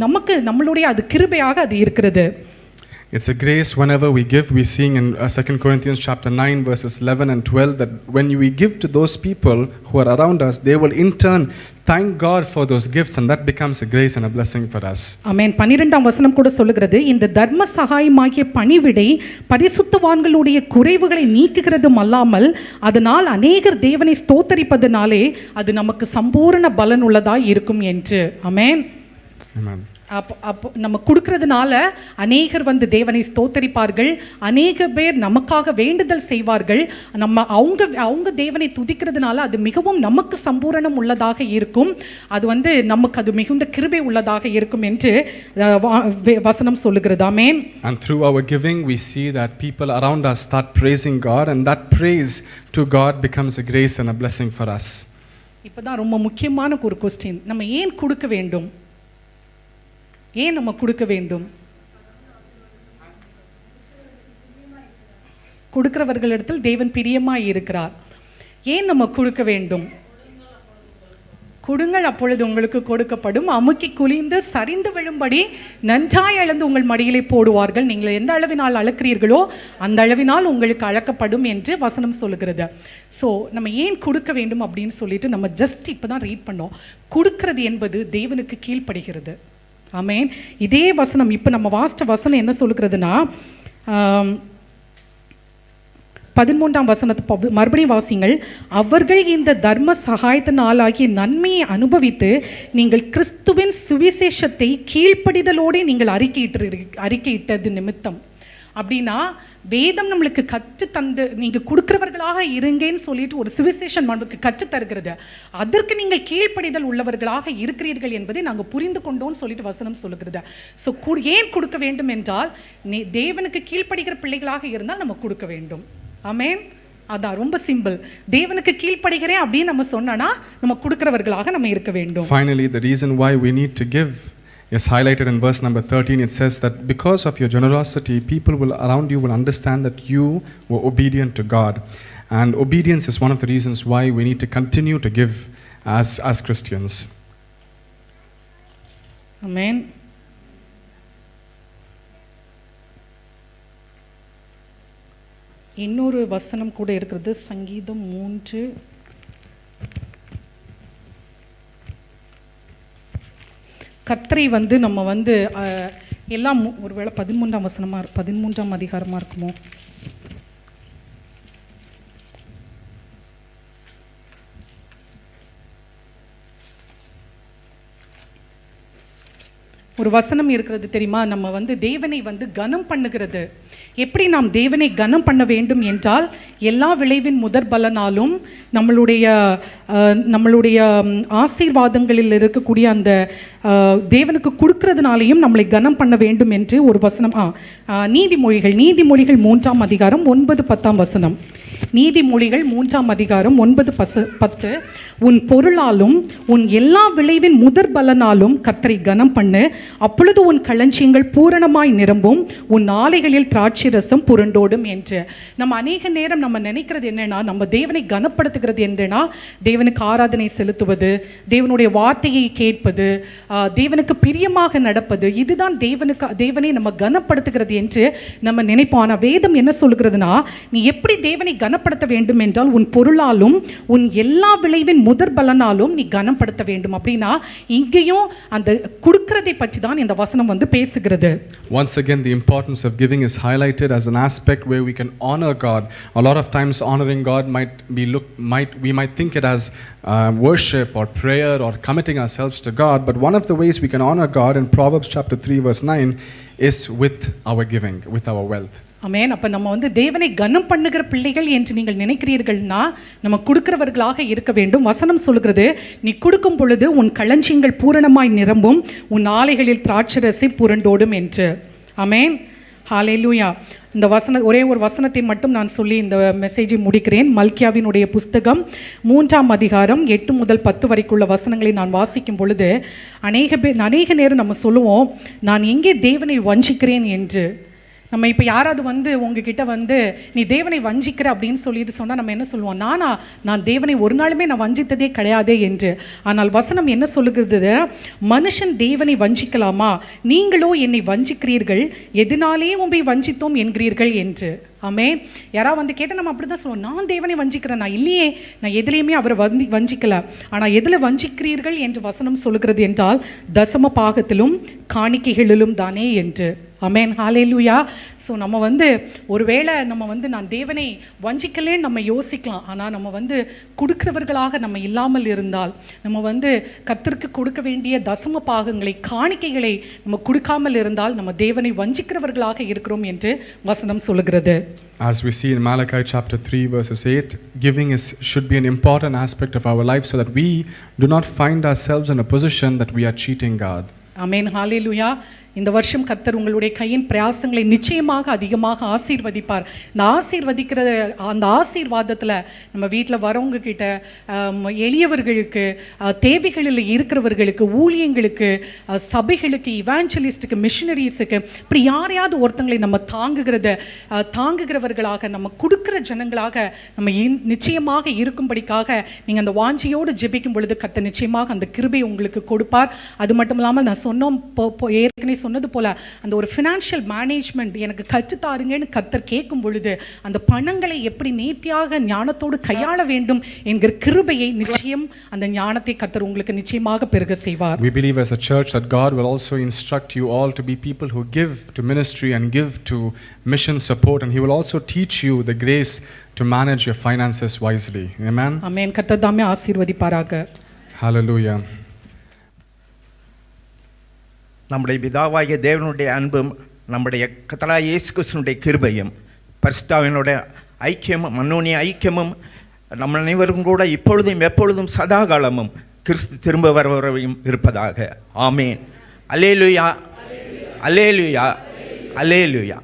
நம்மளுடைய அது கிருபையாக அது இருக்கிறது. It's a grace whenever we give. We sing in 2 Corinthians chapter 9 verses 11 and 12 that when we give to those people who are around us, they will in turn thank God for those gifts, and that becomes a grace and a blessing for us. ஆமென். 12ஆம் வசனம் கூட சொல்லுகிறது, இந்த தர்ம சகாயமாகிய பணிவிடை பரிசுத்தவான்களுடைய குறைவுகளை நீக்குகிறதும் அல்லாமல் அதனால் அநேகர் தேவனை ஸ்தோத்தரிப்பதனாலே அது நமக்கு சம்பூர்ண பலன் உள்ளதாய் இருக்கும் என்று. ஆமென். Amen. அப்போ நம்ம கொடுக்கறதுனால அநேகர் வந்து தேவனை ஸ்தோத்தரிப்பார்கள், அநேக பேர் நமக்காக வேண்டுதல் செய்வார்கள். அவங்க தேவனை துதிக்கிறதுனால அது மிகவும் நமக்கு சம்பூரணம் உள்ளதாக இருக்கும். அது வந்து நமக்கு அது மிகுந்த கிருபை உள்ளதாக இருக்கும் என்று வசனம் சொல்லுகிறது. ஆமென். And through our giving we see that people around us start praising God, and that praise to God becomes a grace and a blessing for us. இப்போதான் ரொம்ப முக்கியமான ஒரு கொஸ்டின், நம்ம ஏன் கொடுக்க வேண்டும்? ஏன் நம்ம கொடுக்க வேண்டும்? கொடுக்கிறவர்களிடத்தில் தேவன் பிரியமாய் இருக்கிறார். ஏன் நம்ம கொடுக்க வேண்டும்? கொடுங்கள் அப்பொழுது உங்களுக்கு கொடுக்கப்படும், அமுக்கி குளிந்து சரிந்து விழும்படி நன்றாய் அளந்து உங்கள் மடியிலே போடுவார்கள், நீங்கள் எந்த அளவினால் அளக்கிறீர்களோ அந்த அளவினால் உங்களுக்கு அளக்கப்படும் என்று வசனம் சொல்லுகிறது. ஸோ நம்ம ஏன் கொடுக்க வேண்டும் அப்படின்னு சொல்லிட்டு நம்ம ஜஸ்ட் இப்போ தான் ரீட் பண்ணோம். கொடுக்கிறது என்பது தேவனுக்கு கீழ்ப்படுகிறது. ஆமென். இதே வசனம் இப்போ நம்ம வாசித்த வசனம் என்ன சொல்லுகிறதுனா, 13ஆம் வசனத்தை மறுபடியும் வாசிங்கள். அவர்கள் இந்த தர்ம சகாயத்தினாலாகிய நன்மையை அனுபவித்து நீங்கள் கிறிஸ்துவின் சுவிசேஷத்தை கீழ்ப்படிதலோடு நீங்கள் அறிக்கையிட்டது நிமித்தம். அப்படின்னா வேதம் நம்மளுக்கு கற்று தந்து நீங்கள் கொடுக்கிறவர்களாக இருங்கன்னு சொல்லிட்டு ஒரு சுவிசேஷன் நமக்கு கற்று தருகிறது. அதற்கு நீங்கள் கீழ்ப்படிதல் உள்ளவர்களாக இருக்கிறீர்கள் என்பதை நாங்கள் புரிந்து கொண்டோம்னு சொல்லிட்டு வசனம் சொல்லுகிறது. ஸோ ஏன் கொடுக்க வேண்டும் என்றால், தேவனுக்கு கீழ்ப்படுகிற பிள்ளைகளாக இருந்தால் நம்ம கொடுக்க வேண்டும். ஆமென். அதான் ரொம்ப சிம்பிள். தேவனுக்கு கீழ்ப்படுகிறேன் அப்படின்னு நம்ம சொன்னா நம்ம கொடுக்கிறவர்களாக நம்ம இருக்க வேண்டும். Finally, the reason why we need to give is highlighted in verse number 13. It says that because of your generosity, people around you will understand that you were obedient to God. And obedience is one of the reasons why we need to continue to give as Christians. Amen. இன்னொரு வசனம் கூட இருக்கிறது, சங்கீதம் 3 கர்த்தரை வந்து நம்ம வந்து எல்லாம் ஒருவேளை 13ஆம் வசனமா 13ஆம் அதிகாரமா இருக்குமோ? ஒரு வசனம் இருக்கிறது தெரியுமா, நம்ம வந்து தேவனை வந்து கனம் பண்ணுகிறது. எப்படி நாம் தேவனை கனம் பண்ண வேண்டும் என்றால், எல்லா விளைவின் முதற் பலனாலும் நம்மளுடைய ஆசீர்வாதங்களில் இருக்கக்கூடிய அந்த தேவனுக்கு கொடுக்கறதுனாலையும் நம்மளை கனம் பண்ண வேண்டும் என்று ஒரு வசனம். நீதிமொழிகள் 3ஆம் அதிகாரம் 9-10 வசனம். நீதிமொழிகள் 3ஆம் அதிகாரம் 9-10. உன் பொருளாலும் உன் எல்லா விளைவின் முதற் பலனாலும் கர்த்தரை கனம் பண்ணு, அப்பொழுது உன் களஞ்சியங்கள் பூரணமாய் நிரம்பும், உன் ஆலைகளில் திராட்சை ரசம் புரண்டோடும் என்று. நம்ம அநேக நேரம் நம்ம நினைக்கிறது என்னன்னா, நம்ம தேவனை கனப்படுத்துகிறது என்னன்னா தேவனுக்கு ஆராதனை செலுத்துவது, தேவனுடைய வார்த்தையை கேட்பது, தேவனுக்கு பிரியமாக நடப்பது, இதுதான் தேவனை நம்ம கனப்படுத்துகிறது என்று நம்ம நினைப்போம். ஆனால் வேதம் என்ன சொல்கிறதுனா, நீ எப்படி தேவனை கனப்படுத்த வேண்டும் என்றால் உன் பொருளாலும் உன் எல்லா விளைவின் முதற் பலனாலும் நீ கனப்படுத்த வேண்டும். அப்படின்னா இங்கேயும் அந்த கொடுக்கிறதை பற்றி தான் இந்த வசனம் வந்து பேசுகிறது. Once again, the importance of giving is highlighted as an aspect where we can honor God. A lot of times honoring God we might think it as worship or prayer or committing ourselves to God, but one of the ways we can honor God in Proverbs chapter 3 verse 9 is with our giving, with our wealth. ஆமென். அப்போ நம்ம வந்து தேவனை கனம் பண்ணுகிற பிள்ளைகள் என்று நீங்கள் நினைக்கிறீர்கள்னா நம்ம கொடுக்கிறவர்களாக இருக்க வேண்டும். வசனம் சொல்கிறது, நீ கொடுக்கும் பொழுது உன் களஞ்சியங்கள் பூரணமாய் நிரம்பும், உன் ஆலைகளில் திராட்சை ரசம் புரண்டோடும் என்று. ஆமென். ஹalleluya. இந்த ஒரே ஒரு வசனத்தை மட்டும் நான் சொல்லி இந்த மெசேஜை முடிக்கிறேன். மல்கியாவினுடைய புஸ்தகம் 3ஆம் அதிகாரம் 8 முதல் 10 வரைக்குள்ள வசனங்களை நான் வாசிக்கும் பொழுது அநேக நேரம் நம்ம சொல்லுவோம், நான் எங்கே தேவனை வஞ்சிக்கிறேன் என்று. நம்ம இப்போ யாராவது உங்ககிட்ட நீ தேவனை வஞ்சிக்கிற அப்படின்னு சொல்லிட்டு சொன்னால் நம்ம என்ன சொல்லுவோம், நான் தேவனை ஒரு நாளுமே நான் வஞ்சித்ததே கிடையாதே என்று. ஆனால் வசனம் என்ன சொல்லுகிறது, மனுஷன் தேவனை வஞ்சிக்கலாமா, நீங்களோ என்னை வஞ்சிக்கிறீர்கள், எதனாலே உம்மை வஞ்சித்தோம் என்கிறீர்கள் என்று. ஆமென். யாராவது கேட்டால் நம்ம அப்படி தான் சொல்லுவோம், நான் தேவனை வஞ்சிக்கிறேன், நான் இல்லையே, நான் எதுலேயுமே அவரை வஞ்சிக்கல. ஆனால் எதில் வஞ்சிக்கிறீர்கள் என்று வசனம் சொல்லுகிறது என்றால் தசம பாகத்திலும் காணிக்கைகளிலும் தானே என்று. ஆமென், ஹalleluya. ஸோ நம்ம ஒருவேளை நம்ம நான் தேவனை வஞ்சிக்கலேன்னு நம்ம யோசிக்கலாம். ஆனால் நம்ம கொடுக்கிறவர்களாக நம்ம இல்லாமல் இருந்தால், நம்ம கர்த்தருக்கு கொடுக்க வேண்டிய தசம பாகங்களை காணிக்கைகளை நம்ம கொடுக்காமல் இருந்தால் நம்ம தேவனை வஞ்சிக்கிறவர்களாக இருக்கிறோம் என்று வசனம் சொல்லுகிறது. As we see in Malachi chapter 3 verses 8, giving should be an important aspect of our life so that we do not find ourselves in a position that we are cheating God. Amen, hallelujah. இந்த வருஷம் கர்த்தர் உங்களுடைய கையின் பிரயாசங்களை நிச்சயமாக அதிகமாக ஆசீர்வதிப்பார். இந்த ஆசீர்வதிக்கிற அந்த ஆசீர்வாதத்தில் நம்ம வீட்டில் வரவங்க கிட்ட, எளியவர்களுக்கு, தேவைகளில் இருக்கிறவர்களுக்கு, ஊழியங்களுக்கு, சபைகளுக்கு, இவாஞ்சலிஸ்ட்டுக்கு, மிஷனரிஸுக்கு, இப்படி யாரையாவது ஒருத்தங்களை நம்ம தாங்குகிறவர்களாக, நம்ம கொடுக்குற ஜனங்களாக நம்ம நிச்சயமாக இருக்கும்படிக்காக நீங்கள் அந்த வாஞ்சியோடு ஜெபிக்கும் பொழுது கர்த்தர் நிச்சயமாக அந்த கிருபை உங்களுக்கு கொடுப்பார். அது மட்டும் இல்லாமல் நான் ஏற்கனவே சொன்னது போல அந்த ஒரு ஃபினான்ஷியல் மேனேஜ்மெண்ட் எனக்கு கற்றுத்தாருங்கன்னு கர்த்தர் கேட்கும் பொழுது அந்த பணங்களை எப்படி நேர்த்தியாக ஞானத்தோடு கையாள வேண்டும் என்கிற கிருபையை நிச்சயம் அந்த ஞானத்தை கர்த்தர் உங்களுக்கு நிச்சயமாக பெருக செய்வார். We believe as a church that God will also instruct you all to be people who give to ministry and give to mission support, and He will also teach you the grace to manage your finances wisely. Amen. Amen. கர்த்தர் தாமே ஆசீர்வதிப்பாராக. Hallelujah. நம்முடைய பிதாவாகிய தேவனுடைய அன்பும் நம்முடைய கர்த்தராகிய இயேசு கிறிஸ்துவினுடைய கிருபையும் பரிசுத்தாவினுடைய ஐக்கியமும் அன்யோன்ய ஐக்கியமும் நம்ம அனைவரும் கூட இப்பொழுதும் எப்பொழுதும் சதா காலமும் கிறிஸ்து திரும்ப வரவரையும் இருப்பதாக. ஆமேன். அல்லேலூயா, அல்லேலூயா, அல்லேலூயா.